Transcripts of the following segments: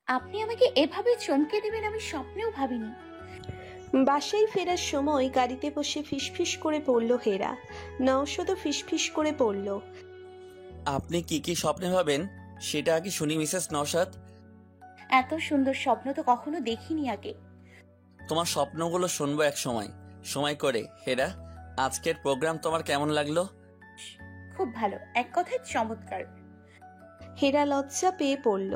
আপনি আমাকে এভাবে চমকে দেবেন আমি স্বপ্নেও ভাবিনি। বাসায় ফেরার সময় গাড়িতে বসে ফিসফিস করে পড়ল হেরা। নওশাদও ফিসফিস করে পড়ল, আপনি কি কি স্বপ্নে ভাবেন সেটা আগে শুনি মিসেস নওশাদ। এত সুন্দর স্বপ্ন তো কখনো দেখিনি আগে। তোমার স্বপ্নগুলো শুনবো এক সময় সময় করে। হেরা, আজকের প্রোগ্রাম তোমার কেমন লাগলো? খুব ভালো, এক কথায় চমৎকার। হেরা লজ্জা পেয়ে পড়ল।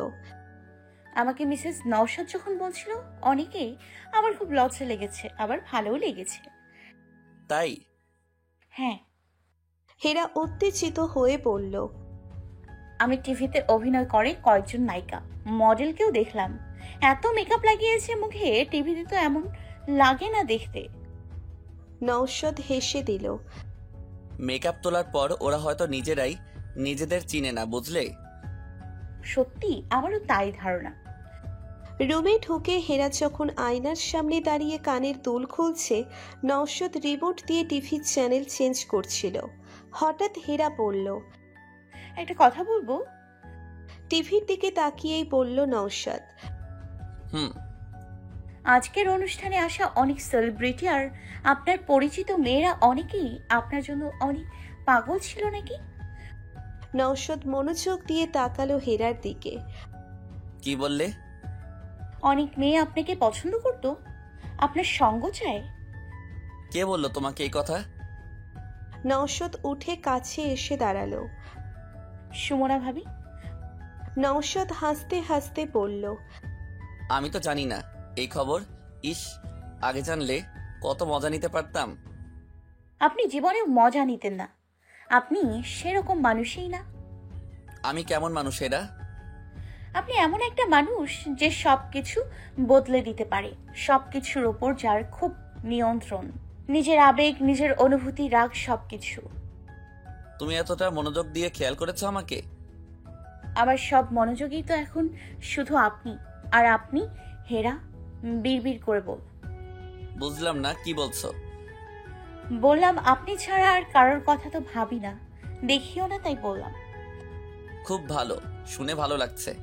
আমাকে মিসেস নওশাদ যখন বলছিল অনেকেই, আমার খুব লজ্জা লেগেছে, আবার ভালোও লেগেছে। তাই? হ্যাঁ, হেরা উত্তেজিত হয়ে পড়ল। আমি টিভিতে অভিনয় করে কয়েকজন নায়িকা মডেলকেও দেখলাম, এত মেকআপ লাগিয়েছে মুখে, টিভিতে তো এমন লাগে না দেখতে। নওশাদ হেসে দিল। মেকআপ তোলার পর ওরা হয়তো নিজেরাই নিজেদের চিনে না, বুঝলে? সত্যি আমারও তাই ধারণা। রুমে ঢুকে হেরা যখন আয়নার সামনে দাঁড়িয়ে কানের দুল খুলছে, নওশাদ রিমোট দিয়ে টিভির চ্যানেল চেঞ্জ করছিল। হঠাৎ হেরা বলল। একটা কথা বলবো? টিভির দিকে তাকিয়েই বলল নওশাদ। হুম। আজকের অনুষ্ঠানে আসা অনেক সেলিব্রিটি আর আপনার পরিচিত মেয়েরা অনেকেই আপনার জন্য অনেক পাগল ছিল নাকি? নওশাদ মনোযোগ দিয়ে তাকালো হেরার দিকে। কি বললে? অনেক মেয়ে আপনাকে পছন্দ করতো, আপনার সঙ্গ চায়। কে বললো তোমাকে এই কথা? নওশাদ উঠে কাছে এসে দাঁড়ালো। সুমনা ভাবি। নওশাদ হাসতে হাসতে বলল। আমি তো জানি না এই খবর। ইস, আগে জানলে কত মজা নিতে পারতাম। আপনি জীবনে মজা নিতেন না, আপনি সেরকম মানুষই না। আমি কেমন মানুষ এরা? আপনি এমন একটা মানুষ যে সবকিছু বদলে দিতে পারে, সবকিছুর ওপর যার খুব নিয়ন্ত্রণ, নিজের আবেগ, নিজের অনুভূতি, রাগ, সবকিছু। তুমি এতটা মনোযোগ দিয়ে খেয়াল করেছো আমাকে? আমার সব মনোযোগই তো এখন শুধু আপনি, আর আপনি হেরা। বিড়বিড় করে বুঝলাম না, কি বলছো? বললাম আপনি ছাড়া আর কারোর কথা তো ভাবি না, দেখিও না, তাই বললাম। খুব ভালো, শুনে ভালো লাগছে।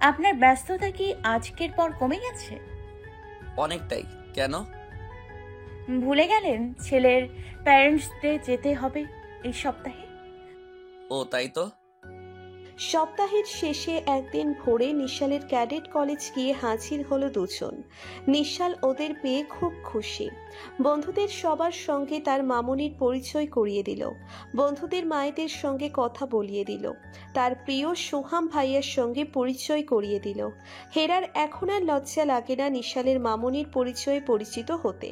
আপনার ব্যস্ততা কি আজকের পর কমে গেছে? অনেকটাই। কেন? ভুলে গেলেন ছেলের প্যারেন্টস ডে যেতে হবে এই সপ্তাহে? ও তাই তো। সপ্তাহের শেষে একদিন ভোরে নিশালের ক্যাডেট কলেজ গিয়ে হাজির হলো দুজন। নিশাল ওদের পেয়ে খুব খুশি। বন্ধুদের সবার সঙ্গে তার মামুনির পরিচয় করিয়ে দিল। বন্ধুদের মায়েদের সঙ্গে কথা বলিয়ে দিল। তার প্রিয় সোহাম ভাইয়ের সঙ্গে পরিচয় করিয়ে দিল। হেরার এখন আর লজ্জা লাগে না নিশালের মামুনির পরিচয়ে পরিচিত হতে।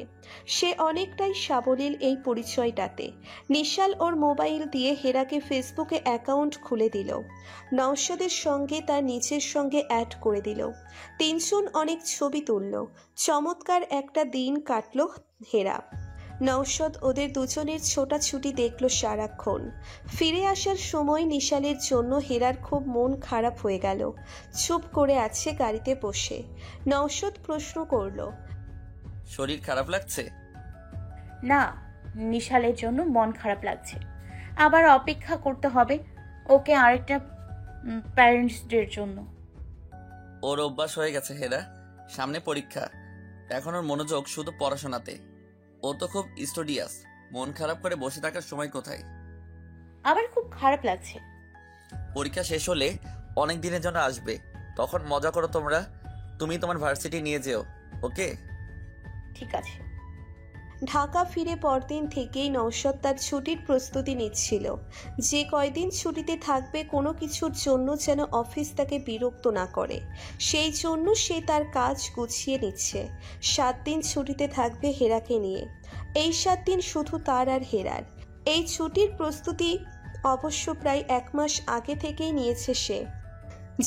সে অনেকটাই সাবলীল এই পরিচয়টাতে। নিশাল ওর মোবাইল দিয়ে হেরাকে ফেসবুকে অ্যাকাউন্ট খুলে দিল। নওশাদের সঙ্গে তার নিজের সঙ্গে অ্যাড করে দিল। তিনজন অনেক ছবি তুলল। চমৎকার একটা দিন কাটল হেরা। নওশাদ ওদের দুজনের ছোটাছুটি দেখল সারাক্ষণ। ফিরে আসার সময় নিশালের জন্য হেরার খুব মন খারাপ হয়ে গেল। চুপ করে আছে গাড়িতে বসে। নওশাদ প্রশ্ন করল। শরীর খারাপ লাগছে? না, নিশালের জন্য মন খারাপ লাগছে। আবার অপেক্ষা করতে হবে ওকে আরেকটা প্যারেন্টস ডের জন্য। ওর অভ্যাস হয়ে গেছে হেরা, সামনে পরীক্ষা, এখন ওর মনোযোগ শুধু পড়াশোনাতে। ও তো খুব স্টুডিয়াস, মন খারাপ করে বসে থাকার সময় কোথায়। আবার খুব খারাপ লাগছে। পরীক্ষা শেষ হলে অনেক দিনের জন্য আসবে, তখন মজা করো তোমরা। তুমি তোমার ভার্সিটি নিয়ে যেও, ওকে? ঠিক আছে। ঢাকা ফিরে পরদিন থেকেই নওশাদ তার ছুটির প্রস্তুতি নিচ্ছিল। যে কয়দিন ছুটিতে থাকবে কোনো কিছুর জন্য যেন অফিস তাকে বিরক্ত না করে, সেই জন্য সে তার কাজ গুছিয়ে নিচ্ছে। 7 দিন ছুটিতে থাকবে হেরাকে নিয়ে। এই 7 দিন শুধু তার আর হেরার। এই ছুটির প্রস্তুতি অবশ্য প্রায় 1 মাস আগে থেকেই নিয়েছে সে।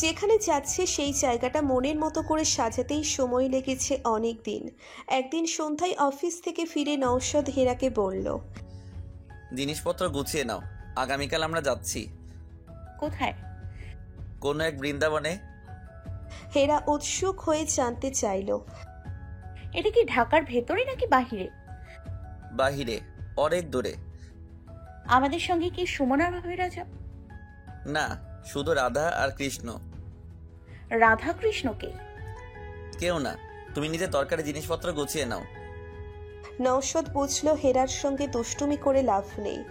যেখানে যাচ্ছে সেই জায়গাটা মনের মতো করে সাজাতেই সময় লেগেছে অনেক দিন। একদিন সন্ধ্যায় অফিস থেকে ফিরে নওশাদ হেরাকে বলল। জিনিসপত্র গুছিয়ে নাও, আগামীকাল আমরা যাচ্ছি কোথায়? কোনো এক বৃন্দাবনে। হেরা উৎসুক হয়ে জানতে চাইল। এটা কি ঢাকার ভেতরে নাকি বাহিরে? বাহিরে, অনেক দূরে। আমাদের সঙ্গে কি সুমনা ভাবিরা যাব? না, শুধু রাধা আর কৃষ্ণ। রাধাকৃষ্ণকে? কেউ না, তুমি নিজের দরকারি জিনিসপত্র গুছিয়ে নাও। নওশাদ বুঝল হেরার সঙ্গে দুষ্টুমি করে লাভ নেই।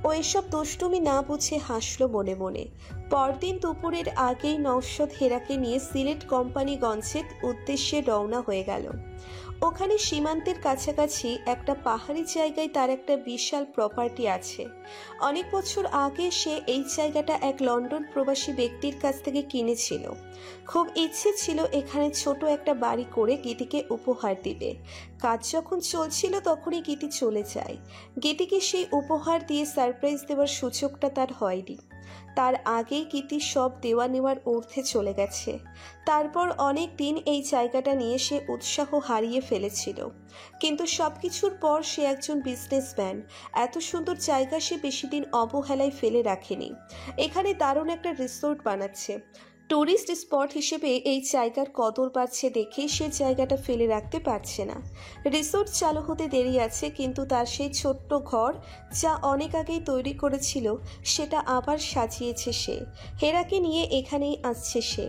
ও এসব দুষ্টুমি না বুঝে হাসল মনে মনে। পরদিন দুপুরের আগেই নওশাদ হেরাকে নিয়ে সিলেট কোম্পানিগঞ্জের উদ্দেশ্যে রওনা হয়ে গেল। ওখানে সীমান্তের কাছাকাছি একটা পাহাড়ি জায়গায় তার একটা বিশাল প্রপার্টি আছে। অনেক বছর আগে সে এই জায়গাটা এক লন্ডন প্রবাসী ব্যক্তির কাছ থেকে কিনেছিল। খুব ইচ্ছে ছিল এখানে ছোট একটা বাড়ি করে গীতিকে উপহার দিবে। কাজ যখন চলছিল তখনই গীতি চলে যায়। গীতিকে সেই উপহার দিয়ে সারপ্রাইজ দেওয়ার সুযোগটা তার হয়নি। তার আগেই গীতি সব দেওয়া নেওয়ার ঊর্ধ্বে চলে গেছে। তারপর অনেক দিন এই জায়গাটা নিয়ে সে উৎসাহ হারিয়ে ফেলেছিল। কিন্তু সবকিছুর পর সে একজন বিজনেসম্যান। এত সুন্দর জায়গা সে বেশি দিন অবহেলায় ফেলে রাখেনি। এখানে দারুণ একটা রিসোর্ট বানাচ্ছে। ট্যুরিস্ট স্পট হিসেবে এই জায়গার কদর বাড়ছে দেখেই সে জায়গাটা ফেলে রাখতে পারছে না। রিসোর্ট চালু হতে দেরি আছে, কিন্তু তার সেই ছোট্ট ঘর যা অনেক আগেই তৈরি করেছিল সেটা আবার সাজিয়েছে সে। হেরাকে নিয়ে এখানেই আসছে সে।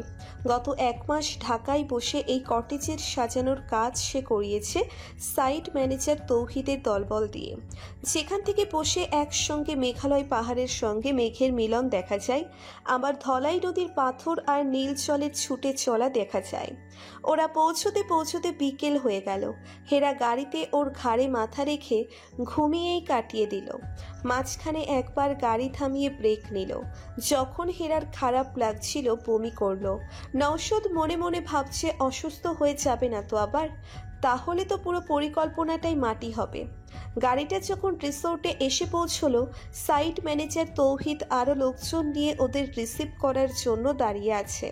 গত 1 মাস ঢাকায় বসে এই কটেজের সাজানোর কাজ সে করিয়েছে সাইট ম্যানেজার তৌহিদের দলবল দিয়ে। যেখান থেকে বসে একসঙ্গে মেঘালয় পাহাড়ের সঙ্গে মেঘের মিলন দেখা যায়, আবার ধলাই নদীর পাথর আর নীল জলের ছুটে চলা দেখা যায়। ওরা পৌঁছতে পৌঁছতে বিকেল হয়ে গেল। হেরা গাড়িতে ওর ঘাড়ে মাথা রেখে ঘুমিয়েই কাটিয়ে দিল। মাঝখানে একবার গাড়ি থামিয়ে ব্রেক নিল। যখন হেরার খারাপ লাগছিল বমি করলো। নওশাদ মনে মনে ভাবছে অসুস্থ হয়ে যাবে না তো আবার? তাহলে তো পুরো পরিকল্পনাটাই মাটি হবে। গাড়িটা যখন রিসোর্টে এসে পৌঁছলো, সাইট ম্যানেজার তৌহিদ আরও লোকজন নিয়ে ওদের রিসিভ করার জন্য দাঁড়িয়ে আছে।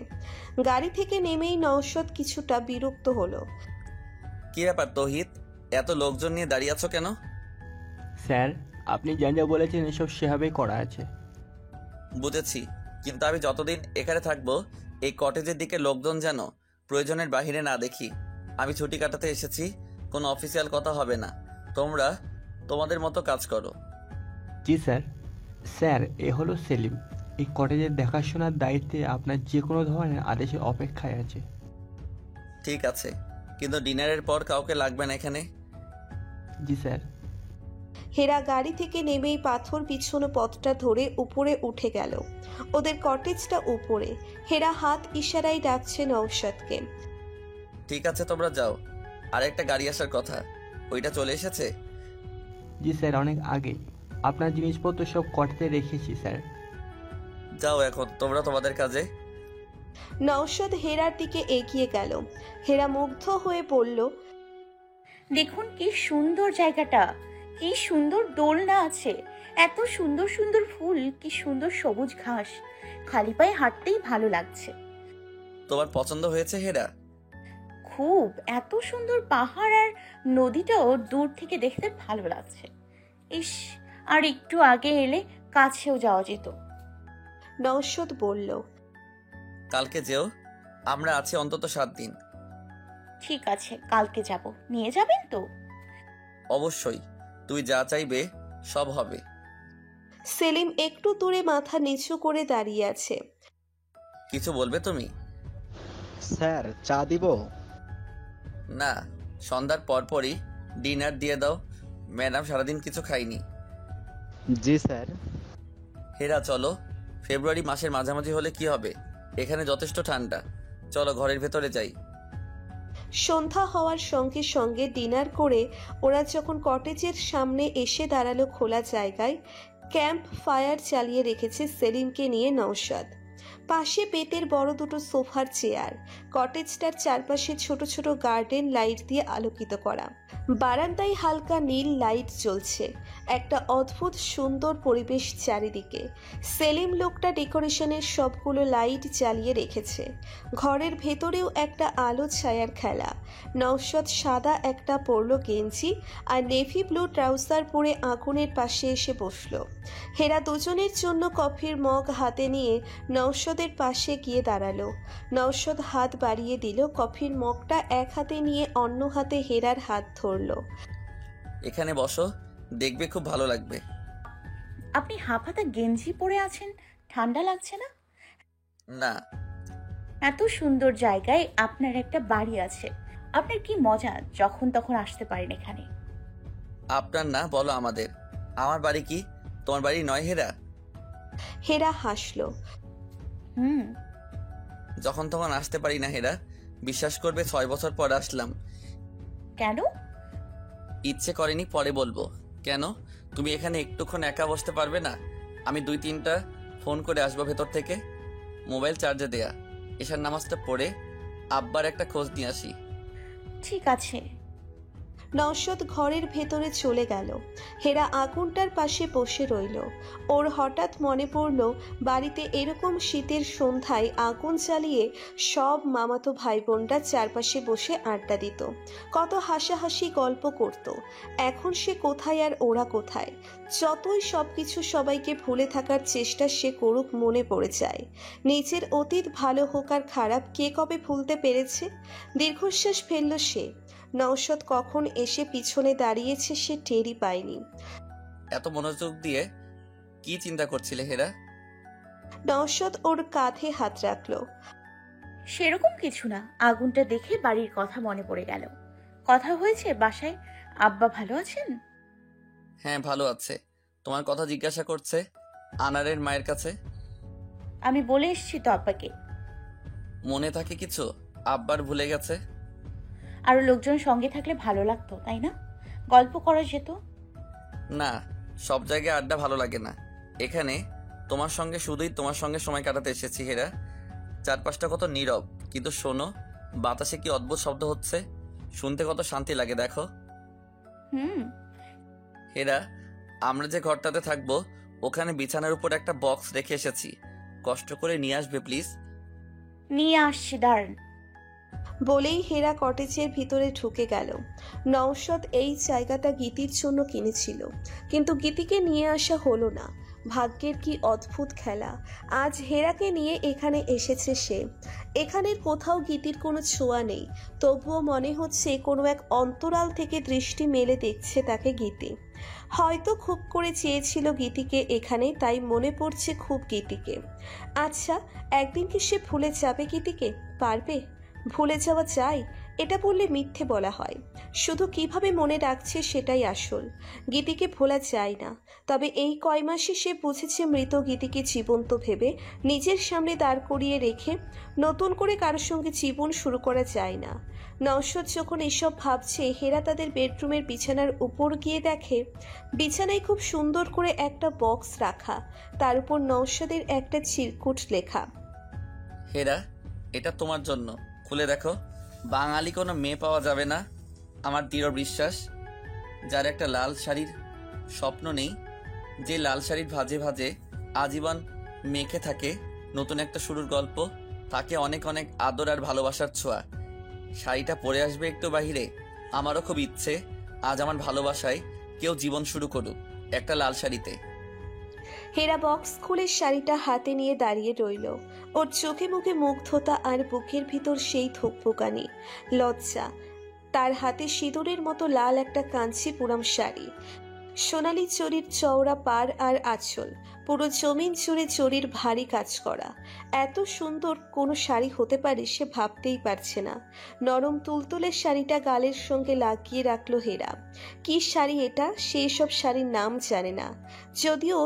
গাড়ি থেকে নেমেই নওশাদ কিছুটা বিরক্ত হলো। কি ব্যাপার তৌহিদ, এত লোকজন নিয়ে দাঁড়িয়ে আছো কেন? স্যার, আপনি যা যা বলেছেন এসব সেভাবেই করা আছে। বুঝেছি, কিন্তু আমি যতদিন এখানে থাকবো এই কটেজের দিকে লোকজন যেন প্রয়োজনের বাহিরে না দেখি। আমি ছুটি কাটাতে এসেছি, কোনো অফিসিয়াল কথা হবে না। তোমরা তোমাদের মতো কাজ করো। জি স্যার। স্যার, এ হলো সেলিম। এই কটেজের দেখাশোনার দায়িত্বে আপনার যে কোনো ধরনের আদেশের অপেক্ষায় আছে। ঠিক আছে, কিন্তু ডিনারের পর কাউকে লাগবে না এখানে। জি স্যার। হেরা গাড়ি থেকে নেমেই পাথর পিছনো পথটা ধরে উপরে উঠে গেল। ওদের কটেজটা উপরে। হেরা হাত ইশারায় ডাকছে নওশাদকে। ঠিক আছে, তোমরা যাও। আরেকটা গাড়ি আসার কথা, ওইটা চলে এসেছে? জি স্যার, অনেক আগেই। আপনার জিনিসপত্র সব কটেজে রেখেছি স্যার। যাও এখন তোমরা তোমাদের কাজে। নওশাদ হেরার দিকে এগিয়ে গেল। হেরা মুগ্ধ হয়ে বলল, দেখুন কি সুন্দর জায়গাটা, কি সুন্দর দোলনা আছে, এত সুন্দর সুন্দর ফুল, কি সুন্দর সবুজ ঘাস, খালি পায়ে হাঁটতেই ভালো লাগছে। তোমার পছন্দ হয়েছে হেরা? খুব, এত সুন্দর পাহাড় আর নদীটাও দূর থেকে দেখতে ভালো লাগছে। ইস, আর একটু আগে এলে কাছেও যাওয়া যেত। নওশাদ বলল, কালকে যেও, আমরা আছি অন্তত 7 দিন। ঠিক আছে, কালকে যাব। নিয়ে যাবেন তো? অবশ্যই, তুই যা চাইবে সব হবে। সেলিম একটু দূরে মাথা নিচু করে দাঁড়িয়ে আছে। কিছু বলবে তুমি? স্যার, চা দিব? না, সন্ধ্যার পরপরই ডিনার দিয়ে দাও। ম্যাডাম সারাদিন কিছু খাইনি। জি স্যার। হেরা চলো, ফেব্রুয়ারি মাসের মাঝামাঝি হলে কি হবে, এখানে যথেষ্ট ঠান্ডা। চলো ঘরের ভেতরে যাই। সন্ধ্যা হওয়ার সঙ্গে সঙ্গে ডিনার করে ওরা যখন কটেজের সামনে এসে দাঁড়ালো খোলা জায়গায়, ক্যাম্প ফায়ার চালিয়ে রেখেছে সেলিমকে নিয়ে নওশাদ। পাশে বেতের বড় দুটো সোফার চেয়ার। কটেজটার চারপাশে ছোট ছোট গার্ডেন লাইট দিয়ে আলোকিত করা। বারান্দায় হালকা নীল লাইট জ্বলছে। একটা অদ্ভুত সুন্দর পরিবেশ চারিদিকে। সেলিম লোকটা ডেকোরেশনের সবগুলো লাইট জ্বালিয়ে রেখেছে। ঘরের ভেতরেও একটা আলো ছায়ার খেলা। নওশাদ সাদা একটা পরলো গেঞ্জি আর নেভি ব্লু ট্রাউজার পরে আগুনের পাশে এসে বসলো। হেরা দুজনের জন্য কফির মগ হাতে নিয়ে নওশাদের পাশে গিয়ে দাঁড়ালো। নওশাদ হাত বাড়িয়ে দিল। কফির মগটা এক হাতে নিয়ে অন্য হাতে হেরার হাত ধরলো। এখানে বসো, দেখবে খুব ভালো লাগবে। আপনি হাফ হাতা গেঞ্জি পরে আছেন, ঠান্ডা লাগছে না? না, এত সুন্দর জায়গায় আপনার একটা বাড়ি আছে, আপনার কি মজা যখন তখন আসতে পারেন এখানে। আপনার না, বলো আমাদের। আমার বাড়ি কি তোমার বাড়ি নয় হেরা? হেরা হাসল। হুম। যখন তখন আসতে পারি না হেরা, বিশ্বাস করবে 6 বছর পর আসলাম। কেন? ইচ্ছে করেনি, পরে বলবো। কেন? তুমি এখানে একটুক্ষণ একা বসতে পারবে না? আমি 2-3টা ফোন করে আসবো ভেতর থেকে। মোবাইল চার্জে দেয়া। এশার নামাজটা পড়ে আব্বার একটা খোঁজ নিয়ে আসি। ঠিক আছে। নওশাদ ঘরের ভেতরে চলে গেল। হেরা আগুনটার পাশে বসে রইল। ওর হঠাৎ মনে পড়ল বাড়িতে এরকম শীতের সন্ধ্যায় আগুন জ্বালিয়ে সব মামাতো ভাই বোনরা চারপাশে বসে আড্ডা দিত, কত হাসাহাসি গল্প করত। এখন সে কোথায় আর ওরা কোথায়? যতই সবকিছু সবাইকে ভুলে থাকার চেষ্টা সে করুক, মনে পড়ে যায় নিজের অতীত। ভালো হোক আর খারাপ, কে কবে ভুলতে পেরেছে? দীর্ঘশ্বাস ফেলল সে। নওশাদ কখন এসে পিছনে দাঁড়িয়েছে সে টেরই পায়নি। এত মনোযোগ দিয়ে কি চিন্তা করছিলে হেরা? নওশাদ ওর কাঁধে হাত রাখলো। সেরকম কিছু না, আগুনটা দেখে বাড়ির কথা মনে পড়ে গেল। কথা হয়েছে বাসায়? আব্বা ভালো আছেন? হ্যাঁ, ভালো আছে। তোমার কথা জিজ্ঞাসা করছে আনারের মায়ের কাছে। আমি বলে এসেছি তো আব্বাকে। মনে থাকে কিছু? আব্বার ভুলে গেছে? আরো লোকজন সঙ্গে থাকলে ভালো লাগতো, তাই না? গল্প করা যেত। না, সব জায়গায় আড্ডা ভালো লাগে না। এখানে তোমার সঙ্গে শুধুই তোমার সঙ্গে সময় কাটাতে এসেছি হেরা। চারপাশটা কত নীরব, কিন্তু শোনো, বাতাসে কি অদ্ভুত শব্দ হচ্ছে, শুনতে কত শান্তি লাগে দেখো। হুম। হেরা, আমরা যে ঘরটাতে থাকবো ওখানে বিছানার উপর একটা বক্স রেখে এসেছি, কষ্ট করে নিয়ে আসবে প্লিজ। নিয়ে আসছি, দাঁড়ান। বলেই হেরা কটেজের ভিতরে ঢুকে গেল। নওশাদ এই জায়গাটা গীতির জন্য কিনেছিল, কিন্তু গীতিকে নিয়ে আসা হলো না। ভাগ্যের কি অদ্ভুত খেলা, আজ হেরাকে নিয়ে এখানে এসেছে সে। এখানের কোথাও গীতির কোনো ছোঁয়া নেই, তবুও মনে হচ্ছে কোনো এক অন্তরাল থেকে দৃষ্টি মেলে দেখছে তাকে গীতি। হয়তো খুব করে চেয়েছিল গীতিকে এখানে, তাই মনে পড়ছে খুব গীতিকে। আচ্ছা, একদিন কি সে ভুলে যাবে গীতিকে? পারবে? ভুলে যাওয়া যায়, এটা বললে মিথ্যে বলা হয়। শুধু কিভাবে মনে রাখছে সেটাই আসল। গীতিকে ভোলা যায় না, তবে এই কয় মাসে সে বুঝেছে মৃত গীতিকে জীবন্ত ভেবে নিজের সামনে দাঁড় করিয়ে রেখে নতুন করে কারোর সঙ্গে জীবন শুরু করা যায় না। নওশাদ যখন এসব ভাবছে, হেরা তাদের বেডরুমের বিছানার উপর গিয়ে দেখে বিছানায় খুব সুন্দর করে একটা বক্স রাখা, তার উপর নওশাদের একটা চিরকুট লেখা। হেরা, এটা তোমার জন্য, খুলে দেখো। বাঙালি কোনো মেয়ে পাওয়া যাবে না, আমার দৃঢ় বিশ্বাস। যার একটা লাল শাড়ির স্বপ্ন নেই, যে লাল শাড়ির ভাজে ভাজে আজীবন মেখে থাকে নতুন একটা শুরুর গল্প, তাকে অনেক অনেক আদর আর ভালোবাসার ছোঁয়া। শাড়িটা পরে আসবে একটু বাহিরে। আমারও খুব ইচ্ছে আজ আমার ভালোবাসায় কেউ জীবন শুরু করুক একটা লাল শাড়িতে। হেরা বক্স খুলে শাড়িটা হাতে নিয়ে দাঁড়িয়ে রইল। ওর চোখে মুখে মুগ্ধতা আর বুকের ভিতর সেই ধুকপুকানি, লজ্জা। তার হাতে সিঁদুরের মতো লাল একটা কাঞ্চিপুরম শাড়ি, সোনালি চরির চওড়া পার আর আঁচল, পুরো জমিন জুড়ে চরির ভারী কাজ করা। এত সুন্দর কোনো শাড়ি হতে পারে সে ভাবতেই পারছে না। নরম তুলতুলে শাড়িটা গালের সঙ্গে লাগিয়ে রাখলো হেরা। কি শাড়ি এটা, সেই সব শাড়ির নাম জানে না যদিও,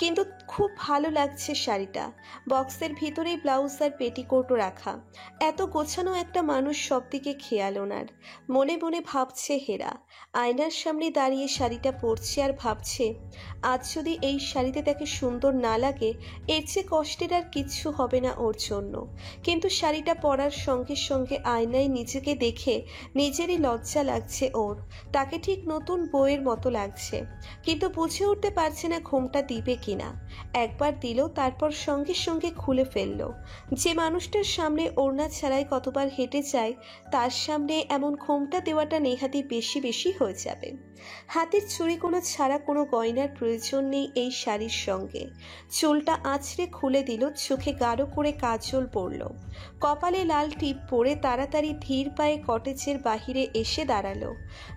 কিন্তু খুব ভালো লাগছে শাড়িটা। বক্সের ভিতরেই ব্লাউজ আর পেটিকোটও রাখা। এত গোছানো একটা মানুষ সব দিকে খেয়াল ওনার। মনে মনে ভাবছে হেরা, আয়নার সামনে দাঁড়িয়ে শাড়িটা পরছে আর ভাবছে আজ যদি এই শাড়িতে তাকে সুন্দর না লাগে এর চেয়ে কষ্টের আর কিচ্ছু হবে না ওর জন্য। কিন্তু শাড়িটা পরার সঙ্গে সঙ্গে আয়নায় নিজেকে দেখে নিজেরই লজ্জা লাগছে ওর। তাকে ঠিক নতুন বউয়ের মতো লাগছে, কিন্তু বুঝে উঠতে পারছে না ঘোমটা দিবে কিনা। একবার দিল, তারপর সঙ্গে সঙ্গে খুলে ফেলল। যে মানুষটার সামনে ওড়না ছাড়াই কতবার হেঁটে যায়, তার সামনে এমন ঘোমটা দেওয়াটা নেহাতি বেশি বেশি হয়ে যাবে। হাতের চুড়ি কোনো ছাড়া কোনো গয়নার প্রয়োজন নেই এই শাড়ির সঙ্গে। চুলটা আঁচড়ে খুলে দিল, চোখে গাঢ় করে কাজল পড়ল, কপালে লাল টিপ পরে তাড়াতাড়ি ধীর পায়ে কটেজের বাহিরে এসে দাঁড়ালো।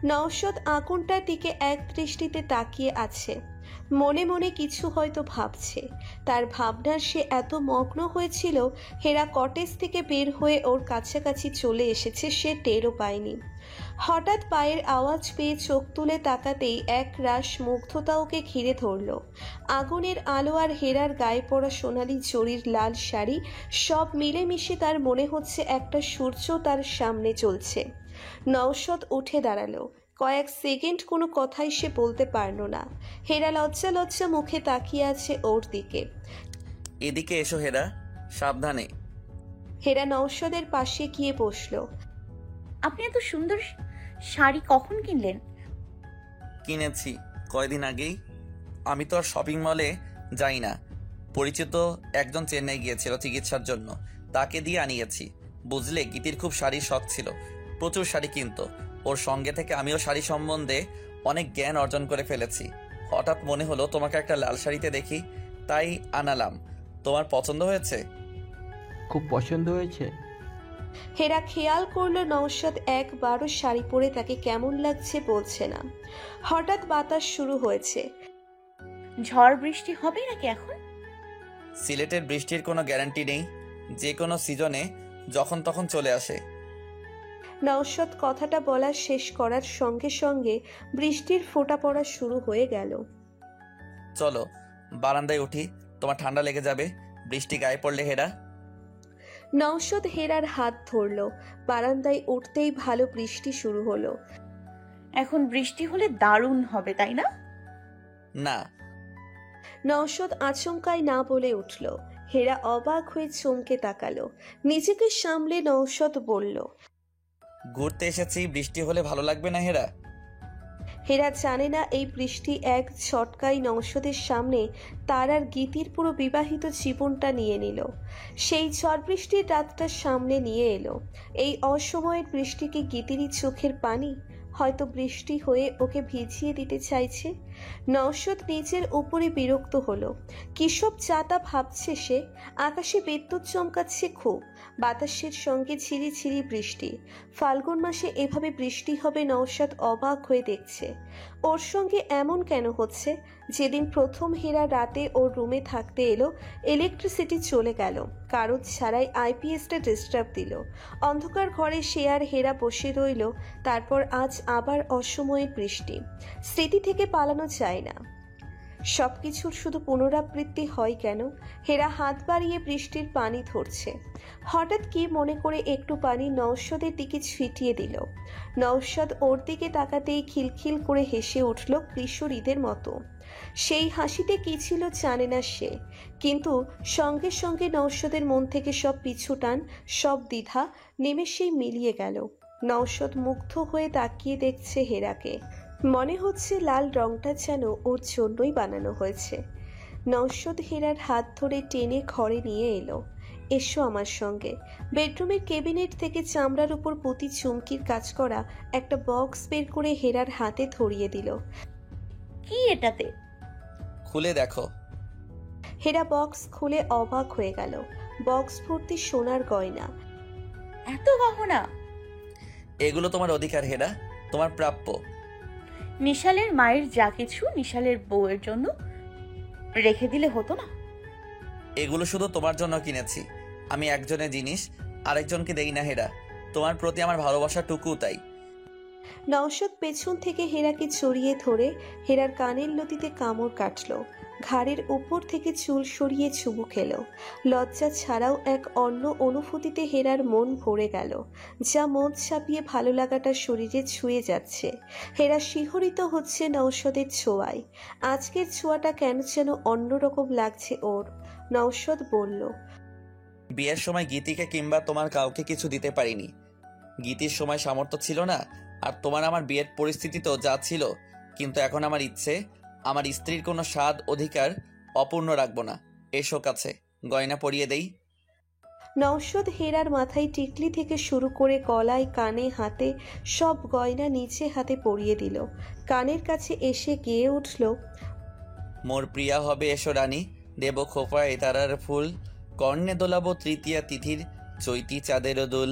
নওশাদ আগুনটার দিকে এক দৃষ্টিতে তাকিয়ে আছে। মনে মনে কিছু হয়তো ভাবছে। তার ভাবনার সে এত মগ্ন হয়েছিল, হেরা কটেজ থেকে বের হয়ে ওর কাছাকাছি চলে এসেছে, সে টেরও পায়নি। হঠাৎ পায়ের আওয়াজ পেয়ে চোখ তুলে তাকাতেই এক রাশ মুগ্ধতা ওকে ঘিরে ধরল। আগুনের আলো আর হেরার গায়ে পড়া সোনালি জরির লাল শাড়ি সব মিলেমিশে তার মনে হচ্ছে একটা সূর্য তার সামনে চলছে। নওশাদ উঠে দাঁড়ালো। কয়েক সেকেন্ড কোনো কথাই সে বলতে পারল না। হেরা লজ্জা লজ্জা মুখে তাকিয়ে আছে ওর দিকে। এদিকে এসো হেরা, সাবধানে। হেরা নওশাদের পাশে গিয়ে বসলো। আপনি এত সুন্দর শাড়ি কখন কিনলেন? কিনেছি কয়দিন আগেই। আমি তো আর শপিং মলে যাই না। পরিচিত একজন চেন্নাই গিয়েছিল চিকিৎসার জন্য, তাকে দিয়ে আনিয়েছি। বুঝলে, গীতির খুব শাড়ির শখ ছিল, প্রচুর শাড়ি কিনতো। ওর সঙ্গে থেকে আমিও শাড়ি সম্বন্ধে অনেক জ্ঞান অর্জন করে ফেলেছি। হঠাৎ মনে হলো তোমাকে একটা লাল শাড়িতে দেখি, তাই আনালাম। তোমার পছন্দ হয়েছে? খুব পছন্দ হয়েছে। হেরা খেয়াল করলো নওশাদ একবারও শাড়ি পরে তাকে কেমন লাগছে বলছে না। হঠাৎ বাতাস শুরু হয়েছে। ঝড় বৃষ্টি হবে নাকি এখন? সিলেটের বৃষ্টির কোনো গ্যারান্টি নেই, যে কোনো সিজনে যখন তখন চলে আসে। নওশাদ কথাটা বলা শেষ করার সঙ্গে সঙ্গে বৃষ্টির ফোঁটা পড়া শুরু হয়ে গেল। চলো বারান্দায় উঠি, তোমার ঠান্ডা লেগে যাবে বৃষ্টি গায়ে পড়লে। হেরা। নওশাদ হেরার হাত ধরল। বারান্দায় উঠতেই ভালো বৃষ্টি শুরু হলো। এখন বৃষ্টি হলে দারুণ হবে, তাই না? না। নওশাদ আচমকাই না বলে উঠল। হেরা অবাক হয়ে চমকে তাকালো। নিজেকে সামলে নওশাদ বলল, ঘুরতে এসেছি, বৃষ্টি হলে ভালো লাগবে না হেরা? হেরা জানে না এই বৃষ্টি এক ঝটকায় নওশাদের সামনে তার আর গীতির পুরো বিবাহিত জীবনটা নিয়ে নিল। সেই ঝড় বৃষ্টির রাতটা সামনে নিয়ে এলো। এই অসময়ের বৃষ্টিকে গীতিরই চোখের পানি, হয়তো বৃষ্টি হয়ে ওকে ভিজিয়ে দিতে চাইছে। নওশাদ নিজের উপরে বিরক্ত হলো। কিসব চাতা ভাবছে সে। আকাশে বিদ্যুৎ চমকাচ্ছে খুব, বাতাসের সঙ্গে ঝিরি ঝিরি বৃষ্টি। ফাল্গুন মাসে এভাবে বৃষ্টি হবে নওশাদ অবাক হয়ে দেখছে। ওর সঙ্গে এমন কেন হচ্ছে? যেদিন প্রথম হেরা রাতে ওর রুমে থাকতে এলো, ইলেকট্রিসিটি চলে গেল, কারণ ছাড়াই আইপিএসটা ডিস্টার্ব দিল। অন্ধকার ঘরে সে আর হেরা বসে রইল। তারপর আজ আবার অসময়ের বৃষ্টি। স্মৃতি থেকে পালানো যায় না। সবকিছুর শুধু পুনরাবৃত্তি হয় কেন? হেরা হাত বাড়িয়ে বৃষ্টির পানি ধরছে। হঠাৎ কি মনে করে একটু পানি নওশাদের দিকে ছিটিয়ে দিল। নওশাদ ওর দিকে তাকাতেই খিলখিল করে হেসে উঠল কিশোরীদের মতো। সেই হাসিতে কি ছিল জানে না সে, কিন্তু সঙ্গে সঙ্গে নওশাদের মন থেকে সব পিছু টান, সব দ্বিধা নিমেষেই মিলিয়ে গেল। নওশাদ মুগ্ধ হয়ে তাকিয়ে দেখছে হেরাকে। মনে হচ্ছে লাল রংটা যেন ওর জন্যই বানানো হয়েছে। নওশাদ হেরার হাত ধরে টেনে ঘরে নিয়ে এলো। এসো আমার সঙ্গে। বেডরুমের ক্যাবিনেট থেকে চামড়ার উপর পুঁতি চুমকির কাজ করা একটা বক্স বের করে হেরার হাতে ধরিয়ে দিল। কি এটাতে? খুলে দেখো। হেরা বক্স খুলে অবাক হয়ে গেল। বক্স ভর্তি সোনার গয়না। এত গহনা? এগুলো তোমার অধিকার হেরা, তোমার প্রাপ্য। নিশালের মায়ের যা কিছু নিশালের বউয়ের জন্য রেখে দিলে হতো না? এগুলো শুধু তোমার জন্য কিনেছি। আমি একজনের জিনিস আরেকজনকে দেই না হেরা, তোমার প্রতি আমার ভালোবাসাটুকু তাই। নওশাদ পেছন থেকে হেরাকে জড়িয়ে ধরে হেরার কানের লতিতে কামড় কাটল। ঘাড়ের উপর থেকে চুল সরিয়ে চুমু খেল। লজ্জা ছাড়াও এক অন্য অনুভূতিতে হেরার মন ভরে গেল, যা মন ছাপিয়ে ভালো লাগাটা শরীরে ছুঁয়ে যাচ্ছে। হেরা শিহরিত হচ্ছে নওশাদের ছোঁয়ায়। আজকের ছোঁয়াটা কেন যেন অন্যরকম লাগছে ওর। নওশাদ বলল, বিয়ের সময় গীতিকে কিংবা তোমার কাউকে কিছু দিতে পারিনি। গীতির সময় সামর্থ্য ছিল না, আর তোমার আমার বিয়ের পরিস্থিতিতেও যা ছিল। কিন্তু এখন আমার ইচ্ছে, আমার স্ত্রীর কোনো স্বাদ অধিকার অপূর্ণ রাখবো না। এসো কাছে, গয়না পরিয়ে দেই। নওশাদ হেরার মাথায় টিকলি থেকে শুরু করে গলায়, কানে, হাতে সব গয়না নিচে হাতে পরিয়ে দিল। কানের কাছে এসে গেয়ে উঠল, মোর প্রিয়া হবে এসো রানী, দেব খোপা এতারার ফুল, কর্ণে দোলাবো তৃতীয়া তিথির চৈতি চাঁদের দুল।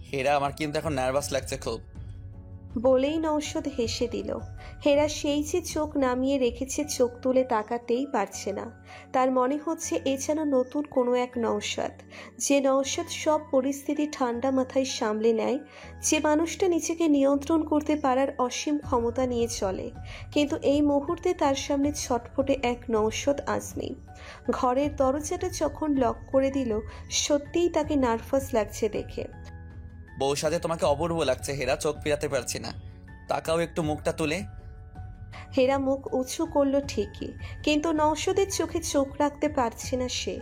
হেরা, আমার কিন্তু এখন নার্ভাস লাগছে খুব। বলেই নৌশদ হেসে দিল। হেরা সেই যে চোখ নামিয়ে রেখেছে, চোখ তুলে তাকাতেই পারছে না। তার মনে হচ্ছে এ যেন নতুন কোনো এক নৌশদ, যে নৌশদ সব পরিস্থিতি ঠান্ডা মাথায় সামলে নেয়, যে মানুষটা নিজেকে নিয়ন্ত্রণ করতে পারার অসীম ক্ষমতা নিয়ে চলে। কিন্তু এই মুহূর্তে তার সামনে ছটফটে এক নৌশদ আজমি। ঘরের দরজাটা যখন লক করে দিল, সত্যিই তাকে নার্ভাস লাগছে দেখে। বউ সাজে তোমাকে অপূর্ব লাগছে হেরা, চোখ ফিরাতে পারছি না। তাকাও একটু মুখটা তুলে। হেরা মুখ উঁচু করল ঠিকই, কিন্তু নওশাদের চোখে চোখ রাখতে পারছে না সে।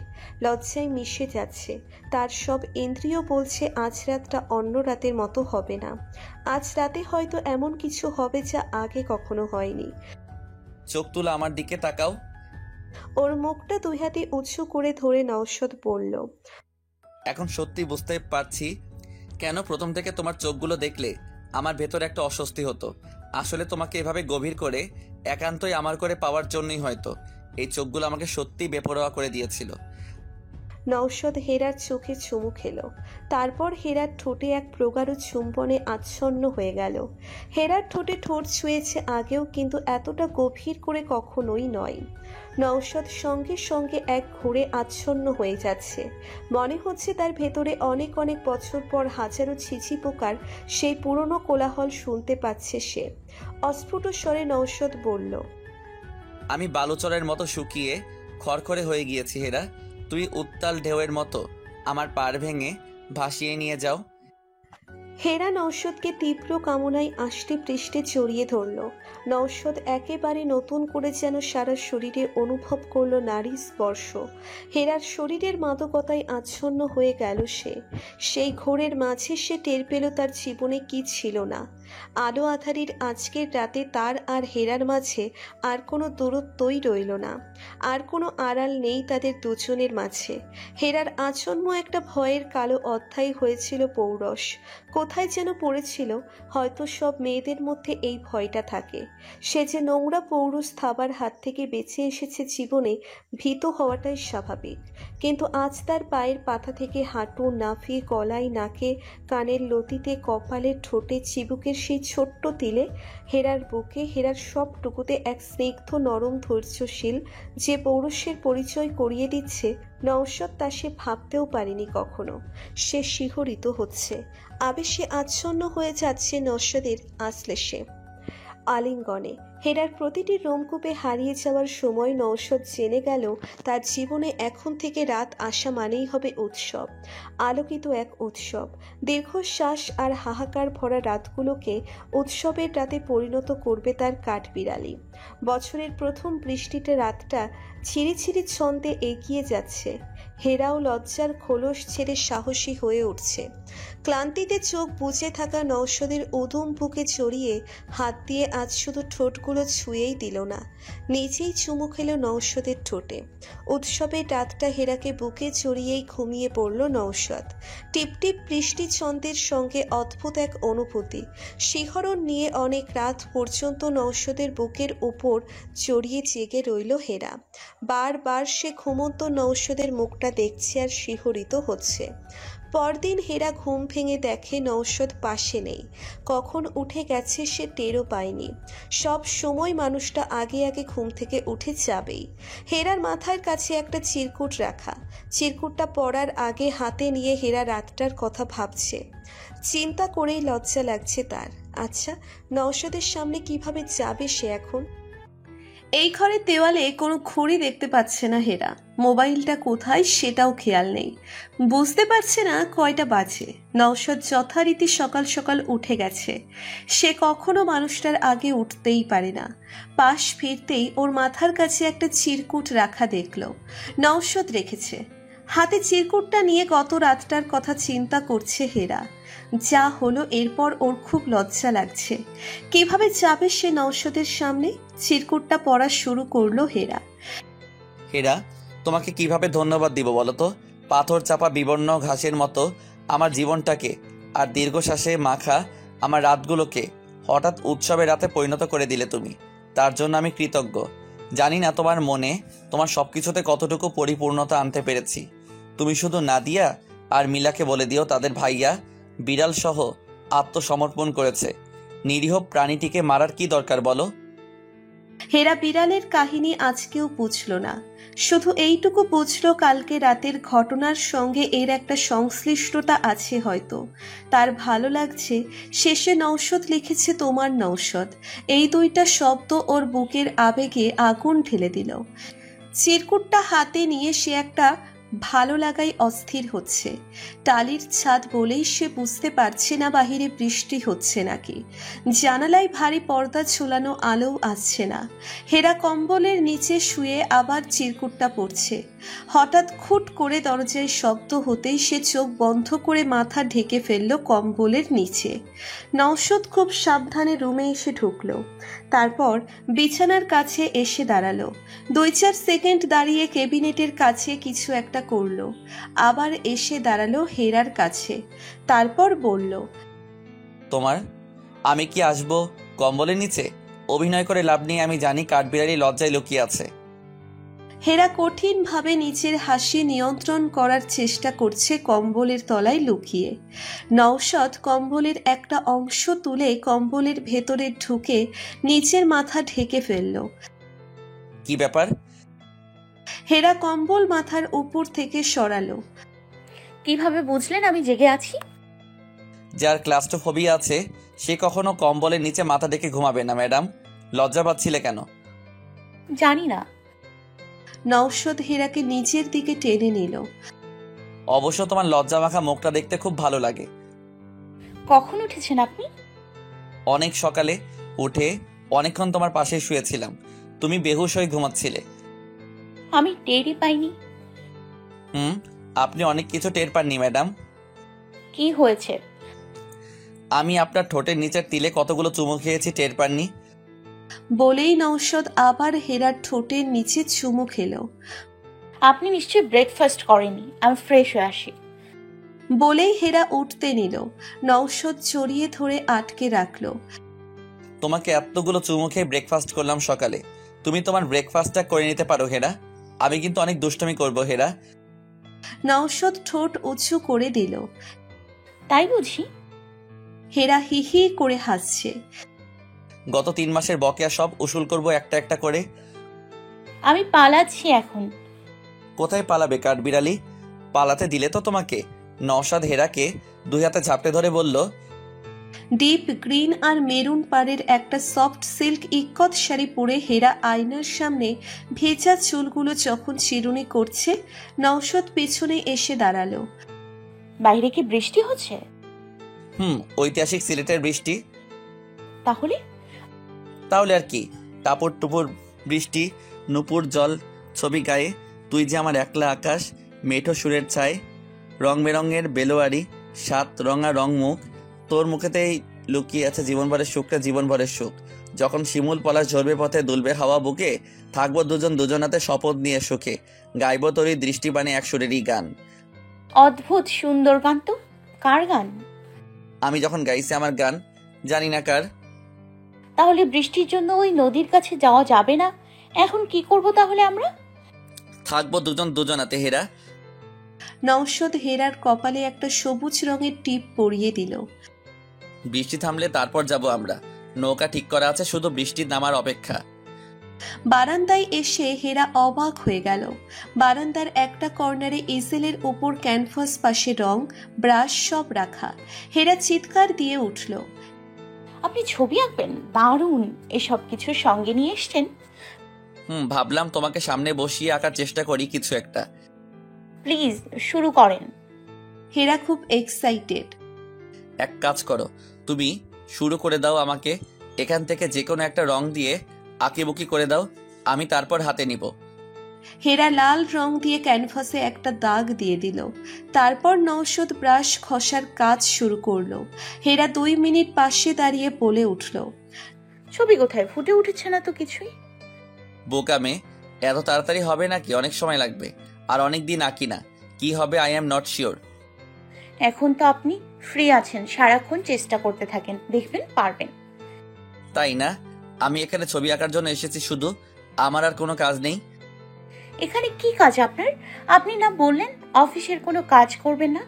লজ্জায় মিশে যাচ্ছে। তার সব ইন্দ্রিয় বলছে আজ রাতটা অন্য রাতের মতো হবে না। আজ রাতে হয়তো এমন কিছু হবে যা আগে কখনো হয়নি। চোখ তুলে আমার দিকে তাকাও। ওর মুখটা দুই হাতে উঁচু করে ধরে নওশাদ বলল, এখন সত্যি বুঝতে পারছি কেন প্রথম থেকে তোমার চোখগুলো দেখলে আমার ভেতরে একটা অস্বস্তি হতো। আসলে তোমাকে এভাবে গভীর করে একান্তই আমার করে পাওয়ার জন্যই হয়তো এই চোখগুলো আমাকে সত্যি বেপরোয়া করে দিয়েছিল। নওশাদ হেরার চোখে চুমু খেল। তারপর হেরার ঠোঁটে এক প্রগাঢ় চুম্বনে আচ্ছন্ন হয়ে গেল। হেরার ঠোঁটে ঠোঁট ছুঁয়েছে আগেও, কিন্তু এতটা গভীর করে কখনোই নয়। নওশাদ সঙ্গে সঙ্গে এক ঘুরে আচ্ছন্ন হয়ে যাচ্ছে। মনে হচ্ছে তার ভেতরে অনেক অনেক বছর পর হাজারো ছিছি পোকার সেই পুরনো কোলাহল শুনতে পাচ্ছে সে। অস্ফুট স্বরে নওশাদ বলল, আমি বালুচরের মতো শুকিয়ে খড়খড়ে হয়ে গিয়েছি হেরা। তুই উত্তাল ঢেউয়ের মতো আমার পাড় ভেঙে ভাসিয়ে নিয়ে যাও। হেরা নওশাদকে তীব্র কামনায় আষ্টে পৃষ্ঠে জড়িয়ে ধরল। নওশাদ একেবারে নতুন করে যেন সারা শরীরে অনুভব করল নারী স্পর্শ। হেরার শরীরের মাদকতায় আচ্ছন্ন হয়ে গেল সে। সেই ঘোরের মাঝে সে টের পেল তার জীবনে কি ছিল না। আলো আধারির আজকের রাতে তার আর হেরার মাঝে আর কোনো দূরত্বই রইল না। আর কোনো আড়াল নেই তাদের দুজনের মাঝে। হেরার আচন্ম একটা ভয়ের কালো অধ্যায় হয়েছিল পৌরস। কোথায় যেন পড়েছিল, হয়তো সব মেয়েদের মধ্যে এই ভয়টা থাকে। সে যে নোংরা পৌরুষ থাবার হাত থেকে বেঁচে এসেছে জীবনে, ভীত হওয়াটাই স্বাভাবিক। কিন্তু আজ তার পায়ের পাতা থেকে হাঁটু, নাভি, গলায়, নাকে, কানের লতিতে, কপালে, ঠোঁটে, চিবুকের সেই ছোট্ট তিলে, হেরার বুকে, হেরার সবটুকুতে এক স্নিগ্ধ নরম ধৈর্যশীল যে পৌরুষের পরিচয় করিয়ে দিচ্ছে, নওশাদ তা সে ভাবতেও পারেনি কখনো। সে শিহরিত হচ্ছে, আবেশে আচ্ছন্ন হয়ে যাচ্ছে নওশাদের আশ্লেষে, আলিঙ্গনে। হেরার প্রতিটি রোমকূপে হারিয়ে যাওয়ার সময় নওশাদ জেনে গেল তার জীবনে এখন থেকে রাত আসা মানেই হবে উৎসব, আলোকিত এক উৎসব। দীর্ঘশ্বাস আর হাহাকার ভরা রাতগুলোকে উৎসবের রাতে পরিণত করবে তার কাঠবিড়ালি। বছরের প্রথম বৃষ্টিতে রাতটা ছিঁড়ি ছন্দে এগিয়ে যাচ্ছে। হেরাও লজ্জার খোলস ছেড়ে সাহসী হয়ে উঠছে। ক্লান্তিতে চোখ বুজে থাকা নওশাদের উদুম বুকে জড়িয়ে হাত দিয়ে আজ শুধু ঠোঁটগুলো ছুঁয়েই দিল না, নিজেই চুমু খেল নওশাদের ঠোঁটে। উৎসবের রাতটা হেরাকে বুকে জড়িয়েই ঘুমিয়ে পড়ল নওশাদ। টিপটিপ বৃষ্টি ছন্দের সঙ্গে অদ্ভুত এক অনুভূতি, শিহরণ নিয়ে অনেক রাত পর্যন্ত নওশাদের বুকের উপর জড়িয়ে জেগে রইল হেরা। বারবার সে ঘুমন্ত নওশাদের মুখটা দেখছে আর শিহরিত হচ্ছে। পরদিন হেরা ঘুম ভেঙে দেখে নওশাদ পাশে নেই। কখন উঠে গেছে সে টেরও পায়নি। সব সময় মানুষটা আগে আগে ঘুম থেকে উঠে যাবেই। হেরার মাথার কাছে একটা চিরকুট রাখা। চিরকুটটা পড়ার আগে হাতে নিয়ে হেরা রাতটার কথা ভাবছে। চিন্তা করেই লজ্জা লাগছে তার। আচ্ছা, নওশাদের সামনে কিভাবে যাবে সে এখন? এই ঘরের দেওয়ালে কোনো ঘড়ি দেখতে পাচ্ছে না হেরা। মোবাইলটা কোথায় সেটাও খেয়াল নেই। বুঝতে পারছে না কয়টা বাজে। নওশাদ যথারীতি সকাল সকাল উঠে গেছে। সে কখনো মানুষটার আগে উঠতেই পারে না। পাশ ফিরতেই ওর মাথার কাছে একটা চিরকুট রাখা দেখল। নওশাদ রেখেছে। হাতে চিরকুটটা নিয়ে গত রাতটার কথা চিন্তা করছে হেরা। যা হলো এরপর ওর খুব লজ্জা লাগছে। কিভাবে যাবে সে নওশাদের সামনে? চিরকুটটা পড়া শুরু করলো হেরা। হেরা, তোমাকে কিভাবে ধন্যবাদ দিব বলো তো? পাথর চাপা বিবর্ণ ঘাসের মতো আমার জীবনটাকে আর দীর্ঘশ্বাসে মাখা আমার রাতগুলোকে হঠাৎ উৎসবের রাতে পরিণত করে দিলে তুমি। তার জন্য আমি কৃতজ্ঞ। জানি না তোমার মনে তোমার সবকিছুতে কতটুকু পরিপূর্ণতা আনতে পেরেছি। তুমি শুধু নাদিয়া আর মিলাকে বলে দিও তাদের ভাইয়া বিড়াল সহ আত্মসমর্পণ করেছে। নিরীহ প্রাণীটিকে মারার কি দরকার বলো? হেরা বিড়ালের কাহিনী আজকেও বুঝল না, শুধু এইটুকু বুঝল কালকে রাতের ঘটনার সঙ্গে এর একটা সংশ্লিষ্টতা আছে হয়তো। তার ভালো লাগছে শেষে নৌশদ লিখেছে তোমার নৌশদ, এই দুইটা শব্দ ওর বুকের আবেগে আগুন ঢেলে দিল। চিরকুটটা হাতে নিয়ে সে একটা ভালো লাগাই অস্থির হচ্ছে। টালির ছাদ বলেই সে বুঝতে পারছে না বাহিরে বৃষ্টি হচ্ছে নাকি। জানালায় ভারী পর্দা ঝুলানো আলোও আসছে না। হেরা কম্বলের নিচে শুয়ে আবার চিরকুটটা পড়ছে। হঠাৎ খুট করে দরজায় শব্দ হতেই সে চোখ বন্ধ করে মাথা ঢেকে ফেলল কম্বলের নিচে। নওশদ খুব সাবধানে রুমে এসে ঢুকলো, তারপর বিছানার কাছে এসে দাঁড়ালো। 2-4 সেকেন্ড দাঁড়িয়ে ক্যাবিনেটের কাছে কিছু একটা করলো, আবার এসে দাঁড়ালো হেরার কাছে, তারপর বলল, আমি কি আসবো কম্বলের নিচে? অভিনয় করে লাভ নেই, আমি জানি কাঠবিড়ালি লজ্জায় লুকিয়ে আছে। হেরা কঠিনভাবে নিচের হাসি নিয়ন্ত্রণ করার চেষ্টা করছে কম্বলের তলায় লুকিয়ে। নওশদ কম্বলের একটা অংশ তুলে কম্বলের ভেতরে ঢুকে নিচের মাথা ঢেকে ফেলল। কি ব্যাপার? হেরা কম্বল মাথার উপর থেকে সরালো। কিভাবে বুঝলেন আমি জেগে আছি? যার ক্লাস্ট্রোফোবিয়া আছে সে কখনো কম্বলের নিচে মাথা ডেকে ঘুমাবে না ম্যাডাম। লজ্জা পাচ্ছিলে কেন? জানি না। নওশদ হেরাকে নিচের দিকে টেনে নিল। অবশ্য তোমার লজ্জা মাখা মুখটা দেখতে খুব ভালো লাগে। কখন উঠেছেন আপনি? অনেক সকালে উঠে অনেকক্ষণ তোমার পাশে শুয়েছিলাম, তুমি বেহুশ হয়ে ঘুমাচ্ছিলে। আমি টেরই পাইনি। আপনি অনেক কিছু টের পাননি ম্যাডাম। কি হয়েছে? আমি আপনার ঠোঁটের নিচের তিলে কতগুলো চুমু খেয়েছি টের পাননি? বলেই নওশদ আবার হেরার ঠোঁটের নিচে চুমু খেলো। আপনি নিশ্চয়ই ব্রেকফাস্ট করেননি, আমি ফ্রেশ হয়ে আসি। বলেই হেরা উঠতে নিল। নওশদ জড়িয়ে ধরে আটকে রাখলো। তোমাকে এতগুলো চুমু খেয়ে ব্রেকফাস্ট করলাম সকালে, তুমি তোমার ব্রেকফাস্টটা করে নিতে পারো হেরা। আমি কিন্তু অনেক দুষ্টুমি করবো হেরা। নওশদ ঠোঁট উঁচু করে দিল। তাই বুঝি? হেরা হি হি করে হাসছে। গত 3 মাসের বকেয়া সব উসুল করবো একটা একটা করে। আমি পালাচ্ছি এখন। কোথায় পালাবে কাঠবিড়ালি? পালাতে দিলে তো তোমাকে। নওশাদ হেরাকে 2 হাতে ঝাপটে ধরে বলল, ডিপ গ্রিন আর মেরুন পাড়ের একটা সফট সিল্ক ইক্কত শাড়ি পরে হেরা আয়নার সামনে ভেজা চুলগুলো যখন চিরুনি করছে, নওশদ পেছনে এসে দাঁড়ালো। বাইরে কি বৃষ্টি হচ্ছে? ঐতিহাসিক সিলেটের বৃষ্টি। তাহলে আর কি, টাপুর টুপুর বৃষ্টি, নুপুর জল ছবি গায়ে, তুই যে আমার একলা আকাশ, মেঠো সুরের ছায়, রং বেরঙের বেলোয়ারি, 7 রঙা রং মুখ, তোর মুখেতেই লুকিয়ে আছে জীবনভরের সুখটা, জীবনভরের সুখ। যখন শিমুল পলাশ ঝরবে পথে, দুলবে হাওয়া বুকে, থাকবো দুজন দুজনাতে শপথ নিয়ে সুখে, গাইব তোরই দৃষ্টিবাণী এক সুরেরই গান। অদ্ভুত সুন্দর গান তো। কার গান? আমি যখন গাইছি আমার গান, জানি না কার। তাহলে বৃষ্টির জন্য ওই নদীর কাছে যাওয়া যাবে না। এখন কি করব তাহলে আমরা? থাকবো দুজন দুজনাতে হেরা। নওশদ হেরার কপালে একটা সবুজ রঙের টিপ পরিয়ে দিল। বৃষ্টি থামলে তারপর যাব আমরা। নৌকা ঠিক করা আছে, শুধু বৃষ্টি নামার অপেক্ষা। বারান্দায় এসে হেরা অবাক হয়ে গেল। বারান্দার একটা কর্নারে ইজেলের উপর ক্যানভাস, পাশে রং, ব্রাশ সব রাখা। হেরা চিৎকার দিয়ে উঠল। আপনি ছবি আঁকবেন? দারুণ। এসব কিছু সঙ্গে নিয়ে এসছেন? ভাবলাম তোমাকে সামনে বসিয়ে আঁকার চেষ্টা করি কিছু একটা। প্লিজ শুরু করেন। হেরা খুব এক্সাইটেড। এক কাজ করো, তুমি শুরু করে দাও, আমাকে এখান থেকে যে কোনো একটা রং দিয়ে আঁকিবুকি করে দাও, আমি তারপর হাতে নিব। হেরা লাল রং দিয়ে ক্যানভাসে একটা দাগ দিয়ে দিল। তারপর নওশদ ব্রাশ ঘষার কাজ শুরু করলো। হেরা 2 মিনিট পাশে দাঁড়িয়ে বলে উঠল, ছবি কোথায়? ফুটে উঠেছে না তো কিছুই। বোকা মেয়ে, এত তাড়াতাড়ি হবে নাকি? অনেক সময় লাগবে, আর অনেক দিন আঁকি না। কি হবে আই এম নট শিওর। এখন তো আপনি ফ্রি আছেন, সারাক্ষণ চেষ্টা করতে থাকেন, দেখবেন পারবেন। তাই না? আমি এখানে ছবি আঁকার জন্য এসেছি শুধু, আমার আর কোনো কাজ নেই। এখানে কি কাজ আপনার? আপনি না বললেন অফিসের কোনো কাজ করবেন না?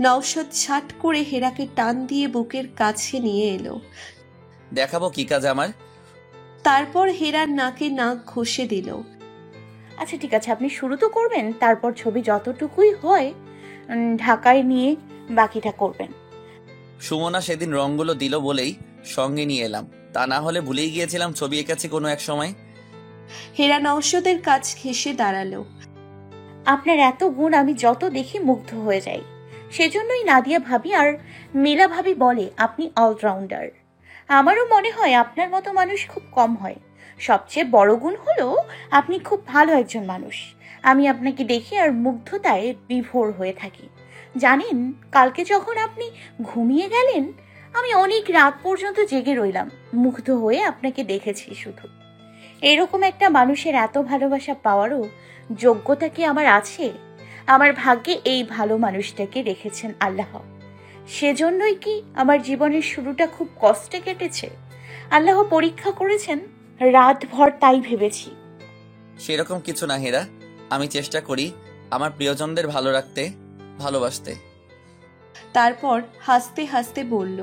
নওশাদ ছাট করে হেরাকে টান দিয়ে বুকের কাছে নিয়ে এলো। দেখাবো কি কাজ আমার? তারপর হেরার নাকে নাক ঘষে দিল। আচ্ছা ঠিক আছে, আপনি শুরু তো করবেন, তারপর ছবি যতটুকুই হয় ঢাকায় নিয়ে বাকিটা করবেন। সুমনা সেদিন রঙগুলো দিল বলেই সঙ্গে নিয়ে এলাম, তা না হলে ভুলেই গিয়েছিলাম ছবি এঁকেছি কোনো এক সময়। হেরা নওশাদের কাছ ঘেঁষে দাঁড়ালো। আপনার এত গুণ আমি যত দেখি মুগ্ধ হয়ে যাই। সেজন্যই নাদিয়া ভাবি আর মিলা ভাবি বলে আপনি অলরাউন্ডার। আমারও মনে হয় আপনার মতো মানুষ খুব কম হয়। সবচেয়ে বড় গুণ হলো আপনি খুব ভালো একজন মানুষ। আমি আপনাকে দেখি আর মুগ্ধতায় বিভোর হয়ে থাকি। জানেন, কালকে যখন আপনি ঘুমিয়ে গেলেন আমি অনেক রাত পর্যন্ত জেগে রইলাম, মুগ্ধ হয়ে আপনাকে দেখেছি শুধু। এরকম একটা মানুষের এত ভালোবাসা পাওয়ারও যোগ্যতা কি আমার আছে? আমার ভাগ্যে এই ভালো মানুষটাকে রেখেছেন আল্লাহ। সেজন্যই কি আমার জীবনের শুরুটা খুব কষ্টে কেটেছে? আল্লাহ পরীক্ষা করেছেন রাতভর, তাই ভেবেছি। সেরকম কিছু না হেরা, আমি চেষ্টা করি আমার প্রিয়জনদের ভালো রাখতে, ভালোবাসতে। তারপর হাসতে হাসতে বলল,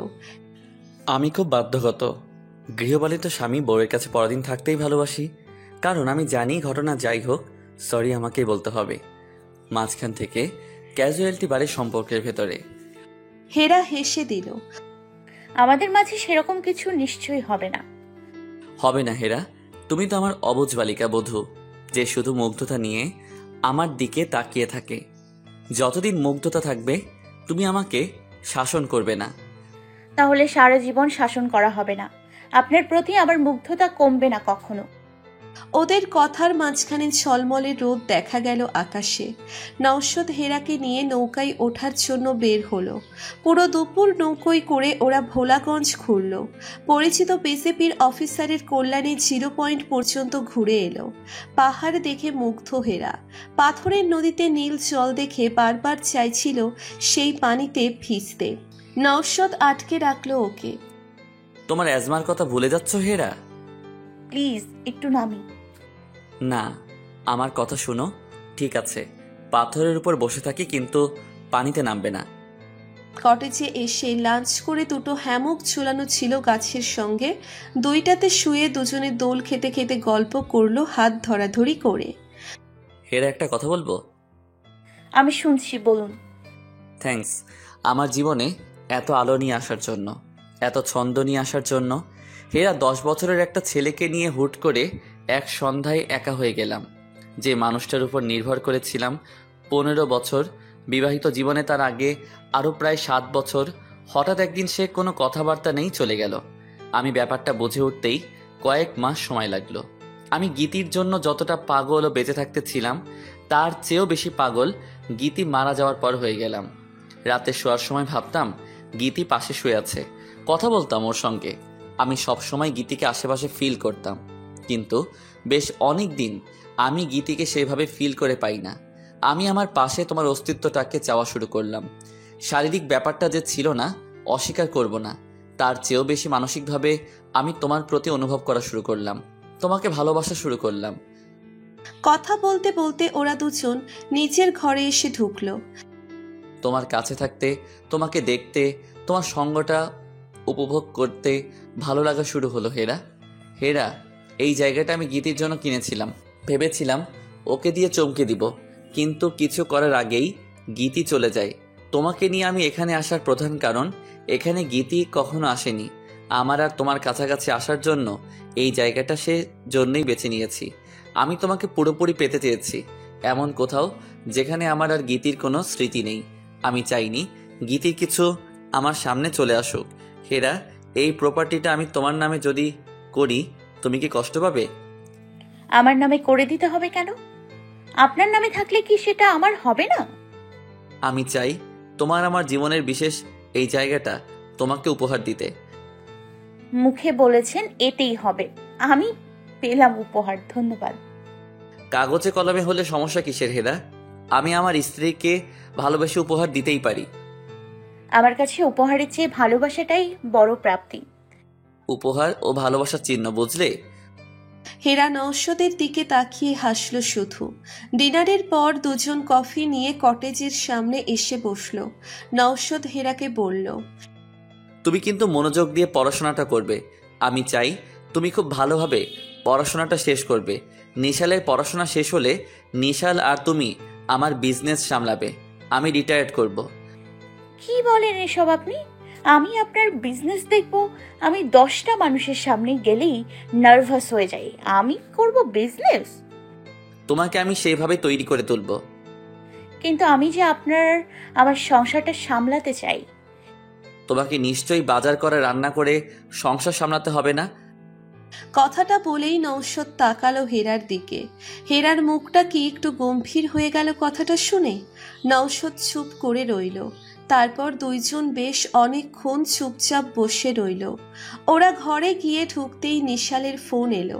আমি খুব বাধ্যগত গৃহপালিত স্বামী বউয়ের কাছে পরাধীন থাকতেই ভালোবাসি, কারণ আমি জানি ঘটনা যাই হোক সরি আমাকেই বলতে হবে, মাঝখান থেকে ক্যাজুয়ালিটি বাড়ে সম্পর্কের ভেতরে। হেরা হেসে দিল। আমাদের মাঝে সেরকম কিছু নিশ্চয়ই হবে না। হবে না হেরা, তুমি তো আমার অবুঝ বালিকা বধূ, যে শুধু মুগ্ধতা নিয়ে আমার দিকে তাকিয়ে থাকে। যতদিন মুগ্ধতা থাকবে তুমি আমাকে শাসন করবে না। তাহলে সারা জীবন শাসন করা হবে না। আপনার প্রতি আমার মুগ্ধতা কমবে না কখনো। ওদের কথার মাঝখানে ঝলমলে রোদ দেখা গেল আকাশে। নওশাদ হেরাকে নিয়ে নৌকায় ওঠার জন্য বের হলো। পুরো দুপুর নৌকোয় করে ওরা ভোলাগঞ্জ ঘুরল। পরিচিত বিজেপির অফিসারের কল্যাণে 0 পয়েন্ট পর্যন্ত ঘুরে এলো। পাহাড় দেখে মুগ্ধ হেরা। পাথরের নদীতে নীল জল দেখে বারবার চাইছিল সেই পানিতে ভিজতে। নওশাদ আটকে রাখলো ওকে। তোমার অ্যাজমার কথা ভুলে যাচ্ছ হেরা? প্লিজ একটু নামি। না, আমার কথা শুনো। ঠিক আছে, পাথরের উপর বসে থাকি, কিন্তু পানিতে নামবে না। কটেজে এসে লাঞ্চ করে দুটো হ্যামক ঝুলানো ছিল গাছের সঙ্গে। দুইটাতে শুয়ে দুজনে দোল খেতে খেতে গল্প করলো হাত ধরাধরি করে। হেরা একটা কথা বলবো? আমি শুনছি, বলুন। থ্যাঙ্কস আমার জীবনে এত আলো নিয়ে আসার জন্য, এত ছন্দ নিয়ে আসার জন্য। হেরা, 10 বছরের একটা ছেলেকে নিয়ে হুট করে এক সন্ধ্যায় একা হয়ে গেলাম। যে মানুষটার উপর নির্ভর করেছিলাম 15 বছর বিবাহিত জীবনে, তার আগে আরও প্রায় 7 বছর, হঠাৎ একদিন সে কোনো কথাবার্তা নেই চলে গেল। আমি ব্যাপারটা বুঝে উঠতেই কয়েক মাস সময় লাগলো। আমি গীতির জন্য যতটা পাগল ও বেঁচে থাকতে ছিলাম তার চেয়েও বেশি পাগল গীতি মারা যাওয়ার পর হয়ে গেলাম। রাতে শোয়ার সময় ভাবতাম গীতি পাশে শুয়ে আছে, কথা বলতাম ওর সঙ্গে। আমি সব সময় গীতিকে আশেপাশে ফিল করতাম, কিন্তু বেশ অনেক দিন আমি গীতিকে সেভাবে ফিল করে পাই না। আমি আমার পাশে তোমার অস্তিত্বটাকে চাওয়া শুরু করলাম। শারীরিক ব্যাপারটা যে ছিল না অস্বীকার করব না, তার চেয়েও বেশি মানসিকভাবে আমি তোমার প্রতি অনুভব করা শুরু করলাম, তোমাকে ভালোবাসা শুরু করলাম। কথা বলতে বলতে ওরা দুজন নিচের ঘরে এসে ঢুকলো। তোমার কাছে থাকতে, তোমাকে দেখতে, তোমার সঙ্গটা উপভোগ করতে ভালো লাগা শুরু হলো হেরা। হেরা, এই জায়গাটা আমি গীতির জন্য কিনেছিলাম, ভেবেছিলাম ওকে দিয়ে চমকে দিব, কিন্তু কিছু করার আগেই গীতি চলে যায়। তোমাকে নিয়ে আমি এখানে আসার প্রধান কারণ, এখানে গীতি কখনো আসেনি। আমার আর তোমার কাছাকাছি আসার জন্য এই জায়গাটা সে জন্যই বেছে নিয়েছি। আমি তোমাকে পুরোপুরি পেতে চেয়েছি, এমন কোথাও যেখানে আমার আর গীতির কোনো স্মৃতি নেই। আমি চাইনি গীতির কিছু আমার সামনে চলে আসুক। হেরা, এই প্রপার্টিটা আমি তোমার নামে যদি করি তুমি কি কষ্ট পাবে? আমার নামে করে দিতে হবে কেন? আপনার নামে থাকলে কি সেটা আমার হবে না? আমি চাই তোমার আমার জীবনের বিশেষ এই জায়গাটা তোমাকে উপহার দিতে। মুখে বলেছেন এতেই হবে, আমি পেলাম উপহার, ধন্যবাদ। কাগজে কলমে হলে সমস্যা কিসের হেরা? আমি আমার স্ত্রীকে ভালোবেসে উপহার দিতেই পারি। আমার কাছে উপহারের চেয়ে ভালোবাসাটাই বড় প্রাপ্তি। উপহার ও ভালোবাসার চিহ্ন, বুঝলে? হেরা নওশাদের দিকে তাকিয়ে হাসল শুধু। ডিনারের পর দুজন কফি নিয়ে কটেজের সামনে এসে বসল। নওশাদ হেরাকে বলল, তুমি কিন্তু মনোযোগ দিয়ে পড়াশোনাটা করবে। আমি চাই তুমি খুব ভালোভাবে পড়াশোনাটা শেষ করবে। নিশালের পড়াশোনা শেষ হলে নিশাল আর তুমি আমার বিজনেস সামলাবে। আমি রিটায়ার্ড করব। কি বলেন এসব আপনি? আমি আপনার বিজনেস দেখব? আমি 10টা মানুষের সামনে গেলেই নার্ভাস হয়ে যাই। আমি করব বিজনেস? তোমাকে আমি সেইভাবে তৈরি করে তুলব। কিন্তু আমি যে আমার সংসারটা সামলাতে চাই। তোমাকে নিশ্চয়ই বাজার করে রান্না করে সংসার সামলাতে হবে না? কথাটা বলেই নওশাদ তাকালো হেরার দিকে। হেরার মুখটা কি একটু গম্ভীর হয়ে গেল কথাটা শুনে। নওশাদ চুপ করে রইল। তারপর দুইজন বেশ অনেকক্ষণ চুপচাপ বসে রইল। ওরা ঘরে গিয়ে ঢুকতেই নিশালের ফোন এলো।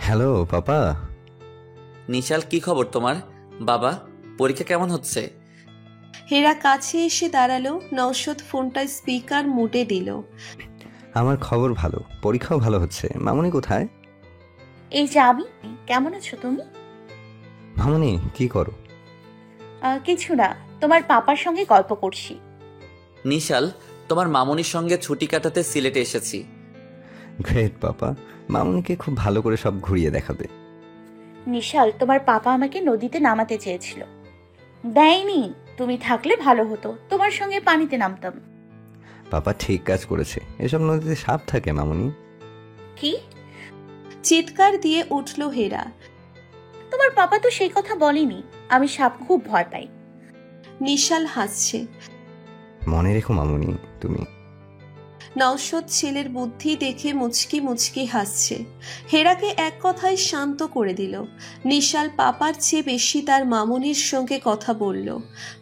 Hello papa. নিশাল, কি খবর তোমার? বাবা, পরীক্ষা কেমন হচ্ছে? হেরা কাছে এসে দাঁড়ালো। নওশাদ ফোনটা স্পিকার মুডে দিল। আমার খবর ভালো, পরীক্ষাও ভালো হচ্ছে। মামুনি কোথায়? এই যে আমি। কেমন আছো তুমি? মামুনি কি করো? কিছু না, তোমার পাপার সঙ্গে গল্প করছি। নিশাল, তোমার মামুনির সঙ্গে ছুটি কাটাতে সিলেটে এসেছি। গ্রেট পাপা, মামুনিকে খুব ভালো করে সব ঘুরিয়ে দেখাবে। নিশাল, তোমার পাপা আমাকে নদীতে নামাতে চেয়েছিল, দেয়নি। তুমি থাকলে ভালো হতো, তোমার সঙ্গে পানিতে নামতাম। পাপা ঠিক কাজ করেছে। এসব নদীতে সাপ থাকে মামুনি। কি? চিৎকার দিয়ে উঠল হেরা। তোমার পাপা তো সেই কথা বলেনি। আমি সাপ খুব ভয় পাই। নিশাল হাসছে। মনে রেখো মামুনি তুমি। নওশাদ ছেলের বুদ্ধি দেখে মুচকি মুচকি হাসছে। হেরাকে এক কথায় শান্ত করে দিল। নিশাল পাপার চেয়ে বেশি তার মামুনির সঙ্গে কথা বলল।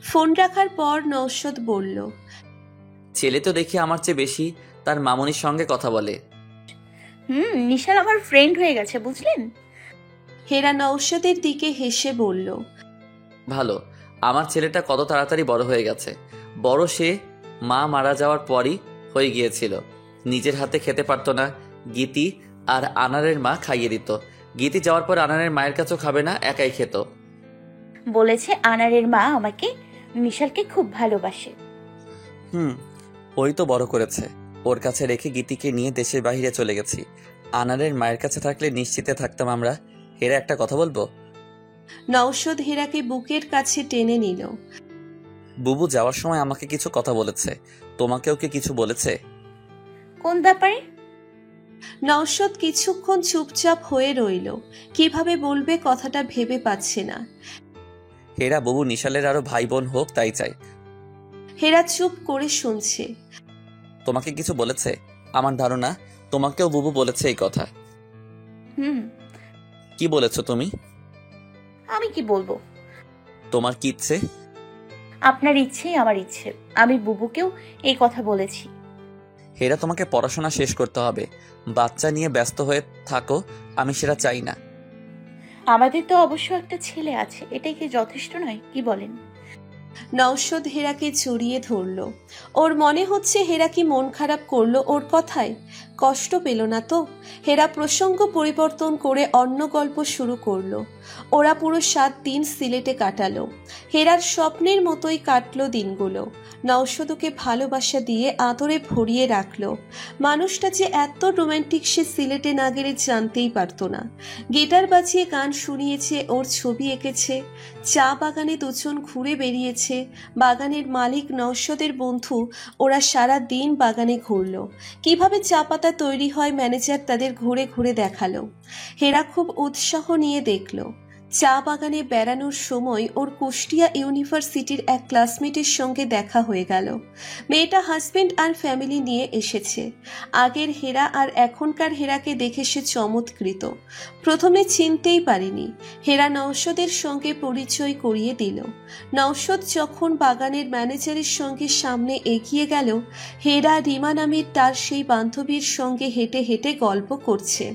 ফোন রাখার পর নওশাদ বলল, ছেলে তো দেখি আমার চেয়ে বেশি তার মামুনির সঙ্গে কথা বলে। নিশাল আমার ফ্রেন্ড হয়ে গেছে, বুঝলেন? হেরা নওশাদের দিকে হেসে বলল, ভালো, আমার ছেলেটা কত তাড়াতাড়ি বড় হয়ে গেছে। বড় সে মা মারা যাওয়ার পরই হয়ে গিয়েছিল। নিজের হাতে খেতে পারতো না। গীতি আর আনারের মা খাইয়ে দিত। গীতি যাওয়ার পর আনারের মায়ের কাছেও খাবে না, একাই খেত। বলেছে আনারের মা আমাকে নিশালকে খুব ভালোবাসে। ওই তো বড় করেছে। ওর কাছে রেখে গীতিকে নিয়ে দেশের বাইরে চলে গেছি। আনারের মায়ের কাছে থাকলে নিশ্চিতে থাকতাম আমরা। হেরা, একটা কথা বলবো? নওশাদ হেরাকে বুকের কাছে টেনে নিল। বুবু যাওয়ার সময় আমাকে কিছু কথা বলেছে। তোমাকেও কি কিছু বলেছে? কোন ব্যাপারে? নওশাদ কিছুক্ষণ চুপচাপ হয়ে রইল। কিভাবে বলবে কথাটা ভেবে পাচ্ছে না। হেরা, বুবু নিশালের আরো ভাই বোন হোক তাই চাই। হেরা চুপ করে শুনছে। তোমাকে কিছু বলেছে? আমার ধারণা তোমাকেও বুবু বলেছে এই কথা। কি বলেছো তুমি? আমি কি বলবো? তোমার কি ইচ্ছে? আপনার ইচ্ছেই আমার ইচ্ছে। আমি বুবুকেও এই কথা বলেছি। হেরা, তোমাকে পড়াশোনা শেষ করতে হবে। বাচ্চা নিয়ে ব্যস্ত হয়ে থাকো, আমি সেটা চাই না। আমাদের তো অবশ্য একটা ছেলে আছে, এটাই কি যথেষ্ট নয়? কি বলেন? নওশাদ হেরাকে জড়িয়ে ধরল। ওর মনে হচ্ছে হেরা কি মন খারাপ করলো ওর কথায়? কষ্ট পেল না তো? হেরা প্রসঙ্গ পরিবর্তন করে অন্য গল্প শুরু করলো। ওরা পুরো 7 দিন সিলেটে কাটালো। হেরার স্বপ্নের মতোই কাটলো দিনগুলো। নওশাদ ওকে ভালোবাসা দিয়ে আদরে ভরিয়ে রাখলো। মানুষটা যে এত রোমান্টিক সে সিলেটে না গেলে জানতেই পারতো না। গিটার বাজিয়ে গান শুনিয়েছে, ওর ছবি এঁকেছে, চা বাগানে দুজন ঘুরে বেরিয়েছে। বাগানের মালিক নওশাদের বন্ধু। ওরা সারা দিন বাগানে ঘুরল। কিভাবে চা পাতা তৈরি হয় ম্যানেজার তাদের ঘুরে ঘুরে দেখালো। হেরা খুব উৎসাহ নিয়ে দেখলো। চা বাগানে বেড়ানোর সময় ওর কুষ্টিয়া ইউনিভার্সিটির এক ক্লাসমেটের সঙ্গে দেখা হয়ে গেল। মেয়েটা হাজবেন্ড আর ফ্যামিলি নিয়ে এসেছে। আগের হেরা আর এখনকার হেরাকে দেখে সে চমৎকৃত। প্রথমে চিনতেই পারেনি। হেরা নওশাদের সঙ্গে পরিচয় করিয়ে দিল। নওশাদ যখন বাগানের ম্যানেজারের সঙ্গে সামনে এগিয়ে গেল, হেরা রিমা নামের তার সেই বান্ধবীর সঙ্গে হেঁটে হেঁটে গল্প করছে।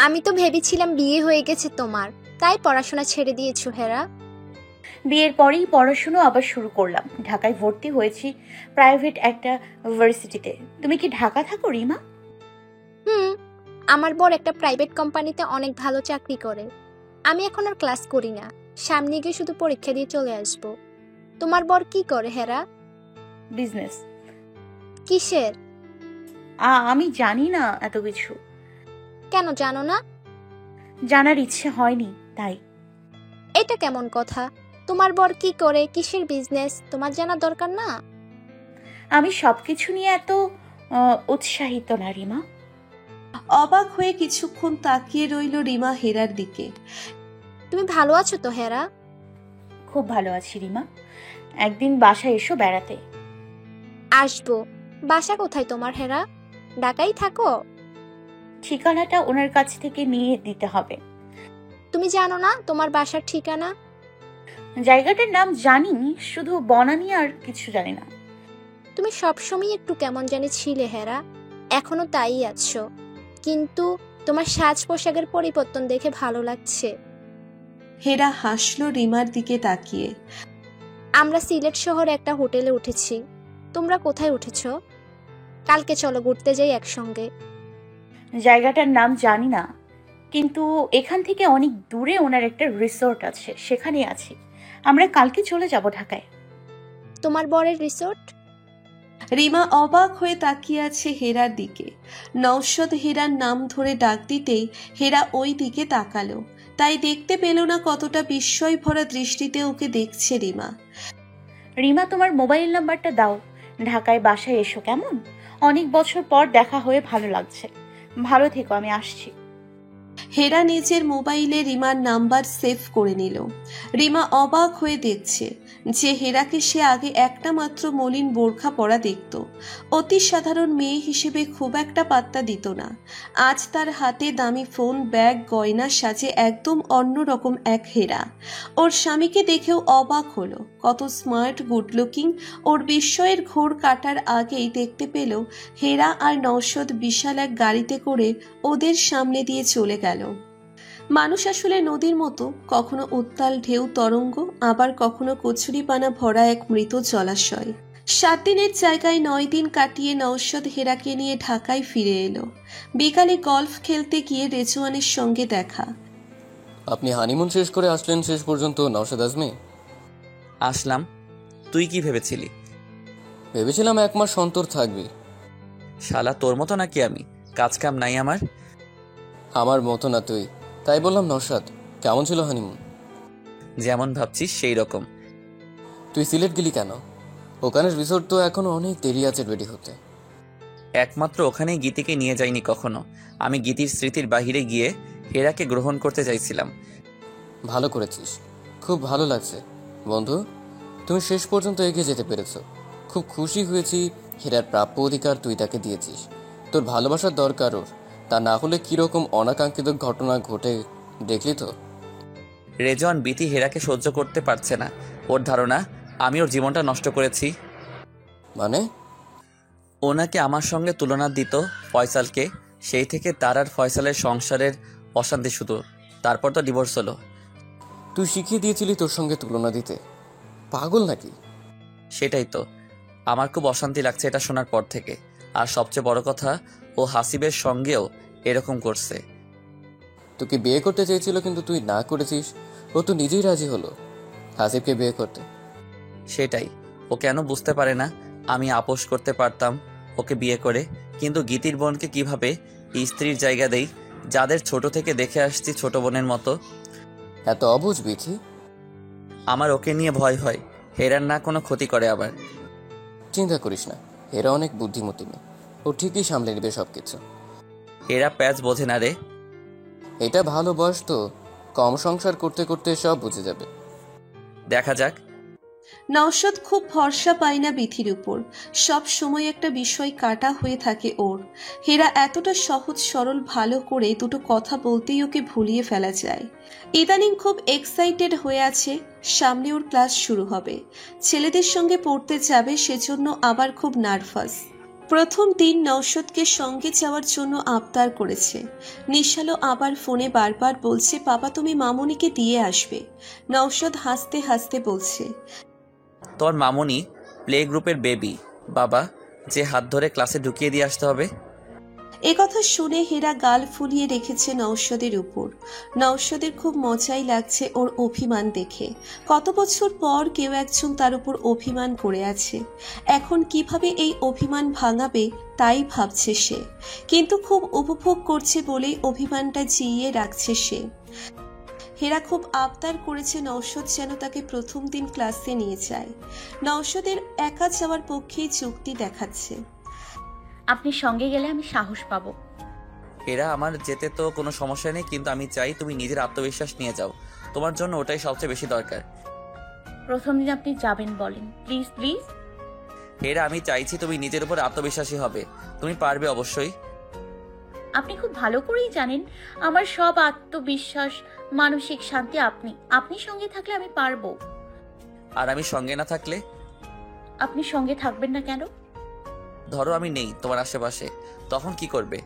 আমি তো ভেবেছিলাম বিয়ে হয়ে গেছে তোমার, তাই পড়াশোনা ছেড়ে দিয়েছো হেরা। বিয়ের পরেই পড়াশুনো আবার শুরু করলাম। ঢাকায় ভর্তি হয়েছি প্রাইভেট একটা ভার্সিটিতে। তুমি কি ঢাকা থাকো রিমা? আমার বর একটা প্রাইভেট কোম্পানিতে অনেক ভালো চাকরি করে। আমি এখন আর ক্লাস করি না, সামনে গিয়ে শুধু পরীক্ষা দিয়ে চলে আসব। তোমার বর কি করে হেরা? বিজনেস। কিসের? আমি জানি না এত কিছু। কেন জানো না? জানার ইচ্ছে হয়নি তাই। এটা কেমন কথা? তোমার বর কি করে, কিসের বিজনেস, তোমার জানা দরকার না? আমি সবকিছু নিয়ে এত উৎসাহিত না রিমা। অবাক হয়ে কিছুক্ষণ তাকিয়ে রইল রিমা হেরার দিকে। তুমি ভালো আছো তো হেরা? খুব ভালো আছি রিমা, একদিন বাসায় এসো বেড়াতে। আসবো। বাসা কোথায় তোমার হেরা? ঢাকায় থাকো? ঠিকানাটা ওনার কাছ থেকে নিয়ে দিতে হবে। তুমি জানো না তোমার বাসার ঠিকানা? জায়গাটার নাম জানি, শুধু বনানী আর কিছু জানি না। তুমি সবসময় একটু কেমন জানি ছিলে হেরা, এখনো তাই আছো, কিন্তু তোমার সাজ পোশাকের পরিবর্তন দেখে ভালো লাগছে। হেরা হাসলো রিমার দিকে তাকিয়ে। আমরা সিলেট শহরে একটা হোটেলে উঠেছি। তোমরা কোথায় উঠেছো? কালকে চলো ঘুরতে যাই একসঙ্গে। জায়গাটার নাম জানি না, কিন্তু এখান থেকে অনেক দূরে ওনার একটা রিসোর্ট আছে, সেখানে আছি। আমরা কালকে চলে যাব ঢাকায়। তোমার বরের রিসোর্ট? রিমা অবাক হয়ে তাকিয়ে আছে হেরার দিকে। নওশাদ হেরার নাম ধরে ডাক দিতেই হেরা ওই দিকে তাকালো, তাই দেখতে পেল না কতটা বিস্ময় ভরা দৃষ্টিতে ওকে দেখছে রিমা। রিমা, তোমার মোবাইল নাম্বারটা দাও, ঢাকায় বাসায় এসো কেমন? অনেক বছর পর দেখা হয়ে ভালো লাগছে। ভালো থেকো, আমি আসছি। হেরা নিজের মোবাইলে রিমার নাম্বার সেভ করে নিল। রিমা অবাক হয়ে দেখছে যে হেরাকে সে আগে একটা মাত্র মলিন বোরখা পরা দেখত। অতি সাধারণ মেয়ে হিসেবে খুব একটা পাত্তা দিত না। আজ তার হাতে দামি ফোন, ব্যাগ, গয়না সাজে একদম অন্যরকম এক হেরা। ওর স্বামীকে দেখেও অবাক হলো, কত স্মার্ট, গুড লুকিং। ওর বিস্ময়ের ঘোর কাটার আগেই দেখতে পেল হেরা আর নওশাদ বিশাল এক গাড়িতে করে ওদের সামনে দিয়ে চলে গেল। মানুষ আসলে নদীর মতো, কখনো উত্তাল ঢেউ তরঙ্গ, আবার কখনো কচুরিপানা ভরা এক মৃত জলাশয়। 7 দিনের জায়গায় 9 দিন কাটিয়ে নওশাদ হেরাকে নিয়ে ঢাকায় ফিরে এলো। বিকালে গলফ খেলতে গিয়ে রেজওয়ানের সঙ্গে দেখা। আপনি হানিমুন শেষ করে আসলেন শেষ পর্যন্ত নওশাদ আজমি? আসলাম। তুই কি ভেবেছিলি? ভেবেছিলাম 1 মাস অন্তর থাকবি। শালা তোর মতো নাকি আমি? কাজ কাম নাই আমার। আমার মতো না তুই, তাই বললাম। নওশাদ, কেমন ছিল হানিমুন? যেমন ভাবছিস সেই রকম। তুই সিলেট গেলি কেন? ওখানের রিসোর্ট তো এখনো অনেক দেরি আছে রেডি হতে। একমাত্র ওখানেই গীতিকে নিয়ে যাইনি কখনো। আমি গীতির স্মৃতির বাহিরে গিয়ে হেরাকে গ্রহণ করতে চাইছিলাম। ভালো করেছিস, খুব ভালো লাগছে বন্ধু। তুমি শেষ পর্যন্ত এগিয়ে যেতে পেরেছ। খুব খুশি হয়েছি। হেরার প্রাপ্য অধিকার তুই তাকে দিয়েছিস। তোর ভালোবাসার দরকার ওর, তা না হলে কিরকম অনাকাঙ্ক্ষিত ঘটনা ঘটে দেখলি তো। রেজওয়ান বিতি হেরাকে সহ্য করতে পারছে না। ওর ধারণা আমি ওর জীবনটা নষ্ট করেছি। মানে? ওনাকে আমার সঙ্গে তুলনা দিত ফয়সালকে। সেই থেকে তার আর ফয়সালের সংসারের অশান্তি শুধু। তারপর তো ডিভোর্স হলো। তুই শিখিয়ে দিয়েছিলি তোর সঙ্গে তুলনা দিতে? পাগল নাকি? সেটাই তো, আমার খুব অশান্তি লাগছে এটা শোনার পর থেকে। আর সবচেয়ে বড় কথা, ও হাসিবের সঙ্গেও এরকম করছে। তোকে বিয়ে করতে চেয়েছিল কিন্তু তুই না করেছিস। ও তো নিজেই রাজি হলো হাসিবকে বিয়ে করতে। সেটাই, ও কেন বুঝতে পারে না? আমি আপোষ করতে পারতাম ওকে বিয়ে করে, কিন্তু গীতির বোনকে কিভাবে স্ত্রীর জায়গা দেই, যাদের ছোট থেকে দেখে আসছি ছোট বোনের মতো। এত অবুঝ বিথি। আমার ওকে নিয়ে ভয় হয়, হেরার না কোনো ক্ষতি করে আবার। চিন্তা করিস না, এরা অনেক বুদ্ধিমতী মেয়ে, ও ঠিকই সামলে নেবে সবকিছু। এরা প্যাচ বোঝে না রে। এটা ভালো বয়স তো, কম সংসার করতে করতে সব বুঝে যাবে। দেখা যাক। নওশাদ খুব ভরসা পায় না বিথির উপর। সব সময় একটা বিষয় কাটা হয়ে থাকে ওর। হেরা এতটা সহজ সরল, ভালো করে দুটো কথা বলতেই ওকে ভুলিয়ে ফেলা যায়। ইদানিং খুব এক্সাইটেড হয়ে আছে। সামনে ওর ক্লাস শুরু হবে, ছেলেদের সঙ্গে পড়তে যাবে, সেজন্য আবার খুব নার্ভাস। প্রথম দিন নওশাদকে সঙ্গে যাওয়ার জন্য আবদার করেছে। নিশালও আবার ফোনে বারবার বলছে, বাবা তুমি মামুনিকে দিয়ে আসবে। নওশাদ হাসতে হাসতে বলছে, তোর মামুনি প্লে গ্রুপের বেবি, বাবা যে হাত ধরে ক্লাসে ঢুকিয়ে দিয়ে আসতে হবে। একথা শুনে হেরা গাল ফুলিয়ে রেখেছে নওশাদের উপর। নওশাদের খুব মজাই লাগছে ওর অভিমান দেখে। কত বছর পর কেউ একজন তার উপর অভিমান করে আছে। এখন কিভাবে এই অভিমান ভাঙাবে তাই ভাবছে সে, কিন্তু খুব উপভোগ করছে বলেই অভিমানটা জিইয়ে রাখছে সে। হেরা খুব আবদার করেছে নওশাদ যেন তাকে প্রথম দিন ক্লাসে নিয়ে যায়। নওশাদের একা যাওয়ার পক্ষেই যুক্তি দেখাচ্ছে। আপনি সঙ্গে গেলে আমি সাহস পাবো। এরা আমার যেতে তো কোনো সমস্যা নেই, কিন্তু আমি চাই তুমি নিজের আত্মবিশ্বাস নিয়ে যাও। তোমার জন্য ওটাই সবচেয়ে বেশি দরকার। প্রথম দিন আপনি যাবেন বলেন, প্লিজ প্লিজ। এরা আমি চাইছি তুমি নিজের উপর আত্মবিশ্বাসী হবে। তুমি পারবে অবশ্যই। আপনি খুব ভালো করেই জানেন আমার সব আত্মবিশ্বাস, মানসিক শান্তি আপনি সঙ্গে থাকলে আমি পারবো। আর আমি সঙ্গে না থাকলে? আপনি সঙ্গে থাকবেন না কেন? ধরো আমি নেই তোমার আশেপাশে, তখন কি করবে?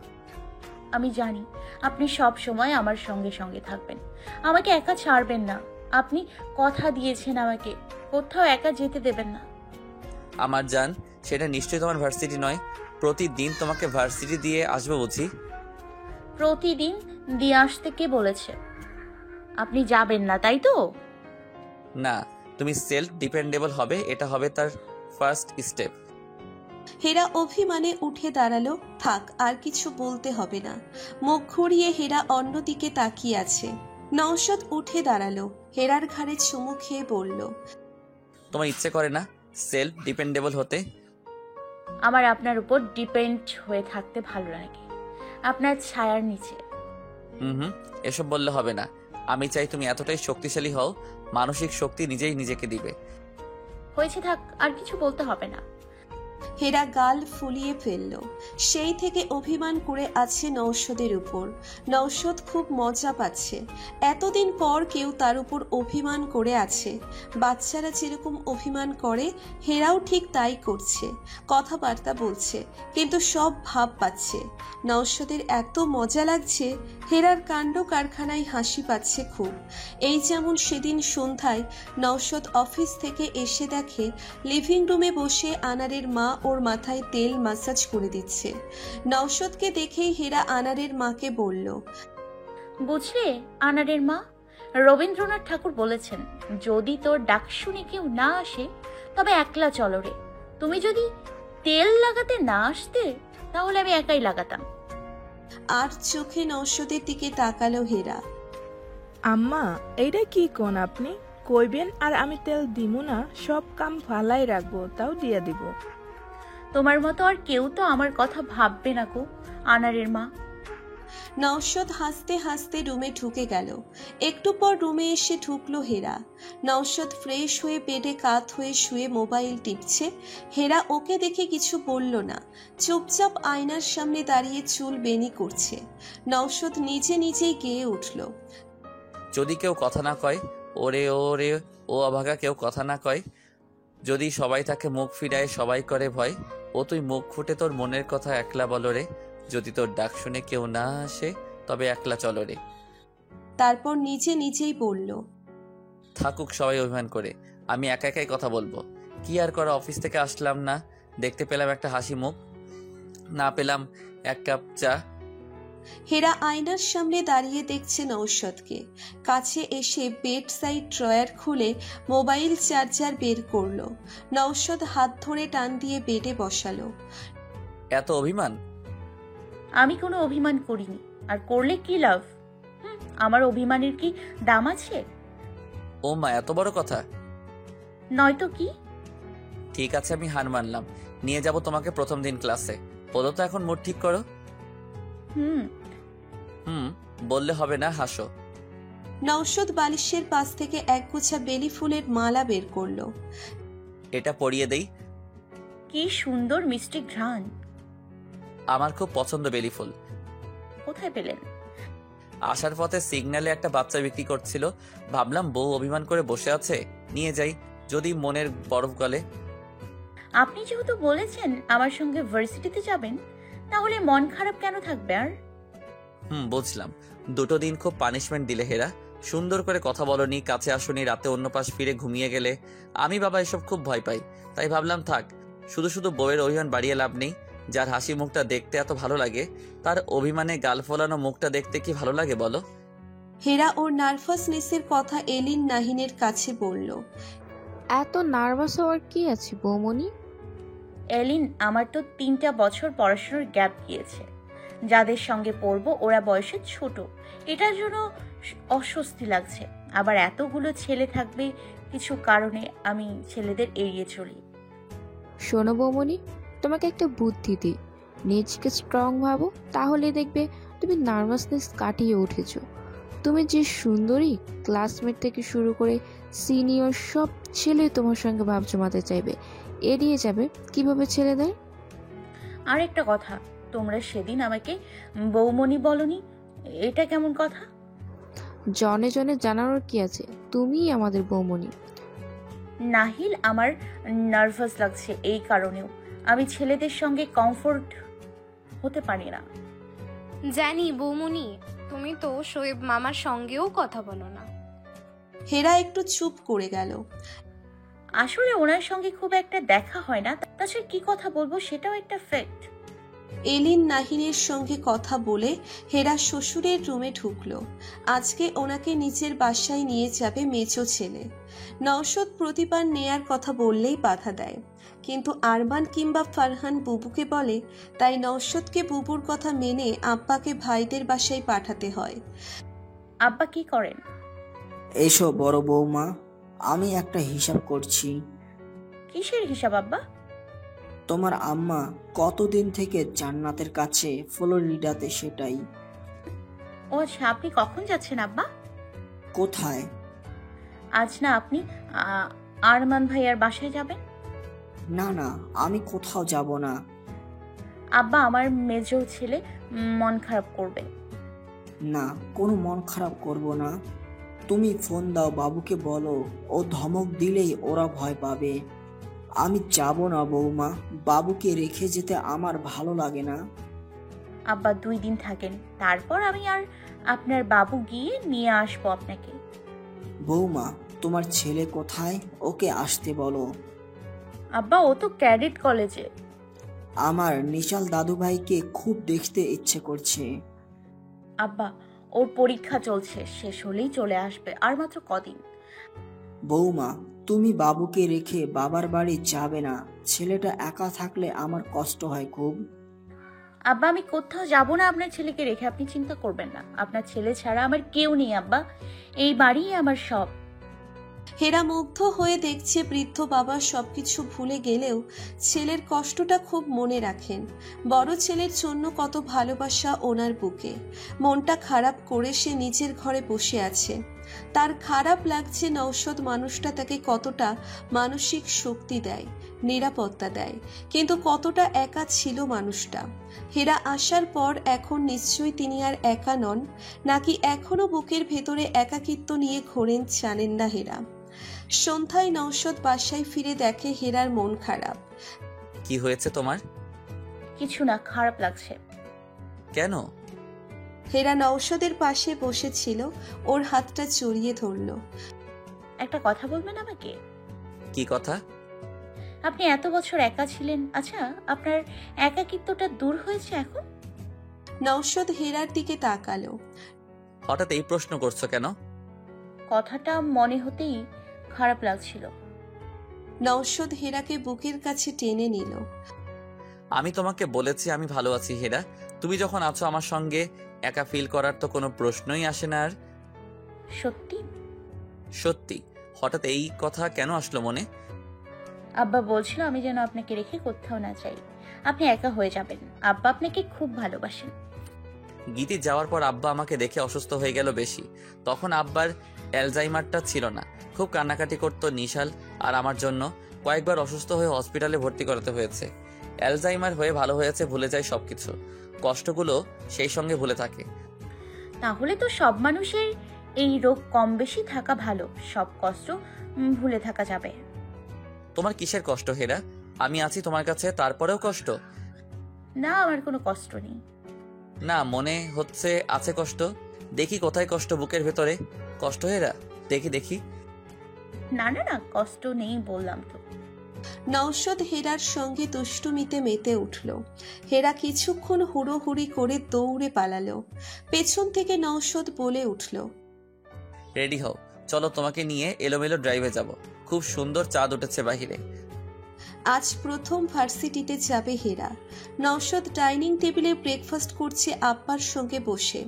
আমি জানি আপনি সব সময় আমার সঙ্গে সঙ্গে থাকবেন, আমাকে একা ছাড়বেন না। আপনি কথা দিয়েছেন আমাকে কোথাও একা যেতে দেবেন না। আমার জান, সেটা নিশ্চয়ই তোমার ভার্সিটি নয়। প্রতিদিন তোমাকে ভার্সিটি দিয়ে আসবো বুঝি? প্রতিদিন দিয়ে আসতে কে বলেছে? আপনি যাবেন না তাই তো? না, তুমি সেলফ ডিপেন্ডেবল হবে, এটা হবে তার ফার্স্ট স্টেপ। হেরা অভিমানে উঠে দাঁড়ালো। থাক, আর কিছু বলতে হবে না। মুখ ঘুরিয়ে হেরা অন্যদিকে তাকিয়ে আছে। নওশাদ উঠে দাঁড়ালো, হেরার ঘাড়ে চুমু খেয়ে বলল, তোমার ইচ্ছে করে না সেলফ ডিপেন্ডেবল হতে? আমার আপনার উপর ডিপেন্ড হয়ে থাকতে ভালো লাগে, আপনার ছায়ার নিচে। হুম, এসব বললে হবে না। আমি চাই তুমি এতটাই শক্তিশালী হও, মানসিক শক্তি নিজেই নিজেকে দিবে। হয়েছে, থাক, আর কিছু বলতে হবে না। হেরা গাল ফুলিয়ে ফেলল। সেই থেকে অভিমান করে আছে নওশাদের উপর। নওশাদ খুব মজা পাচ্ছে। এতদিন পর কেউ তার উপর অভিমান করে আছে। বাচ্চারা যেরকম অভিমান করে হেরাও ঠিক তাই করছে। কথাবার্তা বলছে, কিন্তু সব ভাব পাচ্ছে। নওশাদের এত মজা লাগছে, হেরার কাণ্ড কারখানায় হাসি পাচ্ছে খুব। এই যেমন সেদিন সন্ধ্যায় নওশাদ অফিস থেকে এসে দেখে লিভিং রুমে বসে আনারের মা ওর মাথায় তেল মাসাজ করে দিচ্ছে। নওশাদকে দেখেই হেরা আনারের মাকে বলল, বুঝলে আনারের মা, রবীন্দ্রনাথ ঠাকুর বলেছেন, যদি তোর ডাক শুনে কেউ না আসে তবে একলা চলো রে। তুমি যদি তেল লাগাতে না আসতে তাহলে আমি একাই লাগাতাম। আর চোখে নওশাদের দিকে তাকালো হেরা। আম্মা, এইটা কি কোন আপনি কইবেন আর আমি তেল দিমু না, সব কাম ফালাই রাখবো, তাও দিয়া দিব। তোমার মতো আর কেউ তো আমার কথা ভাববে না গো আনারের মা। নওশাদ হাসতে হাসতে রুমে ঢুকে গেল। একটু পর রুমে এসে ঢুকলো হেরা। নওশাদ ফ্রেশ হয়ে বেডে কাত হয়ে শুয়ে মোবাইল টিপছে। হেরা ওকে দেখে কিছু বলল না, চুপচাপ আয়নার সামনে দাঁড়িয়ে চুল বেনি করছে। নওশাদ নিজে নিজেই গেয়ে উঠল, যদি কেউ কথা না কয়, ওরে ওরে ও অভাগা, কেউ কথা না কয়, যদি সবাই তাকে মুখ ফিরায় সবাই করে ভয়, ও তুই মুখ ফুটে তোর মনের কথা একলা বলো রে। যদি তোর ডাক শুনে কেউ না আসে তবে একলা চলো রে। তারপর নিজে নিজেই বলল, থাকুক সবাই অভিমান করে, আমি একা একাই কথা বলবো। কি আর করা, অফিস থেকে আসলাম না, দেখতে পেলাম একটা হাসি মুখ, না পেলাম এক কাপ চা। হেরা আয়নার সামনে দাঁড়িয়ে দেখছে নওশাদকে। কাছে এসে বেড সাইড ড্রয়ার খুলে মোবাইল চার্জার বের করলো। নওশাদ হাত ধরে টান দিয়ে বেডে বসালো। এত অভিমান? আমি কোনো অভিমান করিনি, আর করলে কি লাভ? আমার অভিমানের কি দাম আছে? ও মা, এত বড় কথা? নয়তো কি? ঠিক আছে, আমি হার মানলাম, নিয়ে যাব তোমাকে প্রথম দিন ক্লাসে। বলো তো এখন মুড ঠিক করো। বললে হবে না, হাসো। নওশাদ বালিশের পাশ থেকে একগুচ্ছা বেলি ফুলের মালা বের করলো। এটা পরিয়ে দেই। কি সুন্দর মিষ্টি ঘ্রাণ। আমার খুব পছন্দ বেলি ফুল। কোথায় পেলেন? আসার পথে সিগন্যালে একটা বাচ্চা বিক্রি করছিল, ভাবলাম বউ অভিমান করে বসে আছে, নিয়ে যাই, যদি মনের বরফ গলে। আপনি যেহেতু বলেছেন আমার সঙ্গে ভার্সিটিতে যাবেন, তাহলে মন খারাপ কেন থাকবে আর? বুঝলাম। দুটো দিন খুব পানিশমেন্ট দিলে হেরা, সুন্দর করে কথা বলনি, কাছে আসনি, রাতে অন্য পাশ ফিরে ঘুমিয়ে গেলে। আমি বাবা এসব খুব ভয় পাই, তাই ভাবলাম থাক, শুধু শুধু বউয়ের অভিমান বাড়িয়ে লাভ নেই। যার হাসি মুখটা দেখতে এত ভালো লাগে, তার অভিমানে গাল ফোলানো মুখটা দেখতে কি ভালো লাগে বলো? হেরা ওর নার্ভাসনেসের কথা এলিন নাহিনের কাছে বলল। এত নার্ভাস হওয়ার কি আছে বৌমনি? এলিন, আমার তো 3টা বছর পড়াশোনার গ্যাপ গিয়েছে। যাদের সঙ্গে পড়বো ওরা বয়সে ছোট, এটার জন্য অস্বস্তি লাগছে। আবার এতগুলো ছেলে থাকবে, কিছু কারণে আমি ছেলেদের এড়িয়ে চলি। শোনো বৌমনি, তোমাকে একটা বুদ্ধি দিই। নিজকে স্ট্রং ভাবো, তাহলে দেখবে তুমি নার্ভাসনেস কাটিয়ে উঠেছো। তুমি যে সুন্দরী, ক্লাসমেট থেকে শুরু করে সিনিয়র সব ছেলে তোমার সঙ্গে ভাব জমাতে চাইবে, এড়িয়ে যাবে কিভাবে ছেলেদের। আর একটা কথা, তোমরা সেদিন আমাকে বৌমনি বলনি, এটা কেমন কথা? জনে জনে জানানোর কি আছে, তুমিই আমাদের বৌমনি। নাহিল, আমার নার্ভাস লাগছে এই কারণেও। আমি ছেলেদের সঙ্গে কমফোর্ট হতে পারি না। জানি বৌমনি, তুমি তো শোয়েব মামার সঙ্গেও কথা বলো না। হেরা একটু চুপ করে গেল। আসলে ওনার সঙ্গে খুব একটা দেখা হয় না, তাছাড়া কি কথা বলবো সেটাও একটা ফ্যাক্ট। এলিন নাহিনের সঙ্গে কথা বলে হেরা শ্বশুরের রুমে ঢুকলো। আজকে ওনাকে নিজের বাসায় নিয়ে যাবে মেজো ছেলে। নওশাদ প্রতিবার নেয়ার কথা বললেই বাধা দেয়, কিন্তু আরমান কিংবা ফারহান বুবুকে বলে, তাই নওশাদকে বুবুর কথা মেনে আব্বাকে ভাইদের বাসায় পাঠাতে হয়। আব্বা কি করেন? এসো বড় বৌমা, আমি একটা হিসাব করছি। কিসের হিসাব আব্বা? তোমার আম্মা কতদিন থেকে জান্নাতের কাছে ফ্লোরিডাতে, সেটাই। ও আচ্ছা, আপনি কখন যাচ্ছেন আব্বা? কোথায়? আজ না, আপনি আরমান ভাইয়ার বাসায় যাবেন। না না, আমি কোথাও যাব না। আব্বা, আমার মেজো ছেলে মন খারাপ করবে। না, কোনো মন খারাপ করব না। তুমি ফোন দাও, বাবুকে বলো, ও ধমক দিলেই ওরা ভয় পাবে। আমি যাব না বৌমা, বাবুকে রেখে যেতে আমার ভালো লাগে না। আব্বা 2 দিন থাকেন, তারপর আমি আর আপনার বাবু গিয়ে নিয়ে আসবো আপনাকে। বৌমা, তোমার ছেলে কোথায়? ওকে আসতে বলো। আব্বা, ও তো ক্যাডেট কলেজে। আমার নিশাল দাদুভাইকে খুব দেখতে ইচ্ছে করছে। আব্বা, ওর পরীক্ষা চলছে, শেষ হলেই চলে আসবে, আর মাত্র কদিন। বৌমা, তুমি বাবুকে রেখে বাবার বাড়ি যাবে না। ছেলেটা একা থাকলে আমার কষ্ট হয় খুব। আব্বা, আমি কোথাও যাব না আপনার ছেলেকে রেখে, আপনি চিন্তা করবেন না। আপনার ছেলে ছাড়া আমার কেউ নেই আব্বা, এই বাড়িই আমার সব। হেরা মুগ্ধ হয়ে দেখছে বৃদ্ধ বাবা সবকিছু ভুলে গেলেও ছেলের কষ্টটা খুব মনে রাখেন। বড় ছেলের জন্য কত ভালোবাসা ওনার বুকে। মনটা খারাপ করে সে নিজের ঘরে বসে আছে। তার খারাপ লাগছে নওশাদ মানুষটা তাকে কতটা মানসিক শক্তি দেয়, নিরাপত্তা দেয়, কিন্তু কতটা একা ছিল মানুষটা। হেরা আসার পর এখন নিশ্চয়ই তিনি আর একা নন, নাকি এখনো বুকের ভেতরে একাকিত্ব নিয়ে ঘোরেন জানেন না হেরা। সন্ধ্যায় নওশাদ বাসায় ফিরে দেখে হেরার মন খারাপ। কি হয়েছে তোমার? কিছু না, খারাপ লাগছে। কেন? হেরা নওশাদের পাশে বসেছিল, ওর হাতটা জড়িয়ে ধরল। একটা কথা বলবেন আমাকে? কি কথা? আপনি এত বছর একা ছিলেন, আচ্ছা আপনার একাকিত্বটা দূর হয়েছে এখন? নওশাদ হেরার দিকে তাকালো। হঠাৎ এই প্রশ্ন করছো কেন? কথাটা মনে হতেই খারাপ লাগছিল। নওশাদ হেরাকে বুকের কাছে টেনে নিল। আমি তোমাকে বলেছি আমি ভালো আছি হেরা। তুমি যখন আছো আমার সঙ্গে, একা ফিল করার তো কোনো প্রশ্নই আসে না। আর সত্যি? সত্যি। হঠাৎ এই কথা কেন আসলো মনে? আব্বা বলছিল আমি যেন আপনাকে রেখে কোথাও না যাই, আপনি একা হয়ে যাবেন। আব্বা আপনাকে খুব ভালোবাসেন। গীতি যাওয়ার পর আব্বা আমাকে দেখে অসুস্থ হয়ে গেল বেশি। তখন আব্বার অ্যালজাইমারটা ছিল না, খুব কান্নাকাটি করতো নিশাল আর আমার জন্য। কয়েকবার অসুস্থ হয়ে হসপিটালে ভর্তি করাতে হয়েছে। অ্যালজাইমার হয়ে ভালো হয়েছে, ভুলে যায় সবকিছু, কষ্টগুলো সেই সঙ্গে ভুলে থাকে। তাহলে তো সব মানুষের এই রোগ কম বেশি থাকা ভালো, সব কষ্ট ভুলে থাকা যাবে। তোমার কিসের কষ্ট হেরা? আমি আছি তোমার কাছে, তারপরেও কষ্ট? না, আমার কোনো কষ্ট নেই। না, মনে হচ্ছে আছে কষ্ট। দেখি কোথায় কষ্ট, বুকের ভেতরে কষ্ট হেরা? দেখি দেখি। না না না, কষ্ট নেই বললাম তো। নওশাদ হেরার সঙ্গে দুষ্টুমিতে মেতে উঠল। হেরা কিছুক্ষণ হুড়োহুড়ি করে দৌড়ে পালালো। পেছন থেকে নওশাদ বলে উঠল, রেডি হও, চলো তোমাকে নিয়ে এলোমেলো ড্রাইভে যাব। খুব সুন্দর চাঁদ উঠেছে বাহিরে। আজ প্রথম ভার্সিটিতে যাবে হেরা। নওশাদ ডাইনিং টেবিলে ব্রেকফাস্ট করছে আব্বার সঙ্গে বসে।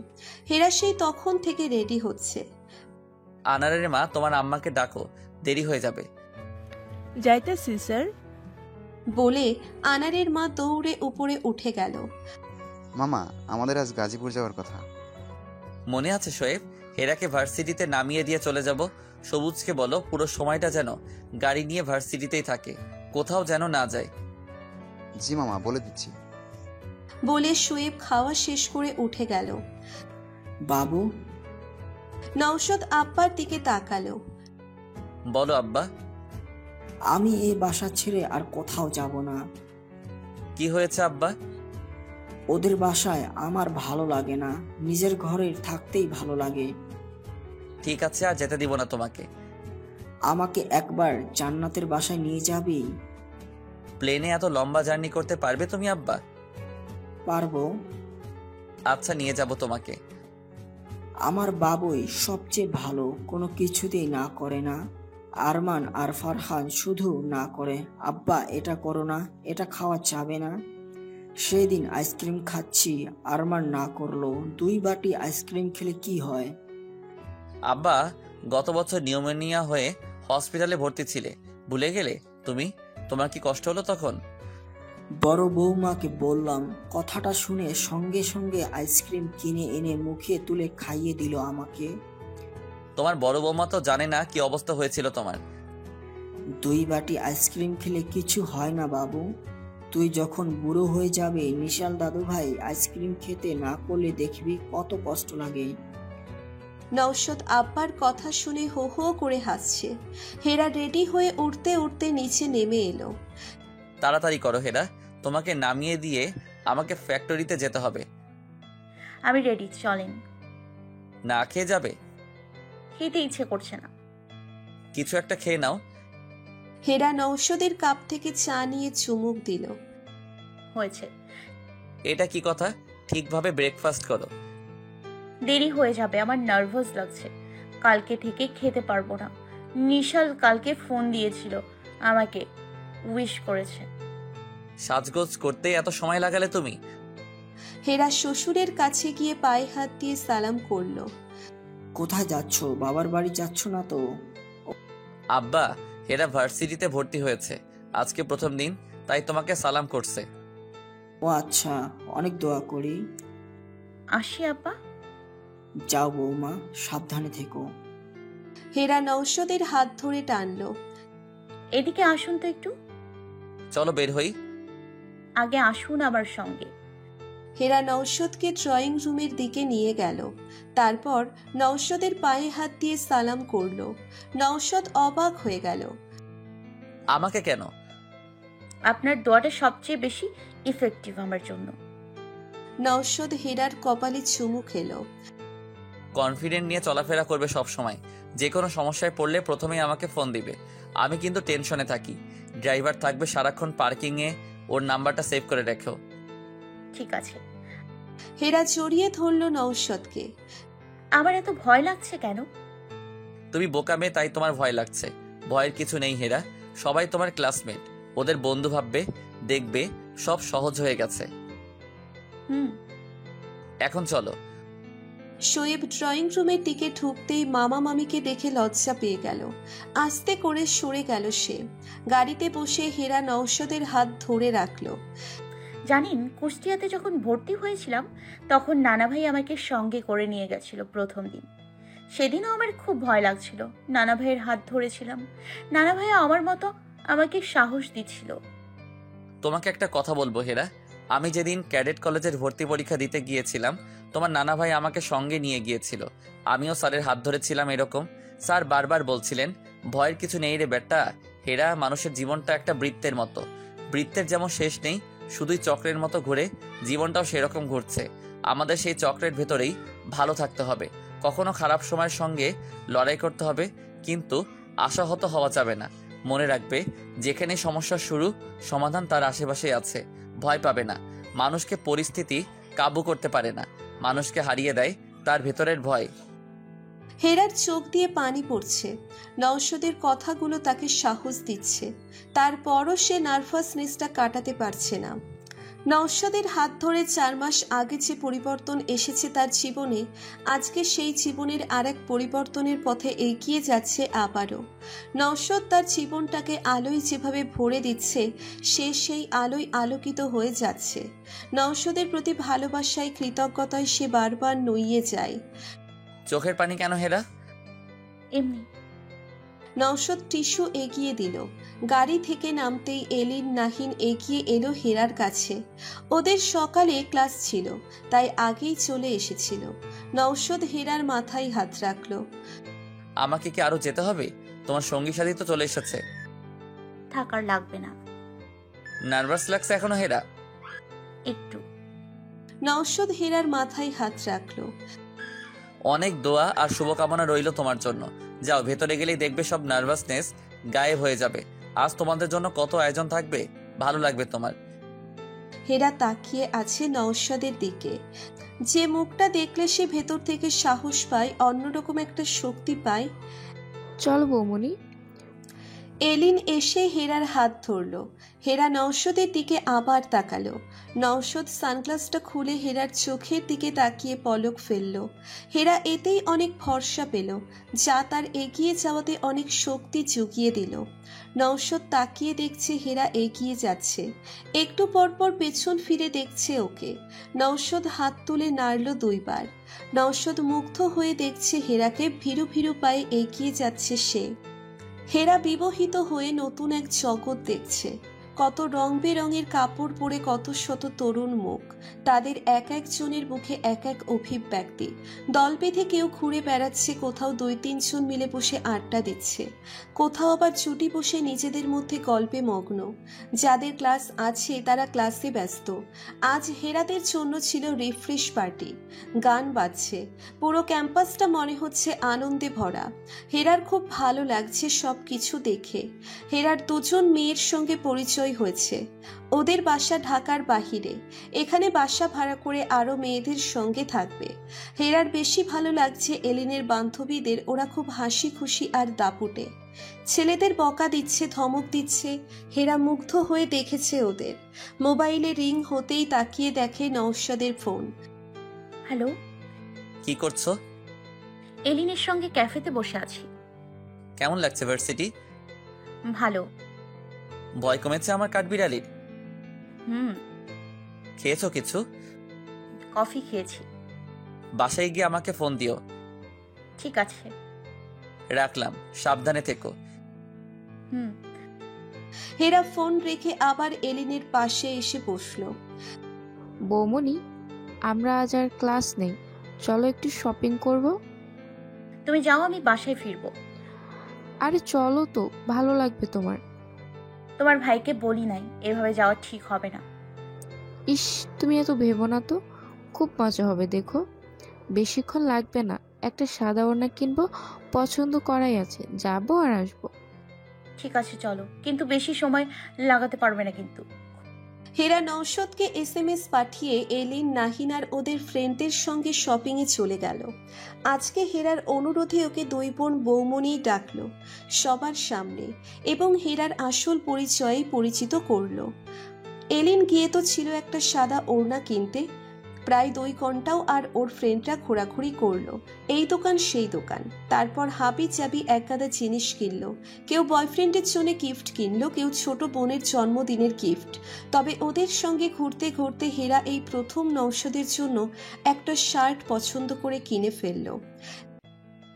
হেরা সেই তখন থেকে রেডি হচ্ছে। আনারের মা, তোমার আম্মাকে ডাকো, দেরি হয়ে যাবে। যাইতেছি স্যার। বলে আনারের মা দৌড়ে উপরে উঠে গেল। মামা, আমাদের আজ গাজীপুর যাওয়ার কথা। মনে আছে শোয়েব? হেরাকে ভার্সিটিতে নামিয়ে দিয়ে চলে যাব। সবুজকে বলো পুরো সময়টা যেন গাড়ি নিয়ে ভার্সিটিতেই থাকে, কোথাও যেন না যায়। জি মামা, বলে দিচ্ছি। বলে শোয়েব খাওয়া শেষ করে উঠে গেল। বাবু, নওশাদ আব্বার দিকে তাকালো। বলো আব্বা। আমি এই বাসা ছেড়ে আর কোথাও যাব না। কি হয়েছে আব্বা? ওদের বাসায় আমার ভালো লাগে না, নিজের ঘরে থাকতেই ভালো লাগে। ঠিক আছে, আর যেতে দিব না তোমাকে। আমাকে একবার জান্নাতের বাসায় নিয়ে যাবি? প্লেনে এত লম্বা জার্নি করতে পারবে তুমি আব্বা? পারবো। আচ্ছা, নিয়ে যাব তোমাকে। আমার বাবুই সবচেয়ে ভালো, কোনো কিছুতেই না করে না। আরমান আর ফারহান শুধু না করে, আব্বা এটা করো না, এটা খাওয়া যাবে না। সেদিন আইসক্রিম খাচ্ছি, আরমান না করলো। 2 বাটি আইসক্রিম খেলে কি হয়? আব্বা, গত বছর নিউমোনিয়া হয়ে হসপিটালে ভর্তি ছিলে, ভুলে গেলে তুমি? তোমার কি কষ্ট হলো তখন? বড় বৌমাকে বললাম, কথাটা শুনে সঙ্গে সঙ্গে আইসক্রিম কিনে এনে মুখে তুলে খাইয়ে দিল আমাকে। তোমার বড় বৌমা তো জানে না কি অবস্থা হয়েছিল তোমার। 2 বাটি আইসক্রিম খেলে কিছু হয় না বাবু। তুই যখন বুড়ো হয়ে যাবে, নিশাল দাদু ভাই আইসক্রিম খেতে না করলে দেখবি কত কষ্ট লাগে। নওশাদ আব্বার কথা শুনে হো হো করে হাসছে। হেরা রেডি হয়ে উঠতে উঠতে নিচে নেমে এলো। তাড়াতাড়ি করো হেরা, তোমাকে নামিয়ে দিয়ে আমাকে ফ্যাক্টরিতে যেতে হবে। আমি রেডি, চলেন। না খেয়ে যাবে? খেতে ইচ্ছে করছে না। কিছু একটা খেয়ে নাও। হেরা নওশাদের কাপ থেকে চা নিয়ে চুমুক দিল। হয়েছে। এটা কি কথা? ঠিকভাবে ব্রেকফাস্ট করো। দেরি হয়ে যাবে, আমার নার্ভাস লাগছে। কালকে থেকে খেতে পারবো না। নিশাল কালকে ফোন দিয়েছিল আমাকে, উইশ করেছে। সাজগোজ করতে এত সময় লাগালে তুমি? হেরা শ্বশুরের কাছে গিয়ে পায়ে হাত দিয়ে সালাম করলো। কোথায় যাচ্ছ? বাবার বাড়ি যাচ্ছ না তো? আব্বা, হেরা ভার্সিটিতে ভর্তি হয়েছে, আজকে প্রথম দিন, তাই তোমাকে সালাম করছে। ও আচ্ছা, অনেক দোয়া করি। আসি আব্বা। যাও বৌমা, সাবধানে থেকো। হেরা নওশাদের হাত ধরে টানলো। এদিকে আসুন তো একটু। চলো বের হই। আগে আসুন আমার সঙ্গে। হেরা নওশাদকে ড্রয়িং রুমের দিকে নিয়ে গেল। তারপর নওশাদের পায়ে হাত দিয়ে সালাম করলো। নওশাদ অবাক হয়ে গেল। আমাকে কেন? আপনার দোয়াটা সবচেয়ে বেশি ইফেক্টিভ আমার জন্য। নওশাদ হেরার কপালে চুমু খেলো। কনফিডেন্ট নিয়ে চলাফেরা করবে সব সময়। যে কোনো সমস্যায় পড়লে প্রথমেই আমাকে ফোন দিবে। আমি কিন্তু টেনশনে থাকি। ড্রাইভার থাকবে সারাক্ষণ পার্কিংয়ে, ওর নাম্বারটা সেভ করে রেখো। ঠিক আছে। হেরা জড়িয়ে ধরল নওশাদকে। আমার এত ভয় লাগছে কেন? তুমি বোকা মেয়ে, তাই তোমার ভয় লাগছে। ভয়ের কিছু নেই হেরা, সবাই তোমার ক্লাসমেট, ওদের বন্ধু ভাববে, দেখবে সব সহজ হয়ে গেছে। এখন চলো। শোয়েব ড্রয়িং রুমের দিকে ঢুকতেই মামা মামিকে দেখে লজ্জা পেয়ে গেল। আস্তে করে সরে গেল সে। গাড়িতে বসে হেরা নওশাদের হাত ধরে রাখলো। জানেন, কুষ্টিয়াতে যখন ভর্তি হয়েছিলাম তখন নানা ভাই আমাকে সঙ্গে করে নিয়ে গেছিল প্রথম দিন। সেদিনও আমার খুব ভয় লাগছিল। নানা ভাইয়ের হাত ধরেছিলাম। নানা ভাই আমার মতো আমাকে সাহস দিচ্ছিল। তোমাকে একটা কথা বলবো হেরা, আমি যেদিন ক্যাডেট কলেজের ভর্তি পরীক্ষা দিতে গিয়েছিলাম, তোমার নানা ভাই আমাকে সঙ্গে নিয়ে গিয়েছিল। আমিও স্যারের হাত ধরেছিলাম এরকম। স্যার বারবার বলছিলেন, ভয়ের কিছু নেই রে বেটা। হেরা, মানুষের জীবনটা একটা বৃত্তের মতো। বৃত্তের যেমন শেষ নেই, শুধুই চক্রের মতো ঘুরে, জীবনটাও সেরকম ঘুরছে। আমাদের সেই চক্রের ভেতরেই ভালো থাকতে হবে। কখনো খারাপ সময়ের সঙ্গে লড়াই করতে হবে, কিন্তু আশাহত হওয়া যাবে না। মনে রাখবে, যেখানে সমস্যার শুরু, সমাধান তার আশেপাশেই আছে। ভয় পাবে না। মানুষকে পরিস্থিতি কাবু করতে পারে না, মানুষকে হারিয়ে দেয় তার ভেতরের ভয়। হেরার চোখ দিয়ে পানি পড়ছে। নওশাদের কথাগুলো তাকে সাহস দিচ্ছে, তারপরও সে নার্ভাসনেসটা কাটাতে পারছে না। নওশাদের হাত ধরে 4 মাস আগে যে পরিবর্তন এসেছে তার জীবনে, আজকে সেই জীবনের আরেক পরিবর্তনের পথে এগিয়ে যাচ্ছে আবারও। নওশাদ তার জীবনটাকে আলোয় যেভাবে ভরে দিচ্ছে, সে সেই আলোয় আলোকিত হয়ে যাচ্ছে। নওশাদের প্রতি ভালোবাসায়, কৃতজ্ঞতায় সে বারবার নুইয়ে যায়। চোখের পানি কেন হেরা? এমনি। নওশাদ টিস্যু এগিয়ে দিল। গাড়ি থেকে নামতেই এলিন নাহিন এগিয়ে এলো হেরার কাছে। ওদের সকালে ক্লাস ছিল, তাই আগেই চলে এসেছিল। নওশাদ হেরার মাথায় হাত রাখলো। আমাকে কি আরো যেতে হবে? তোমার সঙ্গী সাথী তো চলে এসেছে। থাকার লাগবে না। নার্ভাস লাগছে এখনো হেরা? একটু। নওশাদ হেরার মাথায় হাত রাখলো। অনেক দোয়া আর শুভকামনা রইল তোমার জন্য। যাও, ভেতরে গেলেই দেখবে সব নার্ভাসনেস গায়েব হয়ে যাবে। আজ তোমাদের জন্য কত আয়োজন থাকবে, ভালো লাগবে তোমার। হেরা তাকিয়ে আছে নওশাদের দিকে। যে মুখটা দেখলে সে ভেতর থেকে সাহস পায়, অন্যরকম একটা শক্তি পায়। চল বৌমনি। এলিন এসে হেরার হাত ধরল। হেরা নওশাদের দিকে আবার তাকালো। নওশাদ সানগ্লাসটা খুলে হেরার চোখের দিকে তাকিয়ে পলক ফেলল। হেরা এতেই অনেক ভরসা পেল, যা তার এগিয়ে যাওয়াতে অনেক শক্তি জুগিয়ে দিল। নওশাদ তাকিয়ে দেখছে হেরা এগিয়ে যাচ্ছে, একটু পরপর পেছন ফিরে দেখছে ওকে। নওশাদ হাত তুলে নাড়ল 2 বার। নওশাদ মুগ্ধ হয়ে দেখছে হেরাকে, ভীরু ভীরু পায়ে এগিয়ে যাচ্ছে সে। হেরা বিবহিত হয়ে নতুন এক জগৎ দেখছে। কত রং বেরঙের কাপড় পরে কত শত তরুণ মুখ, তাদের এক একজনের মুখে এক এক অভিব্যক্তি। দল বেঁধে কেউ ঘুরে বেড়াচ্ছে, কোথাও 2-3 জন মিলে বসে আড্ডা দিচ্ছে, কোথাও আবার জুটি বসে নিজেদের মধ্যে গল্পে মগ্ন। যাদের ক্লাস আছে তারা ক্লাসে ব্যস্ত। আজ হেরাদের জন্য ছিল রিফ্রেশ পার্টি। গান বাজছে, পুরো ক্যাম্পাসটা মনে হচ্ছে আনন্দে ভরা। হেরার খুব ভালো লাগছে সব কিছু দেখে। হেরার 2 জন মেয়ের সঙ্গে পরিচয় হয়েছে। ওদের বাসা ঢাকার বাহিরে, এখানে বাসা ভাড়া করে আরো মেয়েদের সঙ্গে থাকবে। হেরার বেশি ভালো লাগছে এলিনের বান্ধবীদের, ওরা খুব হাসি খুশি আর দাপুটে। ছেলেদের বকা দিচ্ছে, ধমক দিচ্ছে। হেরা মুগ্ধ হয়ে দেখেছে ওদের। মোবাইলে রিং হতেই তাকিয়ে দেখে নওশাদের ফোন। হ্যালো। কি করছো? এলিনের সঙ্গে ক্যাফেতে বসে আছি। কেমন লাগছে ভার্সিটি? ভালো। ভয় কমেছে আমার কাঠবিড়ালির? খেয়েছো কিছু? কফি খেয়েছি। বাসায় গিয়ে আমাকে ফোন দিও। ঠিক আছে। রাখলাম, সাবধানে থেকো। হেরা ফোন রেখে আবার এলিনের পাশে এসে বসলো। বৌমনি, আমরা আজ আর ক্লাস নেই, চলো একটু শপিং করব। তুমি যাও, আমি বাসায় ফিরবো। আরে চলো তো, ভালো লাগবে তোমার। তোমার ভাইকে বলি নাই, এভাবে যাওয়া ঠিক হবে না। ইস, তুমি এত ভেবো না তো, খুব মজা হবে। দেখো, বেশিক্ষণ লাগবে না, একটা সাদা ওড়না কিনবো, পছন্দ করাই আছে, যাবো আর আসবো। ঠিক আছে চলো, কিন্তু বেশি সময় লাগাতে পারবে না কিন্তু। হেরা নওশাদকে SMS পাঠিয়ে এলিন, নাহিন আর ওদের ফ্রেন্ডদের সঙ্গে শপিংয়ে চলে গেল। আজকে হেরার অনুরোধে ওকে 2 বোন বৌমনি ডাকলো সবার সামনে, এবং হেরার আসল পরিচয়ে পরিচিত করলো। এলিন গিয়ে তো ছিল একটা সাদা ওড়না কিনতে, প্রায় 2 ঘন্টাও আর ওর ফ্রেন্ডরা ঘোরাঘুরি করলো, এই দোকান সেই দোকান। তারপর হাবি চাবি একগাদা জিনিস কিনলো। কেউ বয়ফ্রেন্ডের জন্য গিফট কিনলো, কেউ ছোট বোনের জন্মদিনের গিফট। তবে ওদের সঙ্গে ঘুরতে ঘুরতে হেরা এই প্রথম নওশাদের জন্য একটা শার্ট পছন্দ করে কিনে ফেললো।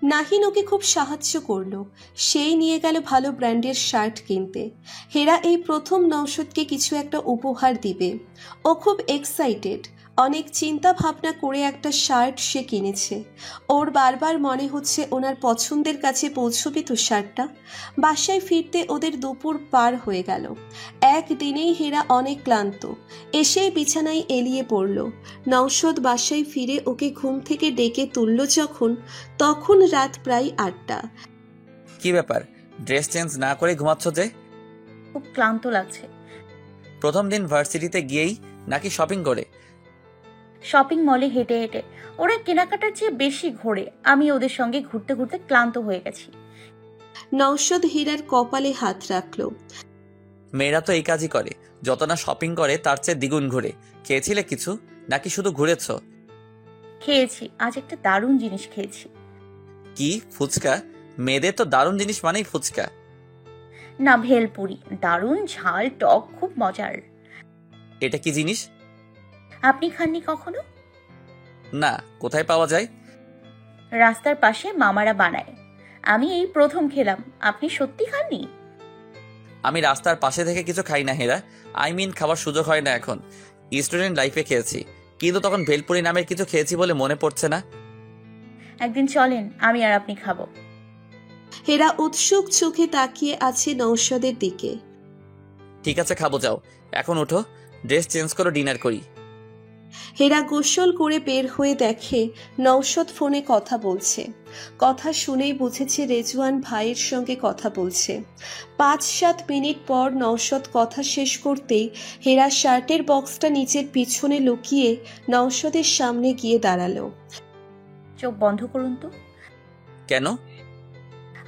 নাহিন ওকে খুব সাহায্য করলো, সেই নিয়ে গেল ভালো ব্র্যান্ডের শার্ট কিনতে। হেরা এই প্রথম নওশাদকে কিছু একটা উপহার দিবে, ও খুব এক্সাইটেড। অনেক চিন্তা ভাবনা করে একটা শার্ট সে কিনেছে। ওর বারবার মনে হচ্ছে ওনার পছন্দের কাছে পৌঁছবে তো শার্টটা। বাসায় ফিরতে ওদের দুপুর পার হয়ে গেল। একদিনেই হেরা অনেক ক্লান্ত, এসেই বিছানায় এলিয়ে পড়ল। নওশাদ বাসায় ফিরে ওকে ঘুম থেকে ডেকে তুলল যখন, তখন রাত প্রায় 8টা। কি ব্যাপার, ড্রেস চেঞ্জ না করে ঘুমাচ্ছ যে? খুব ক্লান্ত লাগছে। প্রথম দিন ভার্সিটিতে গিয়েই নাকি শপিং করে? শপিং মলে হেঁটে হেঁটে। ওরা কেনাকাটার চেয়ে বেশি ঘোরে, আমি ওদের সঙ্গে ঘুরতে ঘুরতে ক্লান্ত হয়ে গেছি। নওশাদ হীরার কপালে হাত রাখল। মেয়েরা তো এই কাজই করে, যত না শপিং করে তার চেয়ে দ্বিগুণ ঘুরে। খেয়েছিলে কিছু নাকি শুধু ঘুরেছ? খেয়েছি, আজ একটা দারুণ জিনিস খেয়েছি। কি, ফুচকা? মেয়েদের তো দারুণ জিনিস মানেই ফুচকা। না, ভেলপুরি, দারুণ ঝাল টক, খুব মজার। এটা কি জিনিস? আপনি খাননি কখনো? না, কোথায় পাওয়া যায়? রাস্তার পাশে মামারা বানায়, আমি এই প্রথম খেলাম। আপনি সত্যি খাননি? আমি রাস্তার পাশে থেকে কিছু খাই না হেরা, খাবার সুযোগ হয় না এখন। স্টুডেন্ট লাইফে খেয়েছি, কিন্তু তখন ভেলপুরি নামের কিছু খেয়েছি বলে মনে পড়ছে না। একদিন চলেন, আমি আর আপনি খাবো। হেরা উৎসুক চোখে তাকিয়ে আছে নওশাদের দিকে। ঠিক আছে, খাবো, যাও এখন ওঠো, ড্রেস চেঞ্জ করো, ডিনার করি। হেরা গোসল করে বের হয়ে দেখে নওশাদ ফোনে কথা বলছে। কথা শুনেই বুঝেছে রেজওয়ান ভাইয়ের সঙ্গে কথা বলছে। 5-7 মিনিট পর নওশাদ কথা শেষ করতেই হেরা শার্টের বক্সটা নিচের পিছনে লুকিয়ে নওশাদের সামনে গিয়ে দাঁড়ালো। চোখ বন্ধ করুন তো। কেন?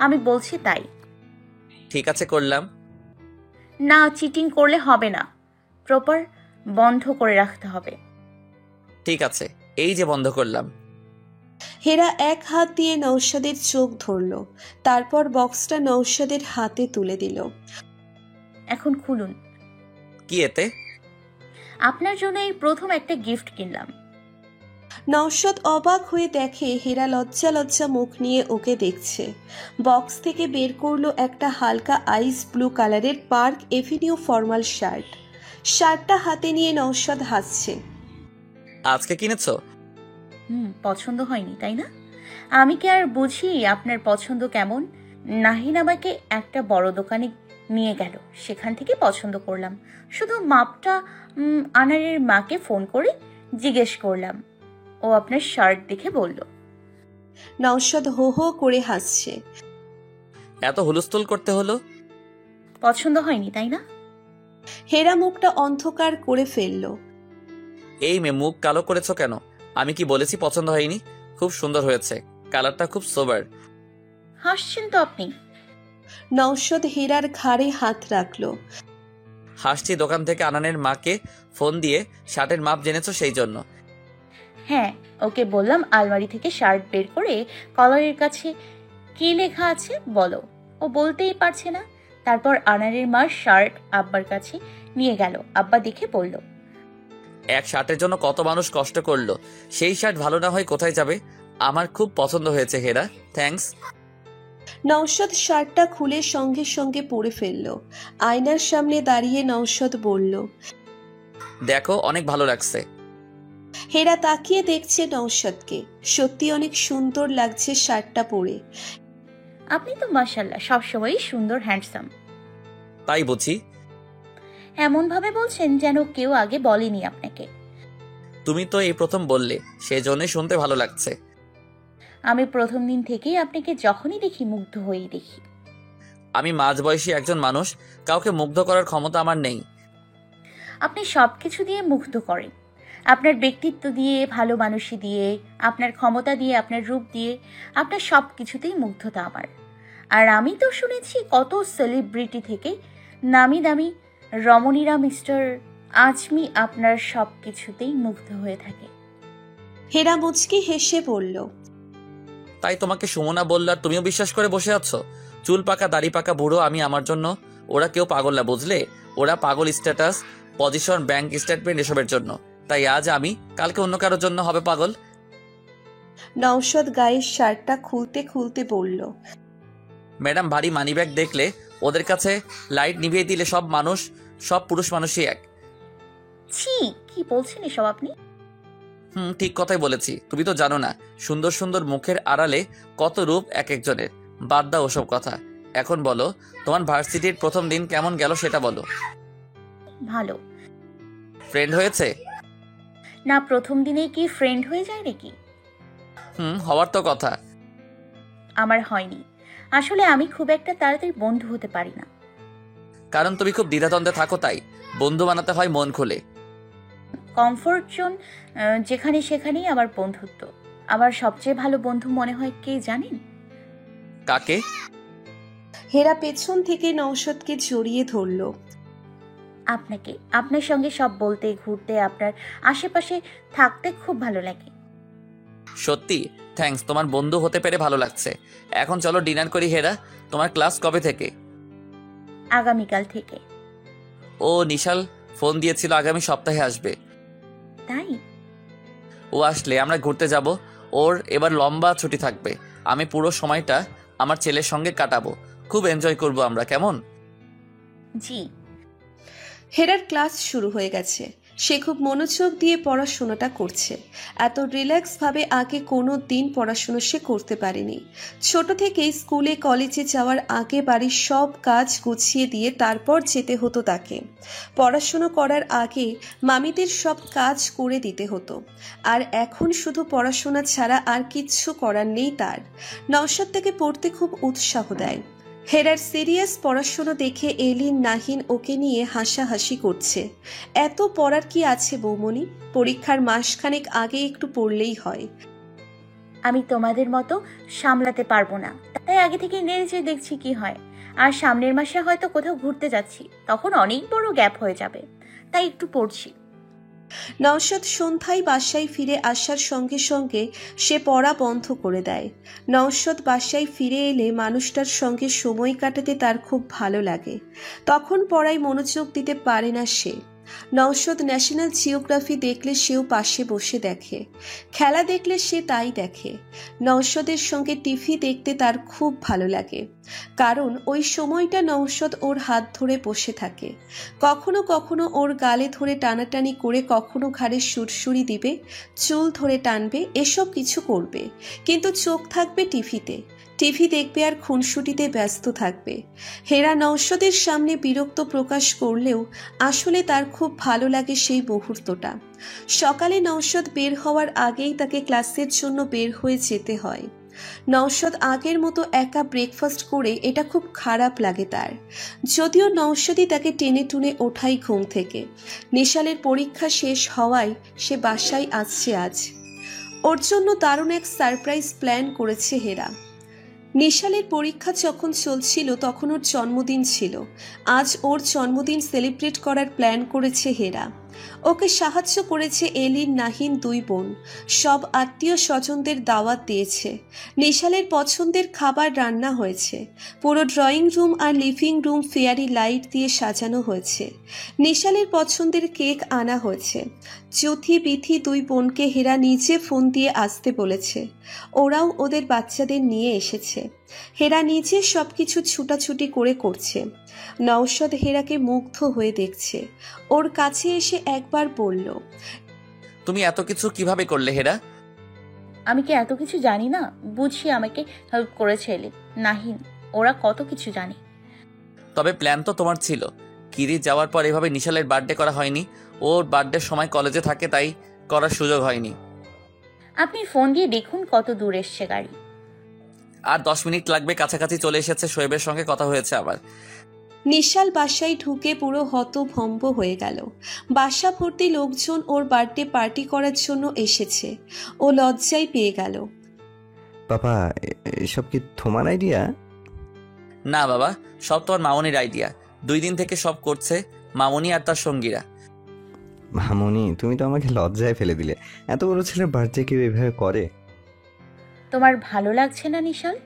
আমি বলছি তাই। ঠিক আছে, করলাম। না, চিটিং করলে হবে না, প্রপার বন্ধ করে রাখতে হবে। ঠিক আছে, এই যে বন্ধ করলাম। হেরা এক হাত দিয়ে নওশাদের চোখ ধরল, তারপর বক্সটা নওশাদের হাতে তুলে দিল। এখন খুলুন। কি এতে? আপনার জন্য এই প্রথম একটা গিফট কিনলাম। নওশাদ অবাক হয়ে দেখে হেরা লজ্জা লজ্জা মুখ নিয়ে ওকে দেখছে। বক্স থেকে বের করলো একটা হালকা আইস ব্লু কালারের পার্ক এভিনিউ ফর্মাল শার্ট। শার্টটা হাতে নিয়ে নওশাদ হাসছে। আজকে কিনেছ? পছন্দ হয়নি তাই না? আমি কি আর বুঝি আপনার পছন্দ কেমন? নাহিন আমাকে একটা বড় দোকানে নিয়ে গেল, সেখান থেকে পছন্দ করলাম। শুধু মাপটা আনারের মাকে ফোন করে জিজ্ঞেস করলাম, ও আপনার শার্ট দেখে বলল। নওশাদ হো হো করে হাসছে। এত হুলস্থুল করতে হলো? পছন্দ হয়নি তাই না? হেরা মুখটা অন্ধকার করে ফেলল। এই মেয়ে, মুখ কালো করেছো কেন? আমি কি বলেছি পছন্দ হয়নি? খুব সুন্দর হয়েছে, কালারটা খুব সোবার। হাসছেন তো আপনি। নওশাদ হেরার ঘাড়ে হাত রাখলো। হাসছি দোকান থেকে আনানের মাকে ফোন দিয়ে শার্টের মাপ জেনেছো সেই জন্য? হ্যাঁ, ওকে বললাম আলমারি থেকে শার্ট বের করে কলারের কাছে কি লেখা আছে বলো। ও বলতেই পারছে না। তারপর আনারের মার শার্ট আব্বার কাছে নিয়ে গেল। আব্বা দেখে বলল, এক শার্টের জন্য কত মানুষ কষ্ট করলো, সেই শার্ট ভালো না হয় কোথায় যাবে? আমার খুব পছন্দ হয়েছে হেরা, থ্যাঙ্কস। নওশাদ শার্টটা খুলে সঙ্গে সঙ্গে পরে ফেলল। আয়নার সামনে দাঁড়িয়ে নওশাদ বলল, দেখো, অনেক ভালো লাগছে। হেরা তাকিয়ে দেখছে নওশাদকে। সত্যি অনেক সুন্দর লাগছে শার্টটা পরে। আপনি তো মাশাআল্লাহ সবসময়ই সুন্দর, হ্যান্ডসাম। তাই বুঝি? এমন ভাবে বলছেন যেন কেউ আগে বলেনি আপনাকে। তুমি তো এই প্রথম বললে, সেই জন্যই শুনতে ভালো লাগছে। আমি প্রথম দিন থেকেই আপনাকে যখনই দেখি মুগ্ধ হয়েই দেখি। আমি মাঝবয়সী একজন মানুষ, কাউকে মুগ্ধ করার ক্ষমতা আমার নেই। আপনি সবকিছু দিয়ে মুগ্ধ করেন, আপনার ব্যক্তিত্ব দিয়ে, ভালো মানুষই দিয়ে, আপনার ক্ষমতা দিয়ে, আপনার রূপ দিয়ে, আপনার সব কিছুতেই মুগ্ধতা আমার। আর আমি তো শুনেছি কত সেলিব্রিটি থেকে নামি দামি রমণীরা মিস্টার আজমি আপনার সব কিছুতেই মুগ্ধ হয়ে থাকে। হেরা মুচকি হেসে বলল, তাই তোমাকে সুমনা বলল আর তুমিও বিশ্বাস করে বসে আছো? চুল পাকা দাড়ি পাকা বুড়ো আমি, আমার জন্য ওরা কেউ পাগল না, বুঝলে? ওরা পাগল স্ট্যাটাস, পজিশন, ব্যাংক স্টেটমেন্ট এসবের জন্য। তাই আজ আমি, কালকে অন্য কারোর জন্য হবে পাগল। নওশাদ গায়ের শার্টটা খুলতে খুলতে বলল, ম্যাডাম, ভারী মানিব্যাগ দেখলে, ওদের কাছে লাইট নিভিয়ে দিলে সব পুরুষ মানুষই এক। ছি, কি বলছেন এসব আপনি? ঠিক কথাই বলেছি। তুমি তো জানো না, সুন্দর সুন্দর মুখের আড়ালে কত রূপ এক একজনের। বাদ দাও ওসব কথা। এখন বলো, তোমার ভার্সিটির প্রথম দিন কেমন গেল সেটা বলো। ভালো। ফ্রেন্ড হয়েছে? না, প্রথম দিনেই কি ফ্রেন্ড হয়ে যায় নাকি? হওয়ার তো কথা। আমার হয়নি। আসলে আমি খুব একটা তাড়াতাড়ি বন্ধু হতে পারি না। কারণ তুমি খুব দ্বিধাদ্বন্দ্বে থাকো, তাই বন্ধু বানাতে হয় মন খুলে। কমফোর্ট জোন যেখানে সেখানেই আমার বন্ধুত্ব। আমার সবচেয়ে ভালো বন্ধু মনে হয় কে জানেন? কাকে? হেরা পেছন থেকে নওশাদকে জড়িয়ে ধরল। আপনাকে। আপনার সঙ্গে সব বলতে, ঘুরতে, আপনার আশেপাশে থাকতে খুব ভালো লাগে। সত্যি? থ্যাঙ্কস, তোমার বন্ধু হতে পেরে ভালো লাগছে। এখন চলো ডিনার করি। হেরা, তোমার ক্লাস কবে থেকে? আগামীকাল থেকে। ও নিশাল ফোন দিয়েছিল আগামী সপ্তাহে আসবে। তাই? ও আসলে আমরা ঘুরতে যাব। ওর এবার লম্বা ছুটি থাকবে। আমি পুরো সময়টা আমার ছেলের সঙ্গে কাটাবো। খুব এনজয় করব আমরা, কেমন? জি। হেরার ক্লাস শুরু হয়ে গেছে। সে খুব মনোযোগ দিয়ে পড়াশোনাটা করছে। এত রিল্যাক্সভাবে আগে কোনো দিন পড়াশুনো সে করতে পারেনি। ছোট থেকেই স্কুলে কলেজে যাওয়ার আগে বাড়ির সব কাজ গুছিয়ে দিয়ে তারপর যেতে হতো তাকে। পড়াশুনো করার আগে মামিদের সব কাজ করে দিতে হতো। আর এখন শুধু পড়াশোনা ছাড়া আর কিচ্ছু করার নেই তার। নওশাদ তাকে পড়তে খুব উৎসাহ দেয়। হেরার সিরিয়াস পড়াশোনা দেখে এলিন, নাহিন ওকে নিয়ে হাসাহাসি করছে। এত পড়ার কি আছে বৌমনি? পরীক্ষার মাসখানেক আগে একটু পড়লেই হয়। আমি তোমাদের মতো সামলাতে পারবো না, তাই আগে থেকে নেড়ে চেয়ে দেখছি কি হয়। আর সামনের মাসে হয়তো কোথাও ঘুরতে যাচ্ছি, তখন অনেক বড় গ্যাপ হয়ে যাবে, তাই একটু পড়ছি। নওশাদ সন্ধ্যায় বাসায় ফিরে আসার সঙ্গে সঙ্গে সে পড়া বন্ধ করে দেয়। নওশাদ বাসায় ফিরে এলে মানুষটার সঙ্গে সময় কাটাতে তার খুব ভালো লাগে। তখন পড়ায় মনোযোগ দিতে পারে না সে। নওশাদ ন্যাশনাল জিওগ্রাফি দেখলে সেও পাশে বসে দেখে, খেলা দেখলে সে তাই দেখে। নওশাদের সঙ্গে টিভি দেখতে তার খুব ভালো লাগে, কারণ ওই সময়টা নওশাদ ওর হাত ধরে বসে থাকে। কখনো কখনো ওর গালে ধরে টানাটানি করে, কখনো ঘাড়ে সুরসুরি দিবে, চুল ধরে টানবে, এসব কিছু করবে, কিন্তু চোখ থাকবে টিভিতে। টিভি দেখবে আর খুনসুটিতে ব্যস্ত থাকবে। হেরা নওশাদের সামনে বিরক্ত প্রকাশ করলেও আসলে তার খুব ভালো লাগে সেই মুহূর্তটা। সকালে নওশাদ বের হওয়ার আগেই তাকে ক্লাসের জন্য বের হয়ে যেতে হয়। নওশাদ আগের মতো একা ব্রেকফাস্ট করে এটা খুব খারাপ লাগে তার। যদিও নওশাদই তাকে টেনে টুনে ওঠাই ঘুম থেকে। নিশালের পরীক্ষা শেষ হওয়ায় সে বাসায় আসছে আজ। ওর জন্য দারুণ এক সারপ্রাইজ প্ল্যান করেছে হেরা। নিশালের পরীক্ষা যখন চলছিল তখন ওর জন্মদিন ছিল। আজ ওর জন্মদিন সেলিব্রেট করার প্ল্যান করেছে হেরা। ওকে সাহায্য করেছে এলিন, নাহিন, দুই বোন। সব আত্মীয় স্বজনদের দাওয়াত দিয়েছে। নিশালের পছন্দের খাবার রান্না হয়েছে। পুরো ড্রয়িং রুম আর লিভিং রুম ফেয়ারি লাইট দিয়ে সাজানো হয়েছে। নিশালের পছন্দের কেক আনা হয়েছে। জ্যোতি, বিথি দুই বোনকে হেরা নিজে ফোন দিয়ে আসতে বলেছে। ওরাও ওদের বাচ্চাদের নিয়ে এসেছে। হেরা নিজে সবকিছু ছুটাছুটি করে করছে। নওশাদ হেরাকে মুগ্ধ হয়ে দেখছে। ওর কাছে এসে একবার বলল, তুমি এত কিছু কিভাবে করলে হেরা? আমি কি এত কিছু জানি না? বুঝি আমাকে হেল্প করেছে এলিন, নাহিন, ওরা কত কিছু জানে। তবে প্ল্যান তো তোমার ছিল। কিরি যাওয়ার পর এভাবে নিশালের বার্থডে করা হয়নি। ওর বার্থডের সময় কলেজে থাকে, তাই করার সুযোগ হয়নি। আপনি ফোন দিয়ে দেখুন কত দূর এসছে গাড়ি। আর 10 মিনিট লাগবে, কাছাকাছি চলে এসেছে। শোয়েবের সঙ্গে কথা হয়েছে আবার। নিশাল বাসায় ঢুকে পুরো হতভম্ব হয়ে গেল। বাসা ভর্তি লোকজন ওর বার্থডে পার্টি করার জন্য এসেছে। ও লজ্জায় পেয়ে গেল। পাপা, এসব কি তোমার আইডিয়া? না বাবা, সব তোমার মামনির আইডিয়া। 2 দিন থেকে সব করছে মামনি আর তার সঙ্গীরা। মামনি, তুমি তো আমাকে লজ্জায় ফেলে দিলে। এত বড় ছেলের বার্থডে কেউ এভাবে করে? তোমার ভালো লাগছে না নিশাল?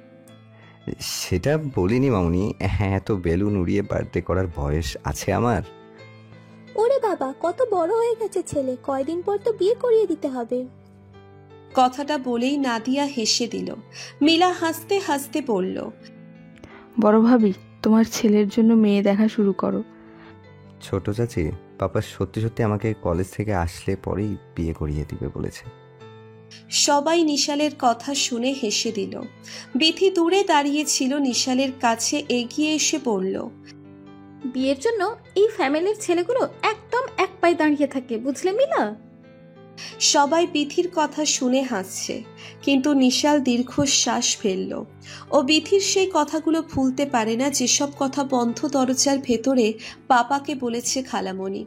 সেটা বলিনি মামনি। হ্যাঁ, এত বেলুন উড়িয়ে বার্থডে করার বয়স আছে আমার? ওরে বাবা, কত বড় হয়ে গেছে ছেলে, কয়দিন পর তো বিয়ে করিয়ে দিতে হবে। কথাটা বলেই নাদিয়া হেসে দিল। মিলা হাসতে হাসতে বলল, বড় ভাবি, তোমার ছেলের জন্য মেয়ে দেখা শুরু করো। ছোট চাচি, পাপা সত্যি সত্যি আমাকে কলেজ থেকে আসলে পরেই বিয়ে করিয়ে দিবে বলেছে। সবাই নিশালের কথা শুনে হেসে দিল। বিথি দূরে দাঁড়িয়ে ছিল, নিশালের কাছে এগিয়ে এসে বলল, বিয়ের জন্য এই ফ্যামিলির ছেলেগুলো একদম এক পায়ে দাঁড়িয়ে থাকে, বুঝলে মিলা? সবাই বিথির কথা শুনে হাসছে, কিন্তু নিশাল দীর্ঘশ্বাস ফেলল। ও বিথির সেই কথাগুলো ভুলতে পারে না, যেসব কথা বন্ধ দরজার ভেতরে পাপাকে বলেছে খালামণি।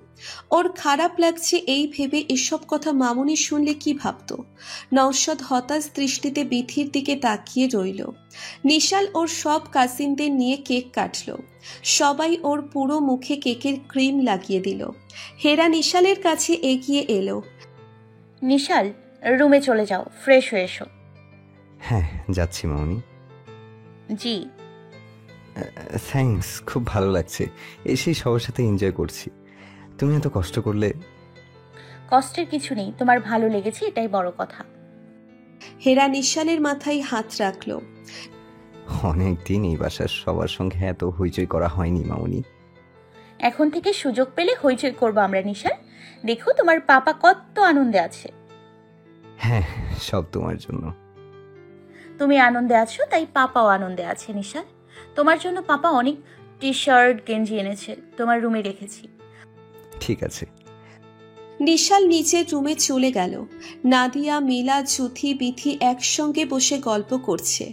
ওর খারাপ লাগছে এই ভেবে এসব কথা মামুনি শুনলে কি ভাবত। নওশাদ হতাশ দৃষ্টিতে বিথির দিকে তাকিয়ে রইল। নিশাল ওর সব কাজিনদের নিয়ে কেক কাটল। সবাই ওর পুরো মুখে কেকের ক্রিম লাগিয়ে দিল। হেরা নিশালের কাছে এগিয়ে এলো। নিশাল, রুমে চলে যাও, ফ্রেশ হয়ে এসো। হ্যাঁ, যাচ্ছি মামনি। জি। থ্যাঙ্কস, খুব ভালো লাগছে। এসেই সবার সাথে এনজয় করছি। তুমি এত কষ্ট করলে। কষ্টের কিছু নেই, তোমার ভালো লেগেছে এটাই বড় কথা। হেরা নিশালের মাথায় হাত রাখলো। অনেকদিন এই বাসার সবার সঙ্গে এত হইচই করা হয়নি মামনি। এখন থেকে সুযোগ পেলে হইচই করবো আমরা নিশাল। দেখো তোমার পাপা কত আনন্দে আছে। হ্যাঁ, সব তোমার জন্য। তুমি আনন্দে আছো তাই পাপাও আনন্দে আছে নিশাল। তোমার জন্য পাপা অনেক টি শার্ট গেঞ্জি এনেছে, তোমার রুমে রেখেছি। ঠিক আছে। নিশাল নিচের রুমে চলে গেল। নাদিয়া, মিলা, জুথি, বিথি একসঙ্গে বসে গল্প করছে।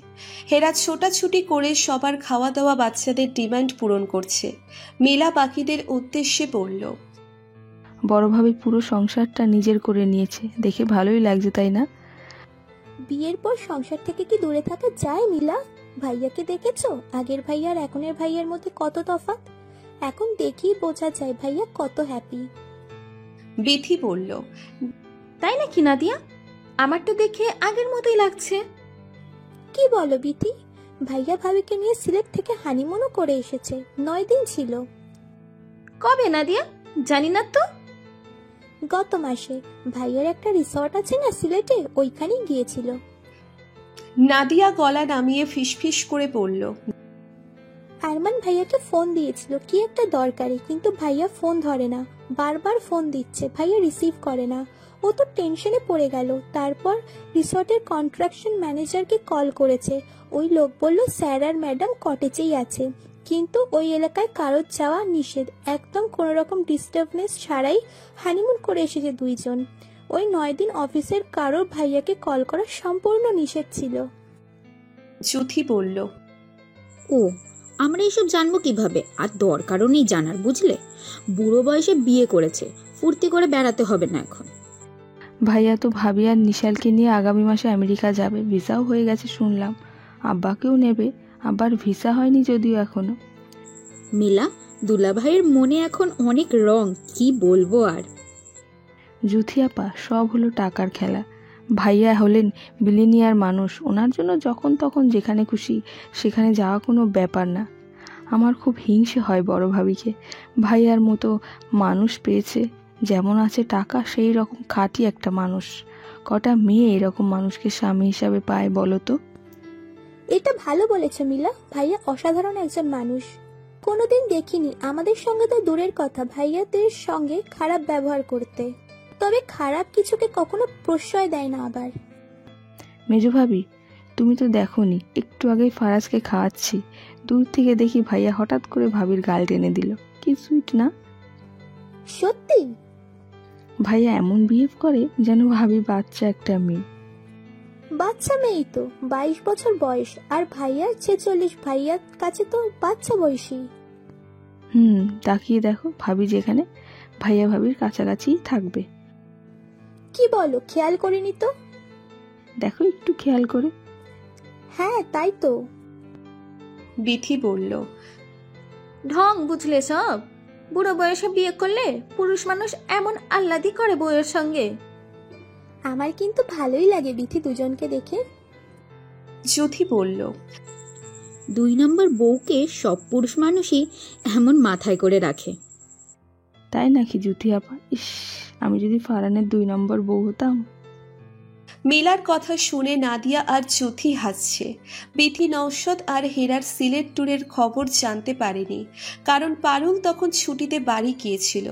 হেরা ছোটাছুটি করে সবার খাওয়া দাওয়া, বাচ্চাদের ডিমান্ড পূরণ করছে। মিলা বাকিদের উদ্দেশ্যে বলল, বড় ভাবি পুরো সংসারটা নিজের করে নিয়েছে, দেখে ভালোই লাগছে, তাই না? বিয়ের পর সংসার থেকে কি দূরে থাকা যায় মিলা? ভাইয়াকে দেখেছো? আগের ভাইয়ার এখনের ভাইয়ার মধ্যে কত তফাৎ। এখন দেখেই বোঝা যায় ভাইয়া কত হ্যাপি। বিথি বলল, তাই নাকি নাদিয়া? আমার তো দেখে আগের মতোই লাগছে। কি বলো বিথি? ভাইয়া ভাবিকে নিয়ে সিলেট থেকে হানিমুনও করে এসেছে, 9 দিন ছিল। কবে নাদিয়া? জানি না তো। গত মাসে। ভাইয়ার একটা রিসর্ট আছে না সিলেটে, ওইখানেই গিয়েছিল। নাদিয়া গলা নামিয়ে ফিসফিস করে বলল, আরমান ভাইয়াকে ফোন দিয়েছিল কি একটা দরকারে, কিন্তু ভাইয়া ফোন ধরে না, বারবার ফোন দিচ্ছে, ভাইয়া রিসিভ করে না। ও তো টেনশনে পড়ে গেল। তারপর রিসর্টের কন্ট্রাকশন ম্যানেজারকে কল করেছে। ওই লোক বলল স্যার আর ম্যাডাম কটেজেই আছে, কিন্তু ওই এলাকায় কারোর যাওয়া নিষেধ, একদম কোনো রকম ডিস্টার্বনেস ছাড়াই হানিমুন করে এসেছে দুইজন। ওই 9 দিন অফিসের কারোর ভাইয়াকে কল করা সম্পূর্ণ নিষেধ ছিল। জুথি বলল, ও, আমরা এসব জানবো কিভাবে? আর দরকারও নেই জানার, বুঝলে? বুড়ো বয়সে বিয়ে করেছে, ফুর্তি করে বেড়াতে হবে না এখন। ভাইয়া তো ভাবি আর নিশালকে নিয়ে আগামী মাসে আমেরিকা যাবে, ভিসাও হয়ে গেছে শুনলাম। আব্বাকেও নেবে, আবার ভিসা হয়নি যদিও এখনো। মিলা, দুলা ভাইয়ের মনে এখন অনেক রং, কি বলবো আর। জুথি আপা, সব হলো টাকার খেলা। ভাইয়া হলেন বিলিনিয়ার মানুষ, ওনার জন্য যখন তখন যেখানে খুশি সেখানে যাওয়া কোনো ব্যাপার না। আমার খুব হিংসে হয় বড় ভাবিকে, ভাইয়ার মতো মানুষ পেয়েছে। যেমন আছে টাকা, সেই রকম খাঁটি একটা মানুষ। কটা মেয়ে এরকম মানুষকে স্বামী হিসাবে পায় বলো তো? এটা ভালো বলেছে মিলা, ভাইয়া অসাধারণ একজন মানুষ। কোনোদিন দেখিনি, আমাদের সঙ্গে তো দূরের কথা, ভাইয়াদের সঙ্গে খারাপ ব্যবহার করতে। তবে খারাপ কিছুকে কখনো প্রশ্রয় দেয় না। আবার মেজো ভাবি, তুমি তো দেখোনি, একটু আগেই ফারাজকে খাওয়াচ্ছি, দূর থেকে দেখি ভাইয়া হঠাৎ করে ভাবির গাল টেনে দিল। কি সুইট না? সত্যি? ভাইয়া এমন বিহেভ করে যেন ভাবি বাচ্চা একটা মেয়ে। বাচ্চা মেয়েই তো, 22 বছর বয়স, আর ভাইয়ার 46। ভাইয়ার কাছে তো বাচ্চা বয়সী। তাকিয়ে দেখো, ভাবি যেখানে, ভাইয়া ভাবির কাছাকাছিই থাকবে। কি বলো? খেয়াল করিনি তো। দেখো একটু খেয়াল করে। হ্যাঁ তাই তো। বিথি বলল, ঢং বুঝলে সব। বুড়ো বয়সে বিয়ে করলে পুরুষ মানুষ এমন আহ্লাদি করে বউয়ের সঙ্গে। আমার কিন্তু ভালোই লাগে বিথি দুজনকে দেখে। জুথি বলল, 2 নম্বর বউকে সব পুরুষ মানুষই এমন মাথায় করে রাখে। তাই নাকি জুথি আপা? ইস, আমি যদি ফারানের 2 নম্বর বউ হতাম। মিলার কথা শুনে নাদিয়া আর জুথি হাসছে। বিথি নওশাদ আর হেরার সিলেট ট্যুরের খবর জানতে পারেনি, কারণ পারুল তখন ছুটিতে বাড়ি গিয়েছিল।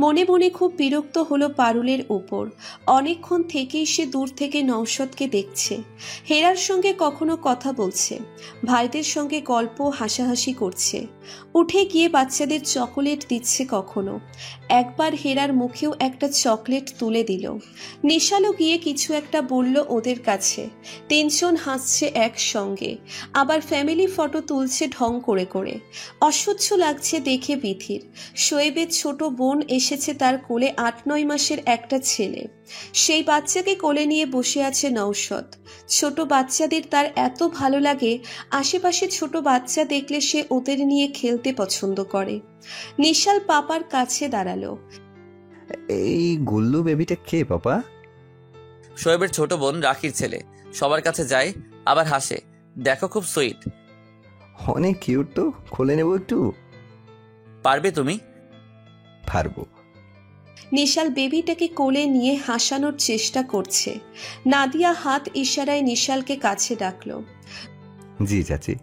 মনে মনে খুব বিরক্ত হলো পারুলের উপর। অনেকক্ষণ থেকেই সে দূর থেকে নওশাদকে দেখছে, হেরার সঙ্গে কখনো কথা বলছে, ভাইদের সঙ্গে গল্প হাসাহাসি করছে, উঠে গিয়ে বাচ্চাদের চকোলেট দিচ্ছে। কখনো একবার হেরার মুখেও একটা চকলেট তুলে দিল। নিশালও গিয়ে কিছু একটা বলল ওদের কাছে। তিনজন হাসছে একসঙ্গে, আবার ফ্যামিলি ফটো তুলছে ঢং করে করে। অসহ্য লাগছে দেখে বিথির। শোয়েবের ছোট বোন এসেছে, তার কোলে 8-9 মাসের একটা ছেলে। সেই বাচ্চাকে কোলে নিয়ে বসে আছে নওশাদ। ছোট বাচ্চাদের তার এত ভালো লাগে, আশেপাশে ছোট বাচ্চা দেখলে সে ওদের নিয়ে খেলতে পছন্দ করে। নিশাল পাপার কাছে দাঁড়ালো। এই গুল্লু বেবিটা কে পাপা? শোয়েবের ছোট বোন, রাখির ছেলে। সবার কাছে যায়, আবার হাসে, দেখো খুব সুইট। অনেক কিউট তো, খুলে নেব একটু? পারবে তুমি? পারবো। নিশাল বেবিটাকে কোলে নিয়ে হাসানোর চেষ্টা করছে। নাদিয়া হাত ইশারায় নিশালকে কাছে ডাকলো। জি চাচি।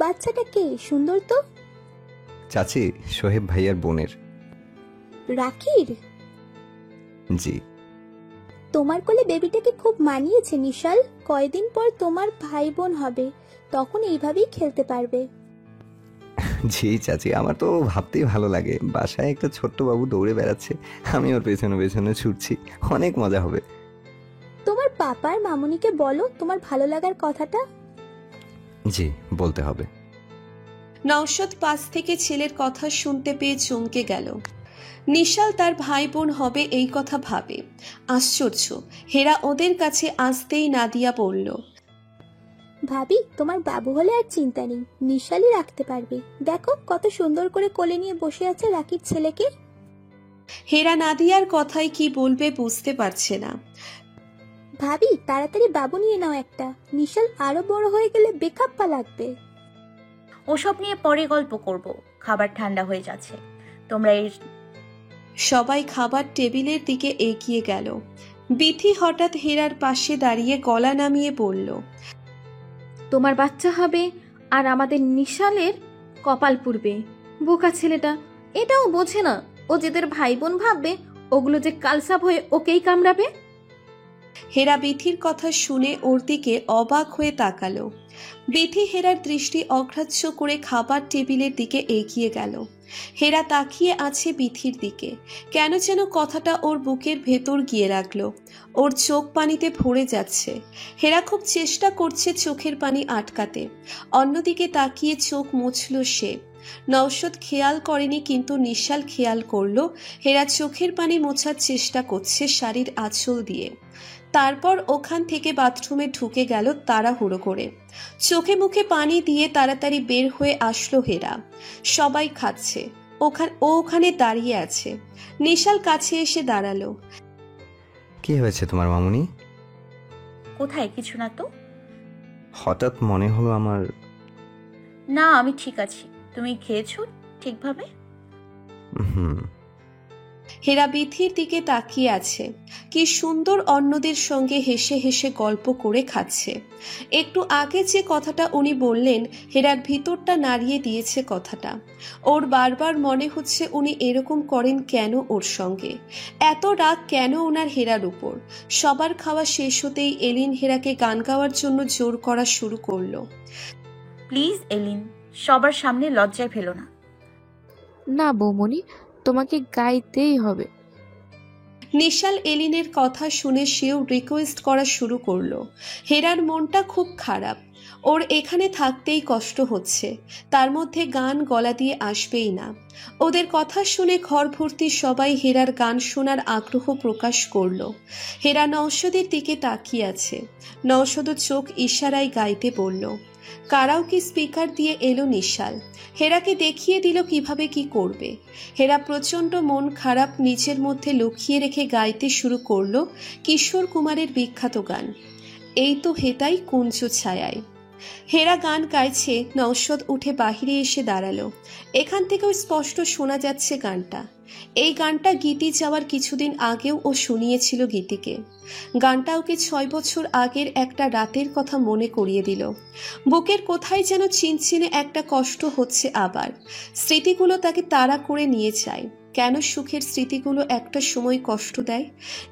বাচ্চাটা কে? সুন্দর তো। চাচি, সোহেব ভাইয়ার বোনের। রাখির? জি। তোমার কোলে বেবিটাকে খুব মানিয়েছে নিশাল। কয়দিন পর তোমার ভাই বোন হবে, তখন এইভাবেই খেলতে পারবে। জি চাচি, আমার তো ভাবতেই ভালো লাগে। বাসায় একটা ছোট্ট বাবু দৌড়ে বেড়াচ্ছে, আমি ওর পেছনে পেছনে ছুটছি, অনেক মজা হবে। তোমার পাপার মামুনিকে বলো তোমার ভালো লাগার কথাটা। জি, বলতে হবে। নওশাদ পাশ থেকে ছেলের কথা শুনতে পেয়ে চমকে গেল। নিশাল তার ভাই বোন হবে এই কথা ভাবে। আশ্চর্য, হেরা ওদের কাছে আসতেই নাদিয়া বলল, ভাবি তোমার বাবু হলে আর চিন্তা নেই, নিশালই রাখতে পারবে। দেখো কত সুন্দর করে কোলে নিয়ে বসে আছে রাকির ছেলেকে। হেরা নাদিয়ার কথায় কি বলবে বুঝতে পারছে না। ভাবি তাড়াতাড়ি বাবু নিয়ে নাও একটা, নিশাল আরো বড় হয়ে গেলে বেকাপ্পা লাগবে। ওসব নিয়ে পরে গল্প করব, খাবার ঠান্ডা হয়ে যাচ্ছে। তোমরা এই সবাই খাবার টেবিলের দিকে এগিয়ে গেল। বিথি হঠাৎ হেরার পাশে দাঁড়িয়ে গলা নামিয়ে বলল, তোমার বাচ্চা হবে আর আমাদের নিশালের কপাল পুড়বে। বোকা ছেলেটা, এটাও বোঝে না ও যেদের ভাই বোন ভাববে, ওগুলো যে কালসাপ হয়ে ওকেই কামড়াবে। হেরা বিথির কথা শুনে ওর দিকে অবাক হয়ে তাকালো। বিথি হেরার দৃষ্টি অগ্রাহ্য করে খাবার টেবিলের দিকে এগিয়ে গেল। হেরা তাকিয়ে আছে বিথির দিকে, কেন যেন কথাটা ওর বুকের ভেতর গিয়ে রাখলো। ওর চোখ পানিতে ভরে যাচ্ছে। হেরা খুব চেষ্টা করছে চোখের পানি আটকাতে। অন্যদিকে তাকিয়ে চোখ মুছল সে। নওশাদ খেয়াল করেনি, কিন্তু নিশাল খেয়াল করলো। হেরা চোখের পানি মোছার চেষ্টা করছে শাড়ির আঁচল দিয়ে। তারপর ওখান থেকে বাথরুমে ঢুকে গেল তাড়াহুড়ো করে। চোখে মুখে পানি দিয়ে তাড়াতাড়ি বের হয়ে আসলো হেরা। সবাই খাচ্ছে, ওখানে দাঁড়িয়ে আছে। নিশাল কাছে এসে দাঁড়ালো। কি হয়েছে তোমার মামুনি? কোথায়? কিছু না তো। হঠাৎ মনে হলো আমার। না, আমি ঠিক আছি। তুমি খেয়েছো ঠিকভাবে? হেরা বিথির দিকে তাকিয়ে আছে। কি সুন্দর অন্যদের সঙ্গে হেসে হেসে গল্প করে খাচ্ছে। একটু আগে যে কথাটা উনি বললেন, হেরার ভিতরটা নাড়িয়ে দিয়েছে কথাটা। ওর বারবার মনে হচ্ছে উনি এরকম করেন কেন ওর সঙ্গে, এত রাগ কেন ওনার হেরার উপর। সবার খাওয়া শেষ হতেই এলিন হেরাকে গান গাওয়ার জন্য জোর করা শুরু করলো। প্লিজ এলিন, সবার সামনে লজ্জায় ফেলো না। না বৌমনি, তোমাকে গাইতেই হবে। নিশাল এলিনের কথা শুনে সেও রিকোয়েস্ট করা শুরু করলো। হেরার মনটা খুব খারাপ, ওর এখানে থাকতেই কষ্ট হচ্ছে, তার মধ্যে গান গলা দিয়ে আসবেই না। ওদের কথা শুনে ঘর ভর্তি সবাই হেরার গান শোনার আগ্রহ প্রকাশ করলো। হেরা নওশাদের দিকে তাকিয়ে আছে। নওশাদও চোখ ইশারায় গাইতে বলল। কারাওকে স্পিকার দিয়ে এলো নিশাল। হেরাকে দেখিয়ে দিল কিভাবে কি করবে। হেরা প্রচণ্ড মন খারাপ নিজের মধ্যে লুকিয়ে রেখে গাইতে শুরু করলো কিশোর কুমারের বিখ্যাত গান, এই তো হেতাই কুঞ্জ ছায়ায়। হেরা গান গাইছে, নওশাদ উঠে বাহিরে এসে দাঁড়ালো। এখান থেকেও স্পষ্ট শোনা যাচ্ছে গানটা। এই গানটা গীতি যাওয়ার কিছুদিন আগেও ও শুনিয়েছিল গীতিকে। গানটা ওকে 6 বছর আগের একটা রাতের কথা মনে করিয়ে দিল। বুকের কোথায় যেন চিনচিনে একটা কষ্ট হচ্ছে আবার। স্মৃতিগুলো তাকে তাড়া করে নিয়ে যায়। কেন সুখের স্মৃতিগুলো একটা সময় কষ্ট দেয়?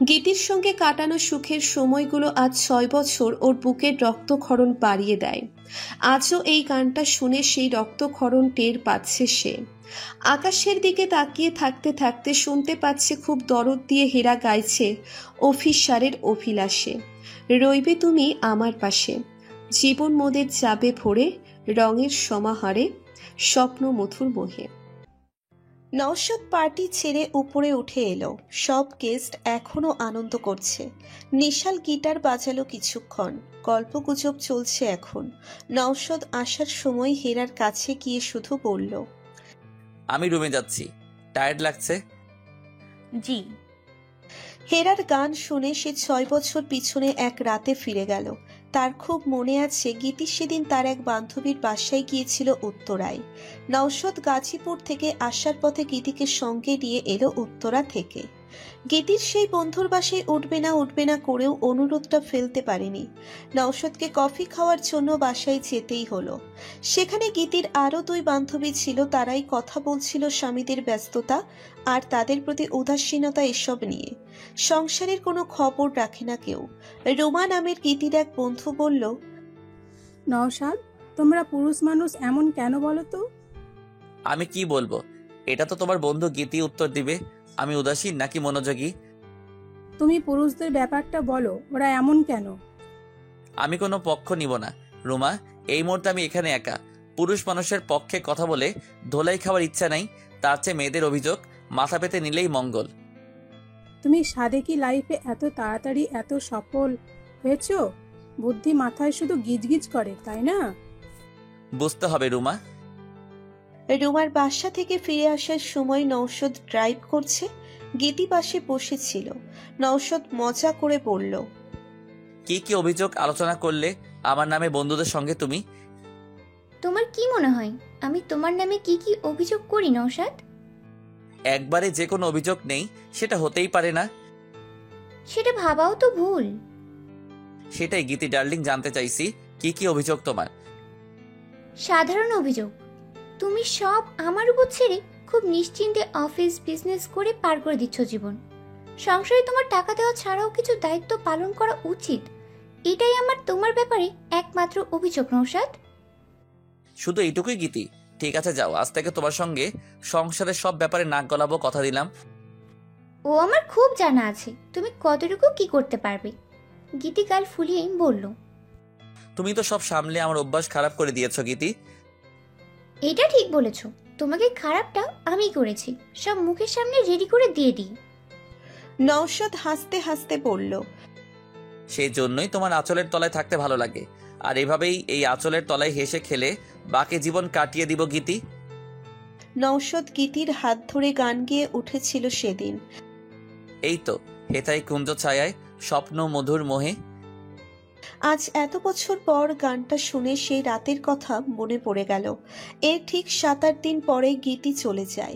গীতির সঙ্গে কাটানো সুখের সময়গুলো আজ 6 বছর ওর বুকের রক্তক্ষরণ বাড়িয়ে দেয়। আজও এই গানটা শুনে সেই রক্তক্ষরণ টের পাচ্ছে সে। আকাশের দিকে তাকিয়ে থাকতে থাকতে শুনতে পাচ্ছে খুব দরদ দিয়ে হেরা গাইছে অফিসারের অভিলাষে, রইবে তুমি আমার পাশে, জীবন মোদের যাবে ভরে, রঙের সমাহারে, স্বপ্ন মধুর মোহে। নওশাদ পার্টি ছেড়ে উপরে উঠে এলো। সব গেস্ট এখনো আনন্দ করছে। নিশাল গিটার বাজালো কিছুক্ষণ। গল্পগুজব চলছে এখন। নওশাদ আসার সময় হেরার কাছে গিয়ে শুধু বলল, আমি রুমে যাচ্ছি, টায়ার্ড লাগছে। জি। হেরার গান শুনে সে 6 বছর পিছনে এক রাতে ফিরে গেল। তার খুব মনে আছে গীতি সেদিন তার এক বান্ধবীর বাসায় গিয়েছিল উত্তরায়। নওশাদ গাজীপুর থেকে আসার পথে গীতিকে সঙ্গে নিয়ে এলো উত্তরা থেকে। গীতির সেই বন্ধুর বাসায় উঠবে না করেও অনুরোধটা ফেলতে পারেনি। নওশাদকে কফি খাওয়ার জন্য বাসায় যেতেই হলো। সেখানে গীতির আরও 2 বান্ধবী ছিল। তারাই কথা বলছিল স্বামীদের ব্যস্ততা আর তাদের প্রতি উদাসীনতা এসব নিয়ে। সংসারের কোনো খবর রাখে না কেউ। রোমা নামের গীতির এক বন্ধু বলল, নওশাদ, তোমরা পুরুষ মানুষ এমন কেন বলো তো? আমি কি বলবো, এটা তো তোমার বন্ধু গীতি উত্তর দিবে। আমি উদাসীন নাকি মনোযোগী? তুমি পুরুষদের ব্যাপারটা বলো, ওরা এমন কেন? আমি কোনো পক্ষ নিব না রুমা। এই মুহূর্তে আমি এখানে একা। পুরুষ মানুষের পক্ষে কথা বলে ধোলাই খাওয়ার ইচ্ছা নাই। তার চেয়ে মেয়েদের অভিযোগ মাথা পেতে নিলেই মঙ্গল। তুমি সাদেকি লাইফে এত তাড়াতাড়ি এত সফল হয়েছ? বুদ্ধি মাথায় শুধু গিজগিজ করে, তাই না? বুঝতে হবে রুমা। রুমার বাসা থেকে ফিরে আসার সময় নওশাদ ড্রাইভ করছে। গীতি পাশে বসেছিল। নওশাদ মজা করে বলল, কি কি অভিযোগ আলোচনা করলে আমার নামে বন্ধুদের সঙ্গে তুমি? তোমার কি মনে হয় আমি তোমার নামে কি কি অভিযোগ করি নওশাদ? একবারে যে কোনো অভিযোগ নেই সেটা হতেই পারে না। সেটা ভাবাও তো ভুল। সেটাই গীতি ডার্লিং, জানতে চাইছি কি কি অভিযোগ তোমার? সাধারণ অভিযোগ, তুমি সব আমার উপর ছেড়ে খুব নিশ্চিন্তে অফিস বিজনেস করে পার করে দিচ্ছ জীবন। সংসারে তোমার টাকা দেওয়া ছাড়াও কিছু দায়িত্ব পালন করা উচিত, এটাই আমার তোমার ব্যাপারে একমাত্র অভিযোগ নওশাদ। শুধু এইটুকুই গীতি? ঠিক আছে যাও, আজ থেকে তোমার সঙ্গে সংসারের সব ব্যাপারে নাক গলাবো, কথা দিলাম। ও আমার খুব জানা আছে তুমি কতটুকু কি করতে পারবে। গীতি গাল ফুলিয়ে বলল, তুমি তো সব সামলে আমার অভ্যাস খারাপ করে দিয়েছো গীতি। এটা ঠিক বলেছ, তোমাকে খারাপটা আমি করেছি, সব মুখের সামনে রেডি করে দিয়ে দিই। নওশাদ হাসতে হাসতে বলল, সেই জন্যই তোমার আঁচলের তলায় থাকতে ভালো লাগে। আর এভাবেই এই আঁচলের তলায় হেসে খেলে বাকি জীবন কাটিয়ে দিব গীতি। নওশাদ গীতির হাত ধরে গান গেয়ে উঠেছিল সেদিন। এই তো হেথায় কুঞ্জ ছায়ায়, স্বপ্ন মধুর মোহে। আজ এত বছর পর গানটা শুনে সেই রাতের কথা মনে পড়ে গেল। এর ঠিক 7-8 দিন পরে গীতি চলে যায়।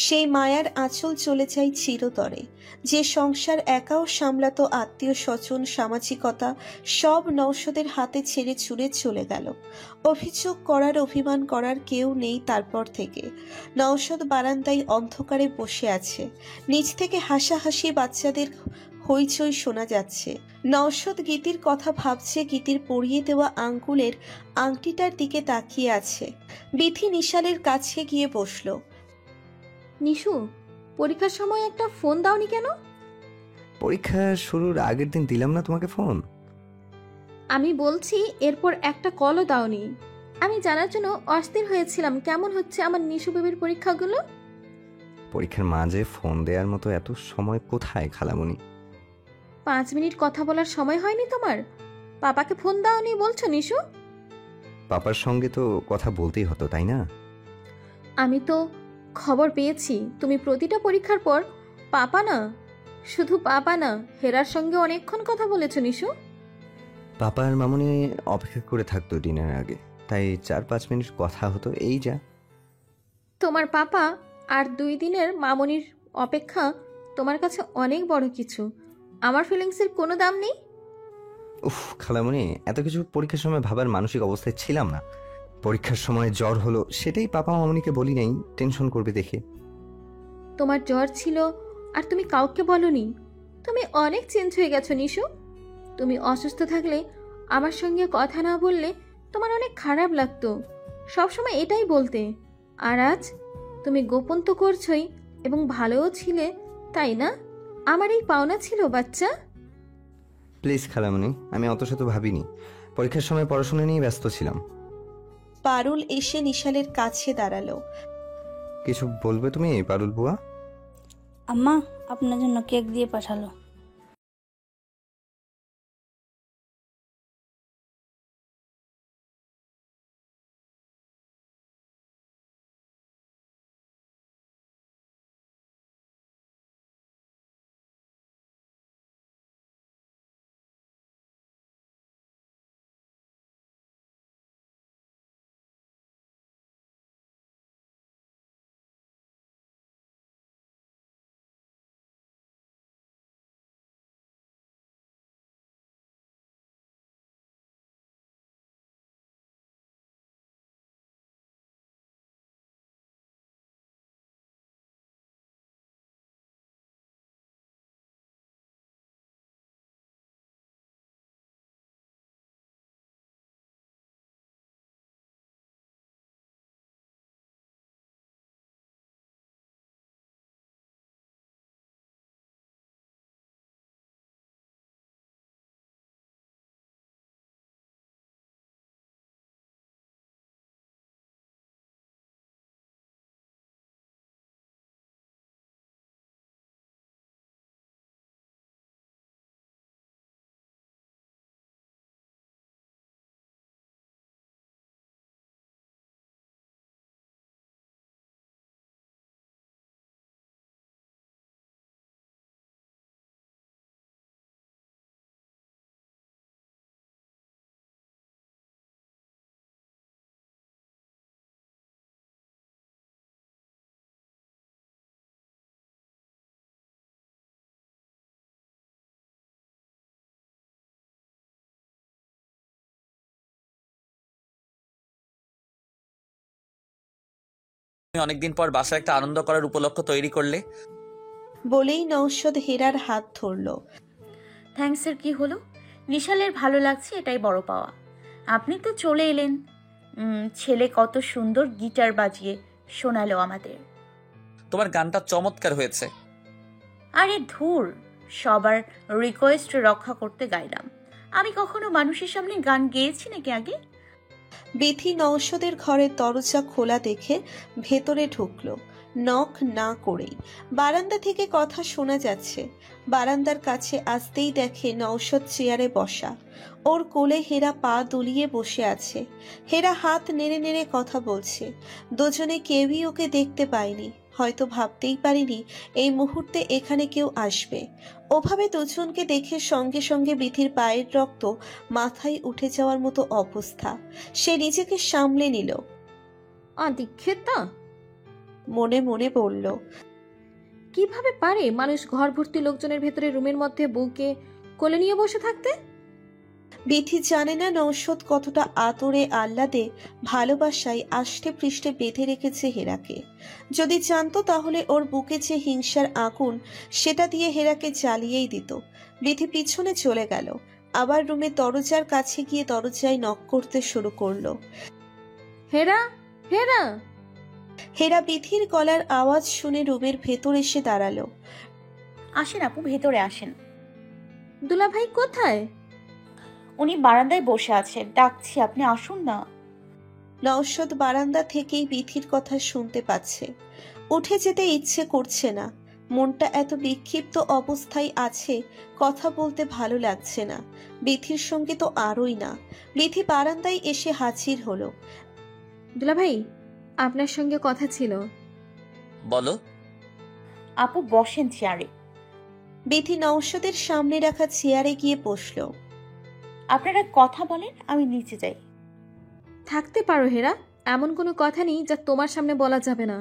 সেই মায়ার আঁচল চলে যায় চিরতরে। যে সংসার একাও সামলাতো, আত্মীয় স্বজন সামাজিকতা সব নওশাদের হাতে ছেড়ে ছুড়ে চলে গেল। অভিযোগ করার অভিমান করার কেউ নেই তারপর থেকে। নওশাদ বারান্দায় অন্ধকারে বসে আছে। নিচ থেকে হাসাহাসি, বাচ্চাদের হইচই শোনা যাচ্ছে। নওশাদ গীতির কথা ভাবছে। গীতির পরিয়ে দেওয়া আঙ্গুলের আংটিটার দিকে তাকিয়ে আছে। বিথি নিশালের কাছে গিয়ে বসলো। নিশু, পরীক্ষার সময় একটা ফোন দাওনি কেন? পরীক্ষা শুরুর আগের দিন দিলাম না তোমাকে ফোন? আমি বলছি এরপর একটা কলও দাওনি। আমি জানার জন্য অস্থির হয়েছিলাম কেমন হচ্ছে আমার নিশু বেবির পরীক্ষাগুলো। পরীক্ষার মাঝে ফোন দেওয়ার মতো এত সময় কোথায় খালামণি? 5 মিনিট কথা বলার সময় হয়নি তোমার? পাপাকে ফোন দাওনি বলছো নিশু? পাপার সঙ্গে তো কথা বলতেই হতো, তাই না? আমি তো খবর পেয়েছি তুমি প্রতিটা পরীক্ষার পর পাপা না, শুধু পাপা না, হেরার সঙ্গে অনেকক্ষণ কথা বলেছো নিশু। পাপা আর মামুনি অপেক্ষা করে থাকতো ডিনার আগে, তাই 4-5 মিনিট কথা হতো, এই যা। তোমার পাপা আর 2 দিনের মামনির অপেক্ষা তোমার কাছে অনেক বড় কিছু। আমার ফিলিংসের কোনো দাম নেই। উফ খালামণি, এত কিছু পরীক্ষার সময় ভাবার মানসিক অবস্থায় ছিলাম না। পরীক্ষার সময় জ্বর হলো, সেটাই পাপা মামনিকে বলি নাই, টেনশন করবে দেখে। তোমার জ্বর ছিল আর তুমি কাউকে বলনি। তুমি অনেক চেঞ্জ হয়ে গেছো নিশু। তুমি অসুস্থ থাকলে আমার সঙ্গে কথা না বললে তোমার অনেক খারাপ লাগতো, সবসময় এটাই বলতে। আর আজ তুমি গোপন তো করছোই এবং ভালোও ছিলে, তাই না? আমার এই পাওনা ছিল বাচ্চা। প্লিজ খালামণি, আমি অত শত ভাবিনি। পরীক্ষার সময় পড়াশোনা নিয়ে ব্যস্ত ছিলাম। পারুল এসে নিশালের কাছে দাঁড়ালো। কিছু বলবে তুমি পারুল বুয়া? আম্মা আপনার জন্য কেক দিয়ে পাঠালো। তুমি অনেকদিন পর বাসায় একটা আনন্দ করার উপলক্ষ তৈরি করলে। বলেই নৌশদ হেরার হাত ধরল। থ্যাঙ্কসের কি হলো? নিশালের ভালো লাগছে, এটাই বড় পাওয়া। আপনি তো চলে এলেন। ছেলে কত সুন্দর গিটার বাজিয়ে শোনালো আমাদের। তোমার গানটা চমৎকার হয়েছে। আরে ধুর, সবার রিকোয়েস্ট রক্ষা করতে গাইলাম। আমি কখনো মানুষের সামনে গান গেয়েছি নাকি আগে? বিথি নৌশদের ঘরের দরজা খোলা দেখে ভেতরে ঢুকলো, নক না করেই। বারান্দা থেকে কথা শোনা যাচ্ছে। বারান্দার কাছে আসতেই দেখে নৌশদ চেয়ারে বসা, ওর কোলে হেরা পা দুলিয়ে বসে আছে। হেরা হাত নেড়ে নেড়ে কথা বলছে। দুজনে কেউই ওকে দেখতে পায়নি, হয়তো ভাবতেই পারিনি এই মুহূর্তে এখানে কেউ আসবে। ওভাবে দুজনকে দেখে সঙ্গে সঙ্গে বিথির পায়ের রক্ত মাথায় উঠে যাওয়ার মতো অবস্থা। সে নিজেকে সামলে নিল। আদিক্ষেতা মনে মনে বলল, কিভাবে পারে মানুষ ঘর ভর্তি লোকজনের ভেতরে রুমের মধ্যে বউকে কোলে নিয়ে বসে থাকতে? বিথি জানে না নৌশদ কতটা আদরে আহ্লাদে ভালোবাসায় আষ্টে পৃষ্ঠে বেঁধে রেখেছে হেরাকে। যদি জানতো তাহলে ওর বুকে যে হিংসার আগুন, সেটা দিয়ে হেরাকে জ্বালিয়েই দিত। বিথি পিছনে চলে গেল, আবার রুমের দরজার কাছে গিয়ে দরজায় নক করতে শুরু করলো। হেরা, হেরা। হেরা বিথির গলার আওয়াজ শুনে রুমের ভেতর এসে দাঁড়ালো। আসেন আপু, ভেতরে আসেন। দুলাভাই কোথায়? উনি বারান্দায় বসে আছে, ডাকছি, আপনি আসুন না। নৌশদ বারান্দা থেকেই বিথির কথা শুনতে পাচ্ছে। উঠে যেতে ইচ্ছে করছে না, মনটা এত বিক্ষিপ্ত অবস্থায় আছে, কথা বলতে ভালো লাগছে না। বিথির সঙ্গে তো আরই না। বিথি বারান্দায় এসে হাজির হলো। দুলাভাই, আপনার সঙ্গে কথা ছিল। বলো। আপু বসেন চেয়ারে। বিথি নৌশদের সামনে রাখা চেয়ারে গিয়ে বসল। আপনারা কথা বলেন, আমি নিচে যাই। থাকতে পারো হেরা, এমন কোনো কথা নেই যা তোমার সামনে বলা যাবে না।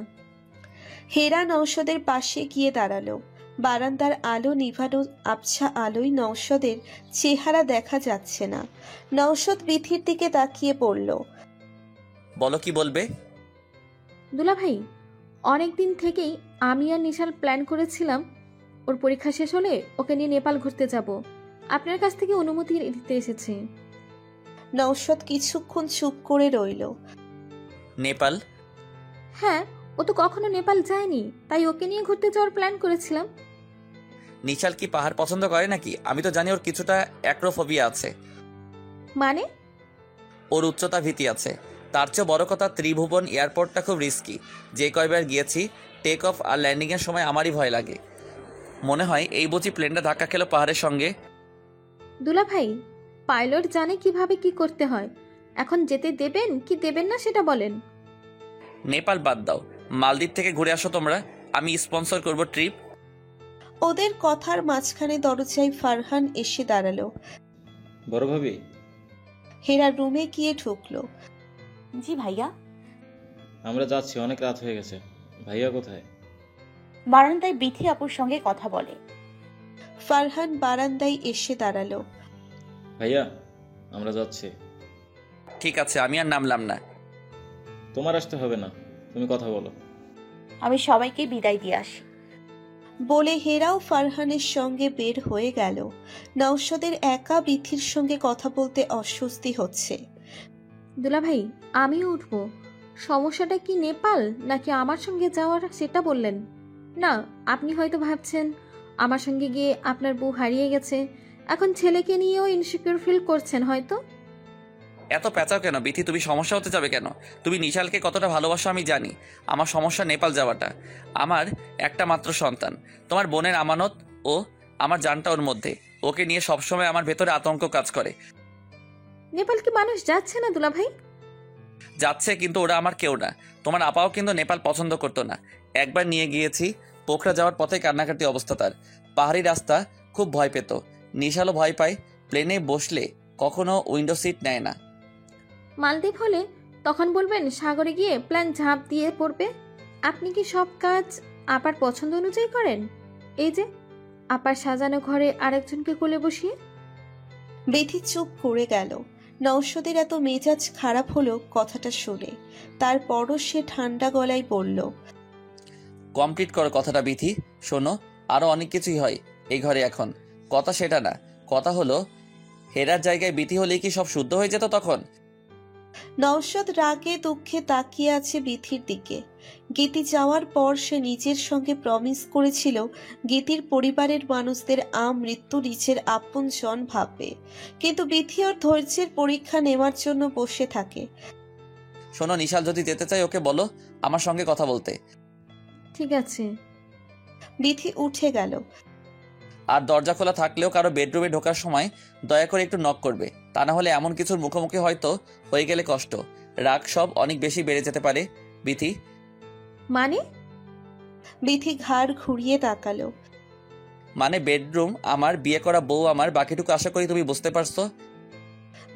হেরা নওশাদের পাশে গিয়ে দাঁড়ালো। বারান্দার আলো নিভানো আবছা আলোয় নওশাদের চেহারা দেখা যাচ্ছে না। নওশাদ বিথির দিকে তাকিয়ে পড়ল। বলো কি বলবে? দুলাভাই, অনেক দিন থেকেই আমি আর নিশাল প্ল্যান করেছিলাম ওর পরীক্ষা শেষ হলে ওকে নিয়ে নেপাল ঘুরতে যাব। আপনার কাছ থেকে অনুমতি দিতে এসেছি। নওশাদ কিছুক্ষণ চুপ করে রইল। নেপাল? হ্যাঁ, ও তো কখনো নেপাল যায়নি, তাই ওকে নিয়ে ঘুরতে যাওয়ার প্ল্যান করেছিলাম। নিশাল কি পাহাড় পছন্দ করে নাকি? আমি তো জানি ওর কিছুটা অ্যাক্রোফোবিয়া আছে। মানে? ওর উচ্চতা ভীতি আছে। তার চেয়ে বড় কথা, ত্রিভুবন এয়ারপোর্টটা খুব রিস্কি। যে কয়বার গিয়েছি, টেক অফ আর ল্যান্ডিংয়ের সময় আমারই ভয় লাগে। মনে হয় এই বুঝি প্লেনটা ধাক্কা খেলো পাহাড়ের সঙ্গে। দুলাভাই, পাইলট জানে কিভাবে কি করতে হয়। এখন যেতে দেবেন কি দেবেন না সেটা বলেন। নেপাল বাদ দাও, মালদ্বীপ থেকে ঘুরে আসো তোমরা, আমি স্পন্সর করব ট্রিপ। ওদের কথার মাঝখানে দরজায় ফারহান এসে দাঁড়ালো। বড় ভাবি। হেরা রুমে গিয়ে ঢুকলো। জি ভাইয়া। আমরা যাচ্ছি, অনেক রাত হয়ে গেছে। ভাইয়া কোথায়? বারান্দায় বিথি আপুর সঙ্গে কথা বলে। ফারহান বারান্দায় এসে দাঁড়ালো। ভাইয়া, আমরা যাচ্ছি। ঠিক আছে, আমি আর নামলাম না। তোমার আসতে হবে না, তুমি কথা বলো। আমি সবাইকে বিদায় দিয়ে আসি বলে হেরাও ফারহানের সঙ্গে বের হয়ে গেল। নওশাদের একা বিথির সঙ্গে কথা বলতে অস্বস্তি হচ্ছে। দুলাভাই, আমিও উঠবো। সমস্যাটা কি নেপাল নাকি আমার সঙ্গে যাওয়ার সেটা বললেন না। আপনি হয়তো ভাবছেন আমার সঙ্গে গিয়ে আপনার বউ হারিয়ে গেছে, এখন ছেলেকে নিয়েও ইনসিকিউর ফিল করছেন হয়তো। এত পেঁচাও কেন বিথি? তুমি সমস্যা হতে যাবে কেন? তুমি নিশালকে কতটা ভালোবাসো আমি জানি। আমার সমস্যা নেপাল যাওয়াটা। আমার একটা মাত্র সন্তান, তোমার বোনের আমানত। ও আমার জানটা ওর মধ্যে। ওকে নিয়ে সবসময় আমার ভেতরে আতঙ্ক কাজ করে। নেপাল কি মানুষ যাচ্ছে না দুলাভাই? যাচ্ছে, কিন্তু ওরা আমার কেউ না। তোমার আপাও কিন্তু নেপাল পছন্দ করতো না। একবার নিয়ে গিয়েছি, পোখরা যাওয়ার পথে কান্নাকাটি অবস্থা তার। পাহাড়ি রাস্তা, খুব ভয় পেত। নিশালও ভয় পায়। প্লেনে বসলে কখনো উইন্ডো সিট নেয় না। মালদ্বীপ হলে তখন বলবেন সাগরে গিয়ে প্ল্যান ঝাঁপ দিয়ে পড়বে। আপনি কি সব কাজ আপার পছন্দ অনুযায়ী করেন? এই যে আপার সাজানো ঘরে আরেকজনকে কোলে বসিয়ে। বিথি চুপ করে গেল। নওশাদের এত মেজাজ খারাপ হলো কথাটা শুনে। তারপরও সে ঠান্ডা গলায় বলল, কমপ্লিট করো কথাটা বিথি। শোনো, আরো অনেক কিছুই হয় এই ঘরে এখন। কথা সেটা না, কথা হলো হেরার জায়গায় বিথি হলেই কি সব শুদ্ধ হয়ে যেত তখন? নওশাদ রাগে দুঃখে তাকিয়ে আছে বিথির দিকে। গীতি যাওয়ার পর সে নিজের সঙ্গে প্রমিস করেছিল গীতির পরিবারের মানুষদের মৃত্যু নিজের আপনজন ভাববে, কিন্তু বিথি ওর ধৈর্যের পরীক্ষা নেওয়ার জন্য বসে থাকে। শোনো, নিশাল যদি যেতে চাই ওকে বলো আমার সঙ্গে কথা বলতে। ঠিক আছে। বিথি উঠে গেল। আর দরজা খোলা থাকলেও কারো বেডরুমে ঢোকার সময় দয়া করে একটু নক করবে, তা না হলে এমন কিছুর মুখোমুখি হয়তো হয়ে গেলে কষ্ট, রাগ সব অনেক বেশি বেড়ে যেতে পারে। বিথি? মানে? বিথি ঘাড় ঘুরিয়ে তাকালো। মানে বেডরুম আমার, বিয়ে করা বউ আমার, বাকিটুকু আশা করি তুমি বুঝতে পারছো।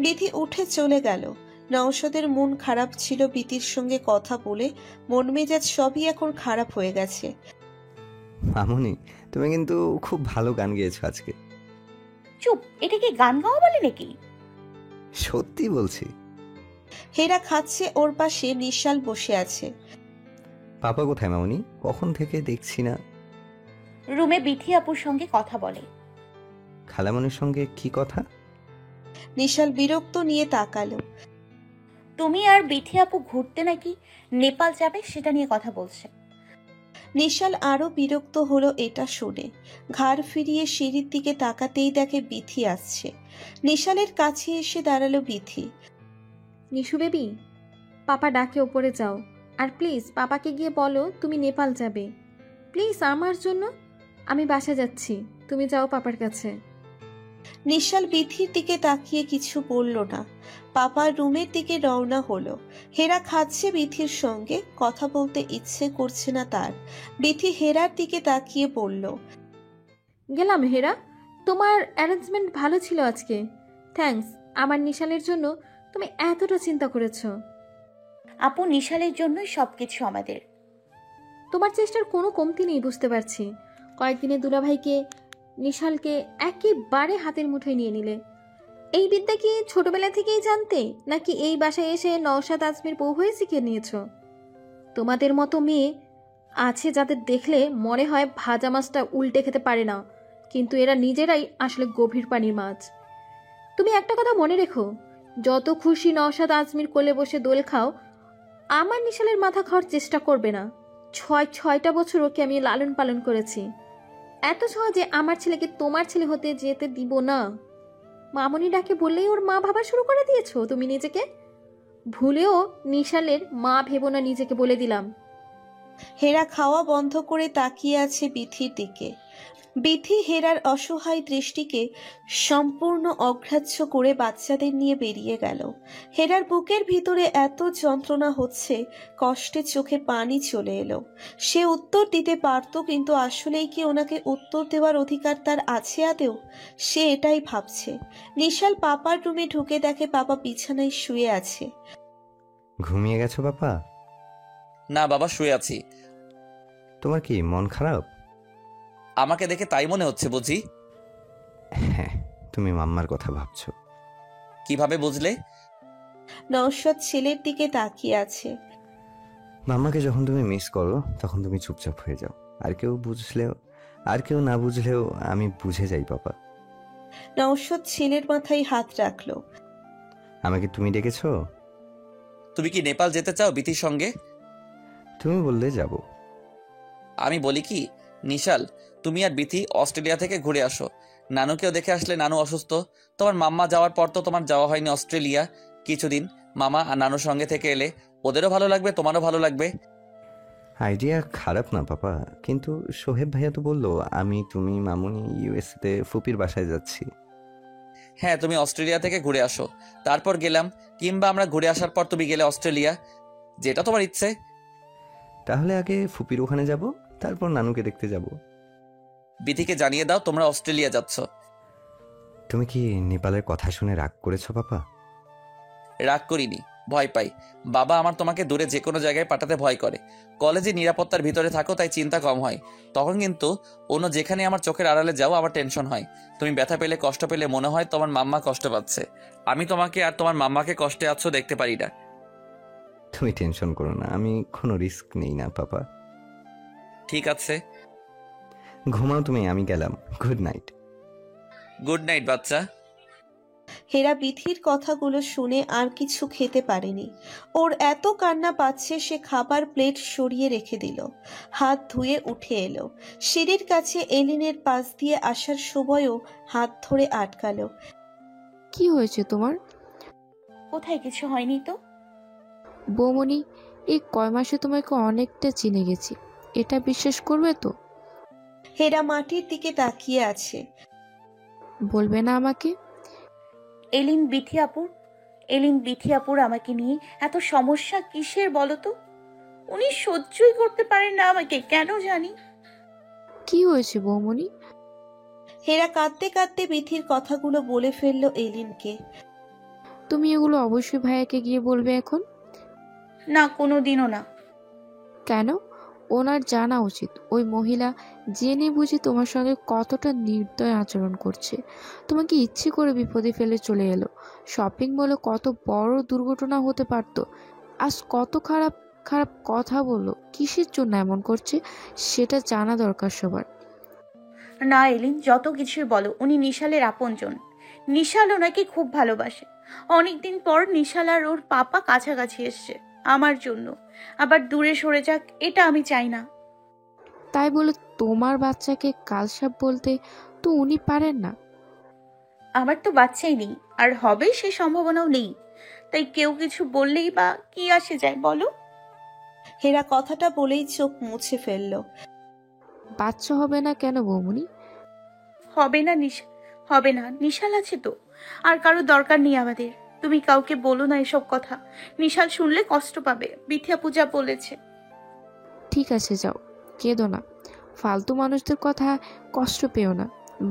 বিথি উঠে চলে গেল। নওশাদের মন খারাপ ছিল বিথির সঙ্গে কথা বলে। মন মেজাজ সবই এখন খারাপ হয়ে গেছে। মামুনি, তুমি কিন্তু খুব ভালো গান গেয়েছো আজকে। চুপ, এটা কি গান গাওয়া বলে নাকি? সত্যি বলছি। হেরা খাচ্ছে, ওর পাশে নিশাল বসে আছে। পাপা কোথায় মামুনি? কখন থেকে দেখছি না। রুমে বিথি আপুর সঙ্গে কথা বলে। খালামনির সঙ্গে কি কথা? নিশাল বিরক্ত নিয়ে তাকালো। তুমি আর বিথি আপু ঘুরতে নাকি নেপাল যাবে সেটা নিয়ে কথা বলছে। নিশাল আরো বিরক্ত হলো এটা শুনে। ঘাড় ফিরিয়ে সিঁড়ির দিকে তাকাতেই দেখে বিথি আসছে। নিশালের কাছে এসে দাঁড়ালো বিথি। নিশু বেবি, পাপা ডাকে ওপরে যাও, আর প্লিজ পাপাকে গিয়ে বলো তুমি নেপাল যাবে। প্লিজ আমার জন্য। আমি বাসা যাচ্ছি, তুমি যাও পাপার কাছে। নিশাল বিথির দিকে তাকিয়ে কিছু বলল না। পাপার রুমের দিকে রওনা হলো। হেরা খাচ্ছে বিথির সঙ্গে, কথা বলতে ইচ্ছে করছে না তার। বিথি হেরার দিকে তাকিয়ে বলল, গেলাম হেরা, তোমার অ্যারেঞ্জমেন্ট ভালো ছিল আজকে। থ্যাঙ্কস, আমার নিশালের জন্য তুমি এতটা চিন্তা করেছো। আপু নিশালের জন্যই সবকিছু আমাদের। তোমার চেষ্টার কোনো কমতি নেই বুঝতে পারছি। কয়েকদিনে দুলাভাইকে নিশালকে একেবারে হাতের মুঠোয় নিয়ে নিলে। এই বিদ্যা কি ছোটবেলা থেকেই জানতে, নাকি এই বাসায় এসে নওশাদ আজমির বউ হয়ে শিখে নিয়েছ? তোমাদের মতো মেয়ে আছে যাদের দেখলে মনে হয় ভাজা মাছটা উল্টে খেতে পারে না, কিন্তু এরা নিজেরাই আসলে গভীর পানির মাছ। তুমি একটা কথা মনে রেখো, যত খুশি নওশাদ আজমির কোলে বসে দোল খাও, আমার নিশালের মাথা খাওয়ার চেষ্টা করবে না। 6টা বছর ওকে আমি লালন পালন করেছি। এত সহজে আমার ছেলেকে তোমার ছেলে হতে যেতে দিব না। মামনি ডাকে বললেই ওর মা ভাবা শুরু করে দিয়েছো তুমি নিজেকে। ভুলেও নিশালের মা ভেবো না নিজেকে, বলে দিলাম। হেরা খাওয়া বন্ধ করে তাকিয়ে আছে বিথির দিকে। বিথি হেরার অসহায় দৃষ্টিকে সম্পূর্ণ অগ্রাহ্য করে বাচ্চাদের নিয়ে বেরিয়ে গেল। হেরার বুকের ভিতরে এত যন্ত্রণা হচ্ছে, কষ্টে চোখে পানি চলে এলো। সে উত্তর দিতে পারত, কিন্তু আসলেই কি ওনাকে উত্তর দেওয়ার অধিকার তার আছে আদেও? সে এটাই ভাবছে। নিশাল পাপার রুমে ঢুকে দেখে পাপা বিছানায় শুয়ে আছে। ঘুমিয়ে গেছো পাপা? না বাবা, শুয়ে আছি। তোমার কি মন খারাপ? আমাকে দেখে তাই মনে হচ্ছে বুঝি? হ্যাঁ, তুমি মাম্মার কথা ভাবছো। কিভাবে বুঝলে? নওশাদ ছেলের দিকে তাকিয়ে আছে। মাম্মাকে যখন তুমি মিস করো তখন তুমি চুপচাপ হয়ে যাও। আর কেউ না বুঝলেও আমি বুঝে যাই পাপা। নওশাদ ছেলের মাথায় হাত রাখলো। আমাকে তুমি ডেকেছো? তুমি কি নেপাল যেতে চাও বিথির সঙ্গে? তুমি বললে যাব। আমি বলি কি নিশাল, তুমি আর বিথি অস্ট্রেলিয়া থেকে ঘুরে আসো। নানুকেও দেখে আসলে, নানু অসুস্থ। তোমার মাম্মা যাওয়ার পর তো তোমার যাওয়া হয়নি অস্ট্রেলিয়া। কিছুদিন মামা আর নানুর সঙ্গে থেকে এলে ওদেরও ভালো লাগবে, তোমারও ভালো লাগবে। আইডিয়া খারাপ না পাপা, কিন্তু সোহেব ভাইয়া তো বললো তুমি মামুনি ইউএসএতে ফুপির বাসায় যাচ্ছি। হ্যাঁ, তুমি অস্ট্রেলিয়া থেকে ঘুরে আসো, তারপর গেলাম, কিংবা আমরা ঘুরে আসার পর তুমি গেলে অস্ট্রেলিয়া, যেটা তোমার ইচ্ছে। তাহলে আগে ফুপির ওখানে যাব, তারপর নানুকে দেখতে যাব। বিথিকে জানিয়ে দাও তোমরা অস্ট্রেলিয়া যাচ্ছ। তুমি কি নেপালের কথা শুনে রাগ করেছো পাপা? রাগ করিনি, ভয় পাই। বাবা আমার তোমাকে দূরে যে কোনো জায়গায় পাঠাতে ভয় করে। কলেজে নিরাপত্তার ভিতরে থাকো, তাই চিন্তা কম হয়। তখন কিন্তু অন্য যেখানে আমার চোখের আড়ালে যাও আমার টেনশন হয়। তুমি ব্যথা পেলে, কষ্ট পেলে মনে হয় তোমার মাম্মা কষ্ট পাচ্ছে। আমি তোমাকে আর তোমার মাম্মাকে কষ্টে আছো দেখতে পারি না। তুমি টেনশন করো না, আমি কোনো রিস্ক নেই না পাপা। ঠিক আছে, ঘুমাও তুমি, আমি গেলাম। Good night. গুড নাইট বাচ্চা। হেরা বিথির কথাগুলো শুনে আর কিছু খেতে পারেনি। ওর এত কান্না পাচ্ছে, সে খাবার প্লেট সরিয়ে রেখে দিল। হাত ধুয়ে উঠে এলো। সিঁড়ির কাছে এলিনের পাশ দিয়ে আসার সময়ও হাত ধরে আটকালো। কি হয়েছে তোমার? কোথায়, কিছু হয়নি তো। বৌমনি, এই কয় মাসে তোমাকে অনেকটা চিনে গেছি, এটা বিশ্বাস করবে তো? হেরা মাটির দিকে তাকিয়ে আছে। বলবে না আমাকে? এলিন বিথি আপুর আমাকে নিয়ে এত সমস্যা কিসের বলো তো? উনি সহ্যই করতে পারেন না আমাকে, কেন জানি। কি হয়েছে বৌমনি? হেরা কাঁদতে কাঁদতে বিথির কথাগুলো বলে ফেললো এলিনকে। তুমি এগুলো অবশ্যই ভাইয়াকে গিয়ে বলবে এখন? না, কোনোদিনও না। কেন? ওনার জানা উচিত ওই মহিলা জেনে বুঝে তোমার সঙ্গে কতটা নির্দয় আচরণ করছে। তোমাকে ইচ্ছে করে বিপদে ফেলে চলে এলো। শপিং মলে কত বড় দুর্ঘটনা হতে পারত। আজ কত খারাপ খারাপ কথা বললো, কিসের জন্য এমন করছে সেটা জানা দরকার সবার। না এলিন, যত কিছুই বলো, উনি নিশালের আপনজন। নিশাল ওনাকে খুব ভালোবাসে। অনেকদিন পর নিশাল আর ওর পাপা কাছাকাছি এসছে আমার জন্য। আবার দূরে সরে যাক, এটা আমি চাই না। তাই বলে তোমার বাচ্চাকে কালসাপ বলতে তো উনি পারেন না। আমার তো বাচ্চাই নেই, আর হবে সে সম্ভাবনাও নেই। তাই কেউ কিছু বললেই বা কি আসে যায় বলো? হেরা কথাটা বলেই চোখ মুছে ফেললো। বাচ্চা হবে না কেন বৌমনি? হবে না, নিশাল আছে তো, আর কারো দরকার নেই আমাদের। তুমি কাউকে বলো না এসব কথা, নিশাল শুনলে কষ্ট পাবে। বিথিয়া পূজা বলেছে। ঠিক আছে, যাও, কেঁদো না। ফালতু মানুষদের কথা কষ্ট পেও না।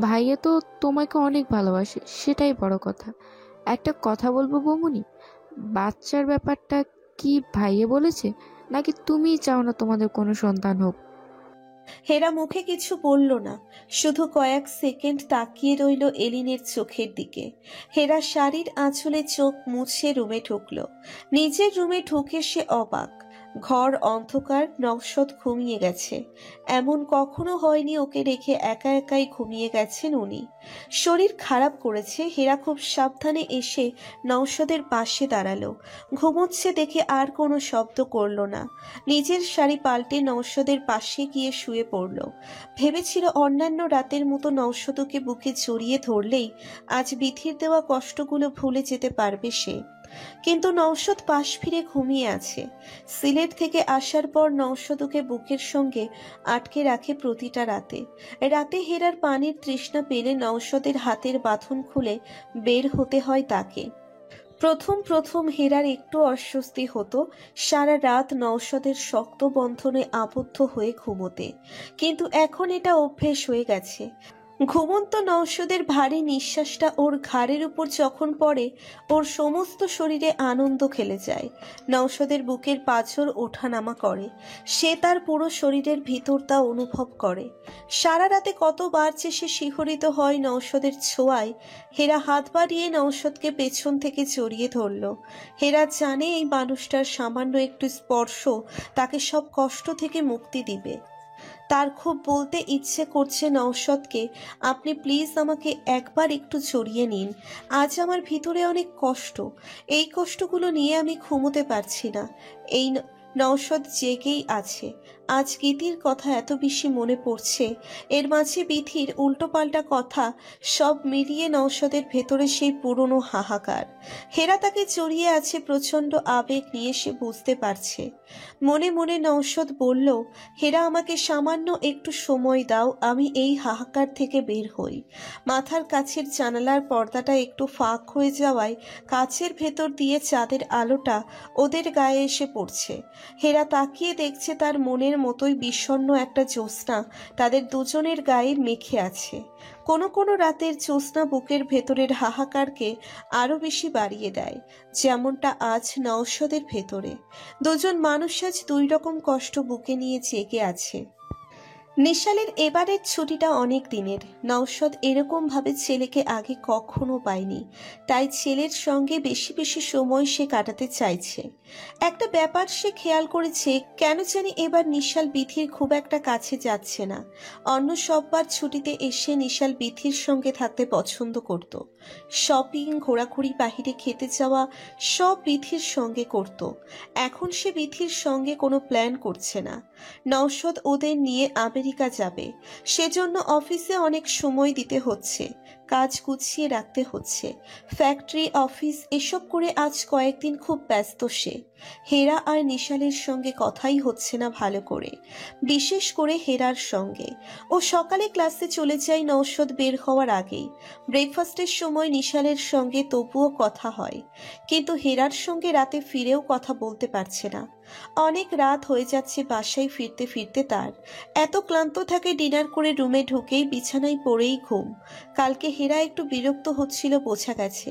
ভাইয়া তো তোমাকে অনেক ভালোবাসে, সেটাই বড় কথা। একটা কথা বলবো বৌমনি, বাচ্চার ব্যাপারটা কি ভাইয়া বলেছে নাকি তুমিই চাও না তোমাদের কোনো সন্তান হোক? হেরা মুখে কিছু বলল না, শুধু কয়েক সেকেন্ড তাকিয়ে রইল এলিনের চোখের দিকে। হেরা শাড়ির আঁচলে চোখ মুছে রুমে ঢুকলো। নিজের রুমে ঢুকে সে অবাক। ঘর অন্ধকার, নওশাদ ঘুমিয়ে গেছে। এমন কখনো হয়নি ওকে রেখে একা একাই ঘুমিয়ে গেছেন উনি। শরীর খারাপ করেছে। হেরা খুব সাবধানে এসে নওশাদের পাশে দাঁড়ালো। ঘুমোচ্ছে দেখে আর কোনো শব্দ করলো না। নিজের শাড়ি পাল্টে নওশাদের পাশে গিয়ে শুয়ে পড়ল। ভেবেছিল অন্যান্য রাতের মতো নওশাদকে বুকে জড়িয়ে ধরলেই আজ বিধির দেওয়া কষ্টগুলো ভুলে যেতে পারবে সে। কিন্তু নওশাদ পাশ ফিরে ঘুমিয়ে আছে। সিলেট থেকে আসার পর নওশাদকে বুকের সঙ্গে আটকে রাখে প্রতিটা রাতে। রাতে হেরার পানির তৃষ্ণা পেলে নওশাদের হাতের বাঁধন খুলে বের হতে হয় তাকে। প্রথম হেরার একটু অস্বস্তি হতো সারা রাত নওশাদের শক্ত বন্ধনে আবদ্ধ হয়ে ঘুমোতে, কিন্তু এখন এটা অভ্যেস হয়ে গেছে। ঘুমন্ত নওশাদের ভারী নিঃশ্বাসটা ওর ঘাড়ের উপর যখন পড়ে ওর সমস্ত শরীরে আনন্দ খেলে যায়। নওশাদের বুকের পাঁজর ওঠানামা করে, সে তার পুরো শরীরের ভিতর তা অনুভব করে। সারা রাতে কতবার যে সে শিহরিত হয় নওশাদের ছোঁয়ায়। হেরা হাত বাড়িয়ে নওশাদকে পেছন থেকে জড়িয়ে ধরল। হেরা জানে এই মানুষটার সামান্য একটু স্পর্শ তাকে সব কষ্ট থেকে মুক্তি দিবে। তার খুব বলতে ইচ্ছে করছে নওশাদকে, আপনি প্লিজ আমাকে একবার একটু জড়িয়ে নিন। আজ আমার ভিতরে অনেক কষ্ট, এই কষ্টগুলো নিয়ে আমি ঘুমোতে পারছি না। এই নওশাদ জেগেই আছে। আজ গীতির কথা এত বেশি মনে পড়ছে, এর মাঝে বিধির উল্টোপাল্টা কথা, সব মিলিয়ে নওশাদের ভেতরে সেই পুরনো হাহাকার। হেরা তাকে জড়িয়ে আছে প্রচণ্ড আবেগ নিয়ে, সে বুঝতে পারছে। মনে মনে নওশাদ বলল, হেরা আমাকে সামান্য একটু সময় দাও, আমি এই হাহাকার থেকে বের হই। মাথার কাছের জানালার পর্দাটা একটু ফাঁক হয়ে যাওয়ায় কাছের ভেতর দিয়ে চাঁদের আলোটা ওদের গায়ে এসে পড়ছে। হেরা তাকিয়ে দেখছে তার মনের মতোই বিষণ্ণ একটা জ্যোৎস্না তাদের দুজনের গায়ে মেখে আছে। কোনো কোনো রাতের জ্যোৎস্না বুকের ভেতরের হাহাকারকে আরো বেশি বাড়িয়ে দেয়, যেমনটা আজ নওশাদের ভেতরে। দুজন মানুষ আজ দুই রকম কষ্ট বুকে নিয়ে জেগে আছে। নিশালের এবারের ছুটিটা অনেক দিনের। নওশাদ এরকম ভাবে ছেলেকে আগে কখনো পায়নি, তাই ছেলের সঙ্গে বেশি বেশি সময় সে কাটাতে চাইছে। একটা ব্যাপার সে খেয়াল করেছে, কেন জানি এবার নিশাল বিধির খুব একটা কাছে যাচ্ছে না। অন্য সববার ছুটিতে এসে নিশাল বিধির সঙ্গে থাকতে পছন্দ করত। শপিং, ঘোরাঘুরি, বাহিরে খেতে যাওয়া সব বিধির সঙ্গে করত। এখন সে বিধির সঙ্গে কোনো প্ল্যান করছে না। নওশাদ ওদের নিয়ে আমেরিকা যাবে, সেজন্য অফিসে অনেক সময় দিতে হচ্ছে, কাজ গুছিয়ে রাখতে হচ্ছে। ফ্যাক্টরি, অফিস এসব করে আজ কয়েকদিন খুব ব্যস্ত সে। হেরা আর নিশালের সঙ্গে কথাই হচ্ছে না ভালো করে, বিশেষ করে হেরার সঙ্গে। ও সকালে ক্লাসে চলে যায় নওশাদ বের হওয়ার আগেই। ব্রেকফাস্টের সময় নিশালের সঙ্গে তবুও কথা হয়, কিন্তু হেরার সঙ্গে রাতে ফিরেও কথা বলতে পারছে না। অনেক রাত হয়ে যাচ্ছে বাসায় ফিরতে ফিরতে তার। এত ক্লান্ত থাকে, ডিনার করে রুমে ঢুকেই বিছানায় পড়েই ঘুম। কালকে হেরা একটু বিরক্ত হচ্ছিল বোঝা গেছে।